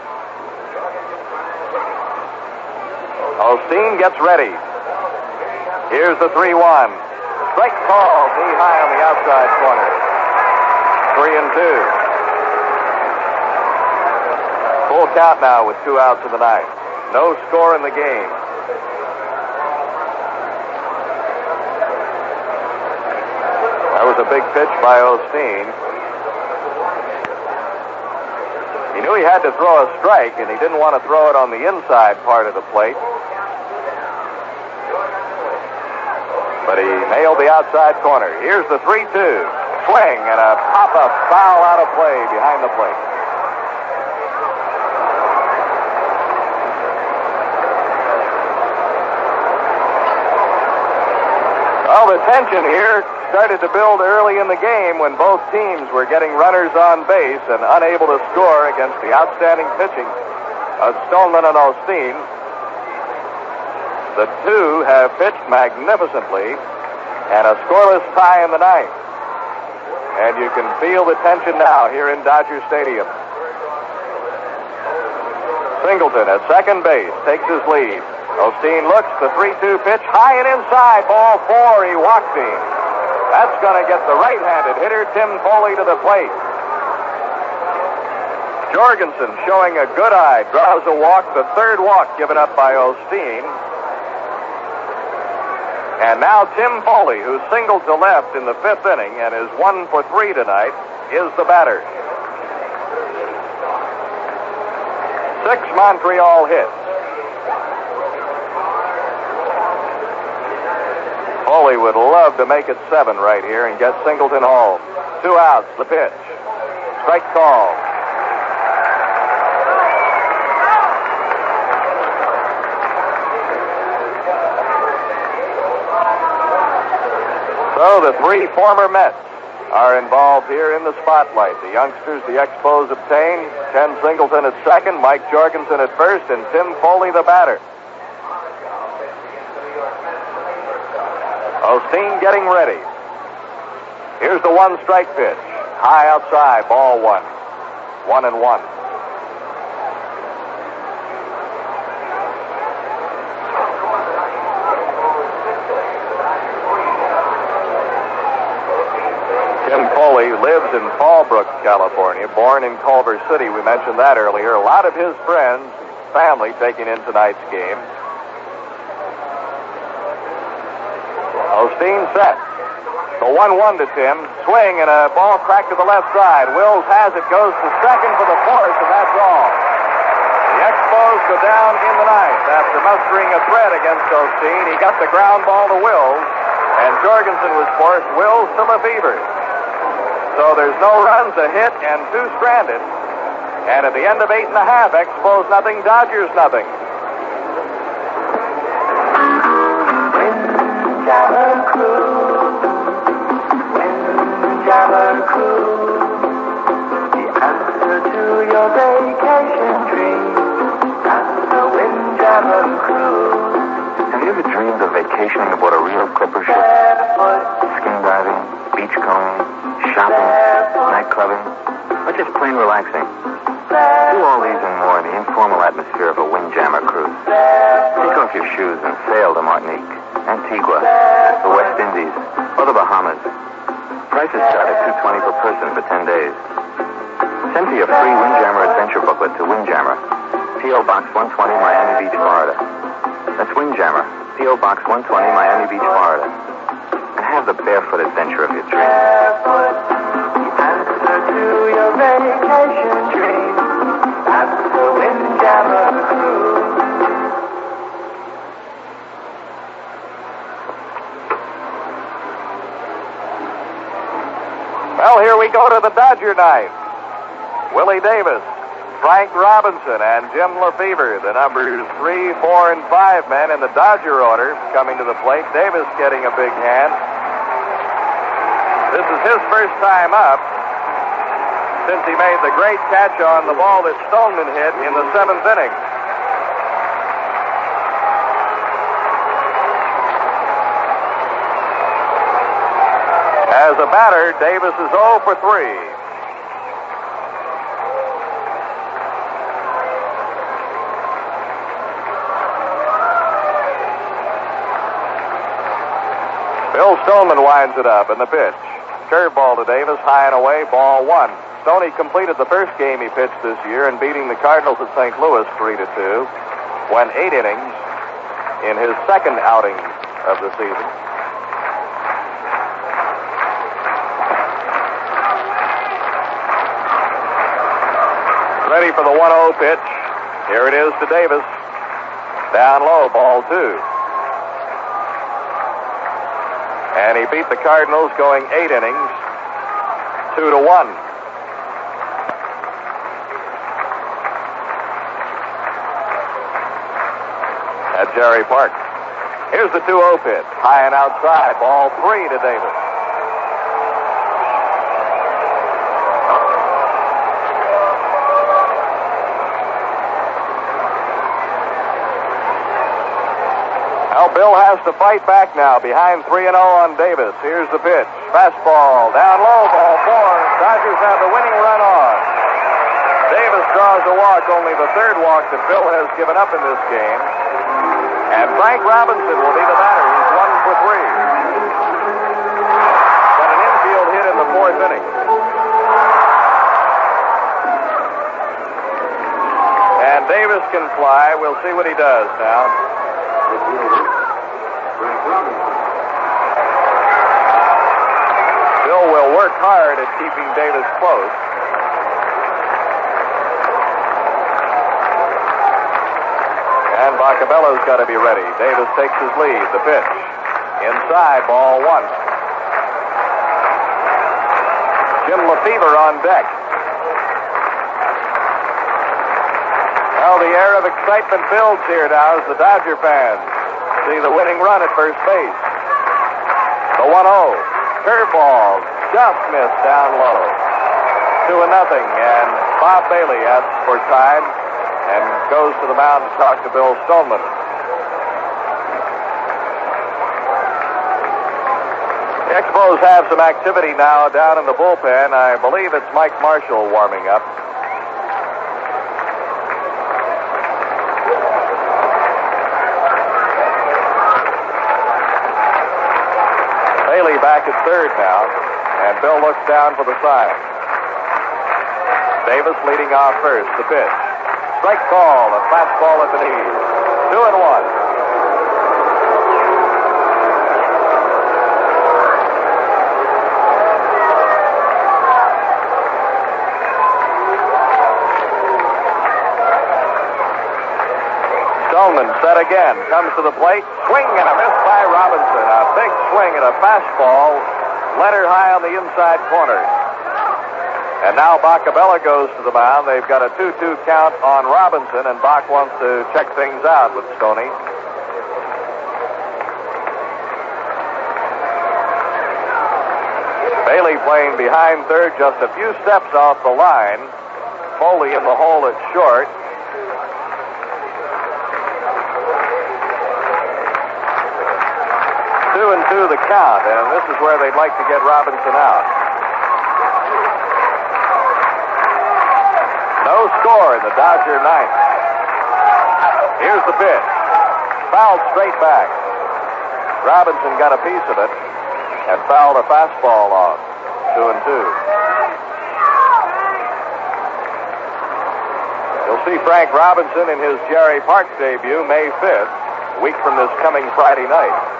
Osteen gets ready. Here's the 3-1. Strike call, knee high on the outside corner. 3-2. Full count now with 2 outs in the ninth. No score in the game. That was a big pitch by Osteen. He knew he had to throw a strike, and he didn't want to throw it on the inside part of the plate. But he nailed the outside corner. Here's the 3-2. Swing and a pop-up foul out of play behind the plate. Well, the tension here started to build early in the game when both teams were getting runners on base and unable to score against the outstanding pitching of Stoneman and Osteen. The two have pitched magnificently, and a scoreless tie in the ninth. And you can feel the tension now here in Dodger Stadium. Singleton at second base takes his lead. Osteen looks, the 3-2 pitch, high and inside, ball 4, he walked him. That's going to get the right-handed hitter, Tim Foli, to the plate. Jorgensen showing a good eye, draws a walk, the third walk given up by Osteen. And now Tim Foli, who singled to left in the 5th inning and is 1 for 3 tonight, is the batter. 6 Montreal hits. Foli would love to make it 7 right here and get Singleton home. 2 outs, the pitch. Strike call. So the 3 former Mets are involved here in the spotlight. The youngsters, the Expos obtained. Ken Singleton at second, Mike Jorgensen at first, and Tim Foli the batter. Osteen getting ready. Here's the 1 strike pitch. High outside, ball 1. 1-1. Tim Foli lives in Fallbrook, California, born in Culver City. We mentioned that earlier. A lot of his friends, family, taking in tonight's game. Osteen set. The 1-1 to Tim. Swing and a ball cracked to the left side. Wills has it, goes to second for the fourth, and that's all. The Expos go down in the ninth after mustering a threat against Osteen. He got the ground ball to Wills, and Jorgensen was forced Wills to Lefebvre. So there's no runs, a hit, and 2 stranded. And at the end of 8 1/2, Expos nothing, Dodgers nothing. Windjammer Cruise, Windjammer Cruise, the answer to your vacation dream. That's the Windjammer Cruise. Have you ever dreamed of vacationing aboard a real clipper ship? Skin diving, beachcombing, shopping, night clubbing, or just plain relaxing? Do all these and more in the informal atmosphere of a Windjammer cruise. Take off your shoes and sail to Martinique, Antigua, the West Indies, or the Bahamas. Prices start at $220 per person for 10 days. Send for your free Windjammer adventure booklet to Windjammer, P.O. Box 120, Miami Beach, Florida. That's Windjammer, P.O. Box 120, Miami Beach, Florida. And have the barefoot adventure of your dreams. Barefoot, the answer to your vacation dream. That's the Windjammer Cruise. Well, here we go to the Dodger ninth. Willie Davis, Frank Robinson, and Jim Lefebvre, the numbers 3, 4, and 5 men in the Dodger order, coming to the plate. Davis getting a big hand. This is his first time up since he made the great catch on the ball that Stoneman hit in the 7th inning. As a batter, Davis is 0 for 3. Bill Stoneman winds it up in the pitch. Curveball to Davis, high and away, ball 1. Stoney completed the first game he pitched this year in beating the Cardinals at St. Louis 3-2. Went 8 innings in his second outing of the season. Ready for the 1-0 pitch. Here it is to Davis. Down low, ball 2. And he beat the Cardinals going 8 innings, 2-1. At Jerry Park. Here's the 2-0 pitch. High and outside, ball 3 to Davis. Well, Bill has to fight back now, behind 3-0 on Davis. Here's the pitch. Fastball, down low, ball 4. Dodgers have the winning run on. Davis draws a walk, only the 3rd walk that Bill has given up in this game. And Frank Robinson will be the batter. He's 1 for 3. Got an infield hit in the 4th inning. And Davis can fly. We'll see what he does now. Bill will work hard at keeping Davis close. And Boccabella's got to be ready. Davis takes his lead. The pitch. Inside, ball 1. Jim Lefebvre on deck. Well, the air of excitement builds here now as the Dodger fans see the winning run at first base. The 1-0. Curveball just missed down low. 2-0. And Bob Bailey asks for time and goes to the mound to talk to Bill Stoneman. The Expos have some activity now down in the bullpen. I believe it's Mike Marshall warming up. at third now, and Bill looks down for the sign. Davis leading off first. The pitch. Strike call, a fastball at the knees. 2-1. Stoneman set again. Comes to the plate. Swing and a miss by Robinson. A big swing at a fastball. Led her high on the inside corner. And now Boccabella goes to the mound. They've got a 2-2 count on Robinson, and Boc wants to check things out with Stoney. Bailey playing behind third, just a few steps off the line. Foley in the hole at short. Two and two the count, and this is where they'd like to get Robinson out. No score in the Dodger ninth. Here's the pitch. Fouled straight back. Robinson got a piece of it and fouled a fastball off. 2-2. You'll see Frank Robinson in his Jerry Park debut May 5th, a week from this coming Friday night.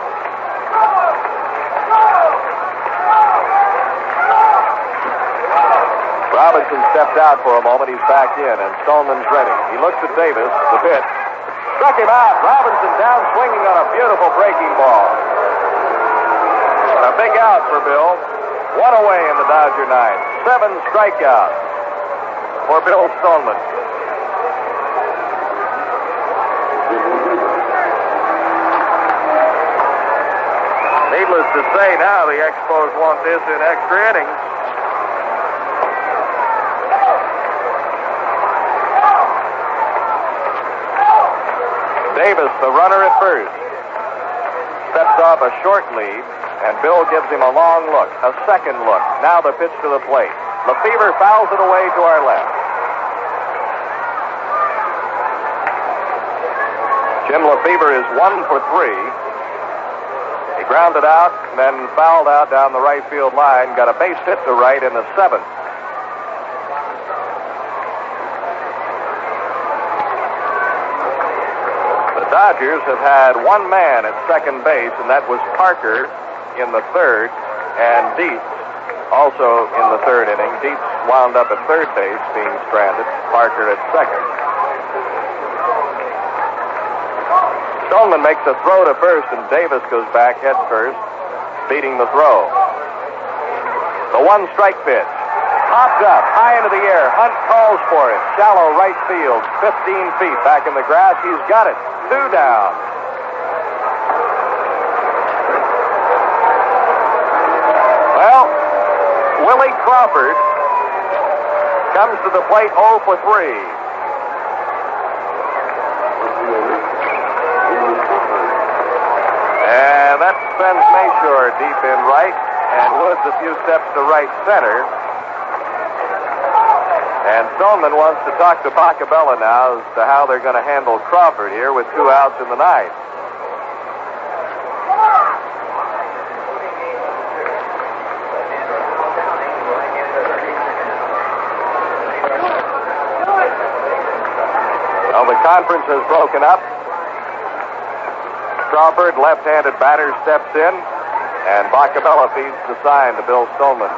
Robinson stepped out for a moment. He's back in, and Stoneman's ready. He looks at Davis. The pitch. Struck him out. Robinson down swinging on a beautiful breaking ball. A big out for Bill. One away in the Dodger ninth. 7 strikeouts for Bill Stoneman. Needless to say, now the Expos want this in extra innings. Davis, the runner at first, steps off a short lead, and Bill gives him a long look, a second look. Now the pitch to the plate. Lefebvre fouls it away to our left. Jim Lefebvre is 1 for 3. He grounded out, and then fouled out down the right field line, got a base hit to right in the 7th. Dodgers have had one man at second base, and that was Parker in the 3rd, and Dietz also in the 3rd inning. Dietz wound up at third base, being stranded. Parker at second. Stoneman makes a throw to first, and Davis goes back head first, beating the throw. The 1-strike pitch. Popped up, high into the air. Hunt calls for it. Shallow right field, 15 feet back in the grass. He's got it. 2 down. Well, Willie Crawford comes to the plate 0 for 3. And that sends Mashore deep in right, and Woods a few steps to right center. And Stoneman wants to talk to Boccabella now as to how they're going to handle Crawford here with 2 outs in the ninth. Well, the conference has broken up. Crawford, left-handed batter, steps in, and Boccabella feeds the sign to Bill Stoneman.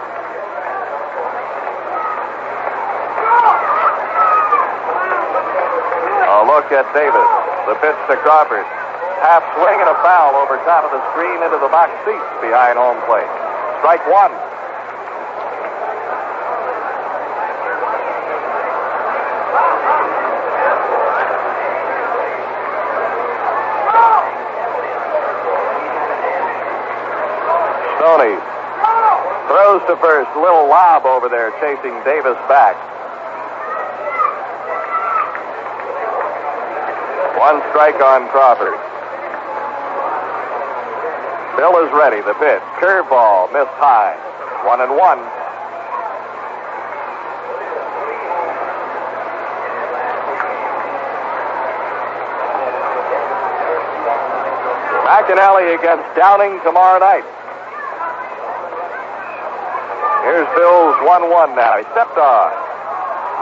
A look at Davis. The pitch to Crawford. Half swing and a foul over top of the screen into the box seats behind home plate. Strike 1. Stoney throws to first. A little lob over there chasing Davis back. 1 strike on Crawford. Bill is ready. The pitch. Curveball. Missed high. 1-1. McAnally against Downing tomorrow night. Here's Bill's 1-1 now. He stepped on.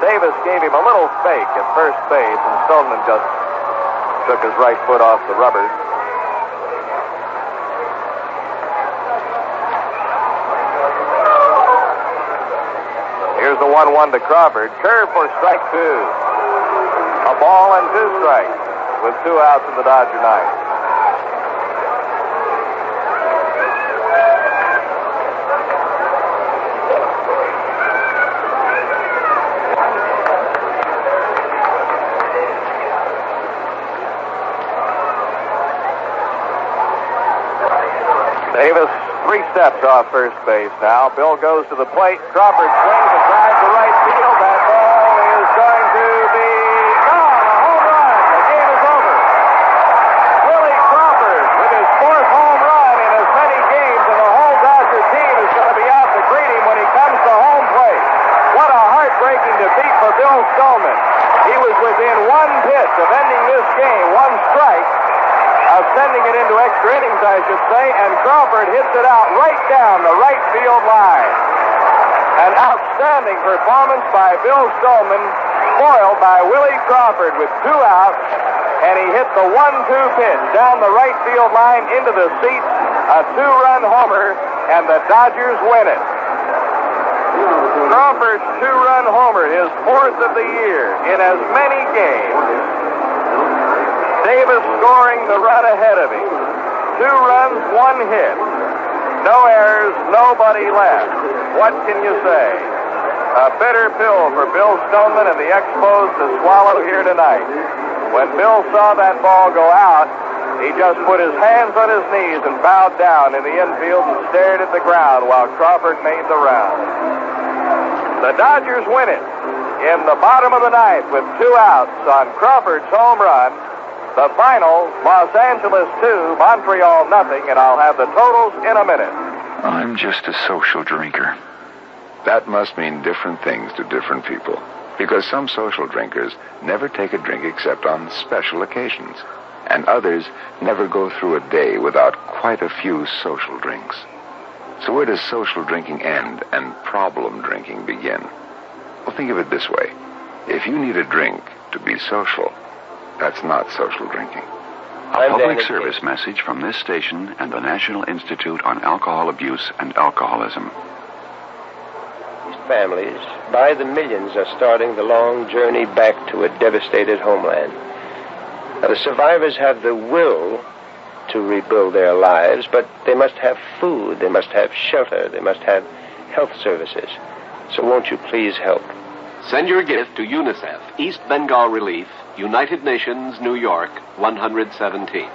Davis gave him a little fake at first base, and Stoneman just took his right foot off the rubber. Here's the 1-1 to Crawford. Curve for strike two. A ball and 2 strikes with 2 outs in the Dodger ninth. Davis 3 steps off first base now. Bill goes to the plate. Crawford swings and drives to right field. That ball is going to be gone. A home run. The game is over. Willie Crawford with his 4th home run in as many games, and the whole Dodger team is going to be out to greet him when he comes to home plate. What a heartbreaking defeat for Bill Stoneman. He was within 1 pitch of ending this game, 1 strike, of sending it into extra innings, I should say, and Crawford hits it out right down the right field line. An outstanding performance by Bill Stoneman, foiled by Willie Crawford with 2 outs, and he hit the 1-2 pitch down the right field line into the seats, a 2-run homer, and the Dodgers win it. Crawford's 2-run homer, his 4th of the year in as many games. Davis scoring the run ahead of him. 2 runs, 1 hit. No errors, nobody left. What can you say? A bitter pill for Bill Stoneman and the Expos to swallow here tonight. When Bill saw that ball go out, he just put his hands on his knees and bowed down in the infield and stared at the ground while Crawford made the round. The Dodgers win it in the bottom of the ninth with 2 outs on Crawford's home run. The final, Los Angeles 2, Montreal nothing, and I'll have the totals in a minute. I'm just a social drinker. That must mean different things to different people, because some social drinkers never take a drink except on special occasions, and others never go through a day without quite a few social drinks. So where does social drinking end and problem drinking begin? Well, think of it this way. If you need a drink to be social, that's not social drinking. A public service message from this station and the National Institute on Alcohol Abuse and Alcoholism. Families, by the millions, are starting the long journey back to a devastated homeland. Now, the survivors have the will to rebuild their lives, but they must have food, they must have shelter, they must have health services. So won't you please help? Send your gift to UNICEF, East Bengal Relief, United Nations, New York, 117.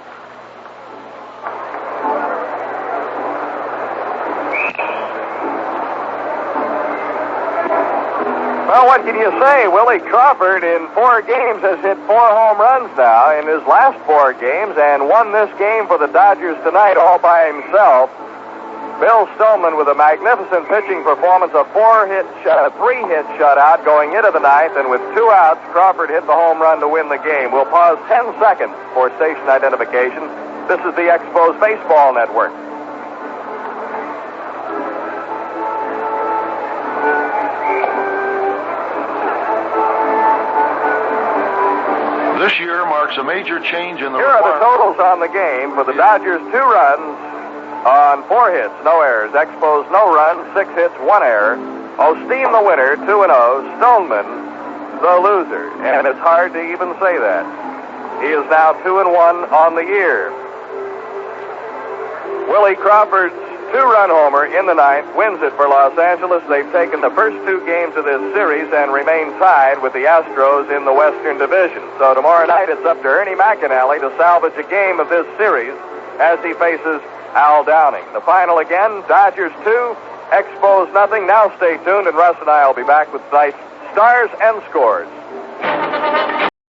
Well, what can you say? Willie Crawford in 4 games has hit 4 home runs now in his last 4 games and won this game for the Dodgers tonight all by himself. Bill Stoneman with a magnificent pitching performance, a 3-hit shutout going into the ninth, and with 2 outs, Crawford hit the home run to win the game. We'll pause 10 seconds for station identification. This is the Expos Baseball Network. This year marks a major change in the... Here are the totals on the game for the Dodgers: 2 runs on 4 hits, no errors. Expos, no runs, 6 hits, 1 error. Osteen the winner, 2-0. Stoneman the loser, and it's hard to even say that. He is now 2-1 on the year. Willie Crawford's 2-run homer in the ninth wins it for Los Angeles. They've taken the first 2 games of this series and remain tied with the Astros in the Western Division. So tomorrow night it's up to Ernie McAnally to salvage a game of this series as he faces Al Downing. The final again, Dodgers 2, Expos nothing. Now stay tuned, and Russ and I will be back with tonight's Stars and Scores.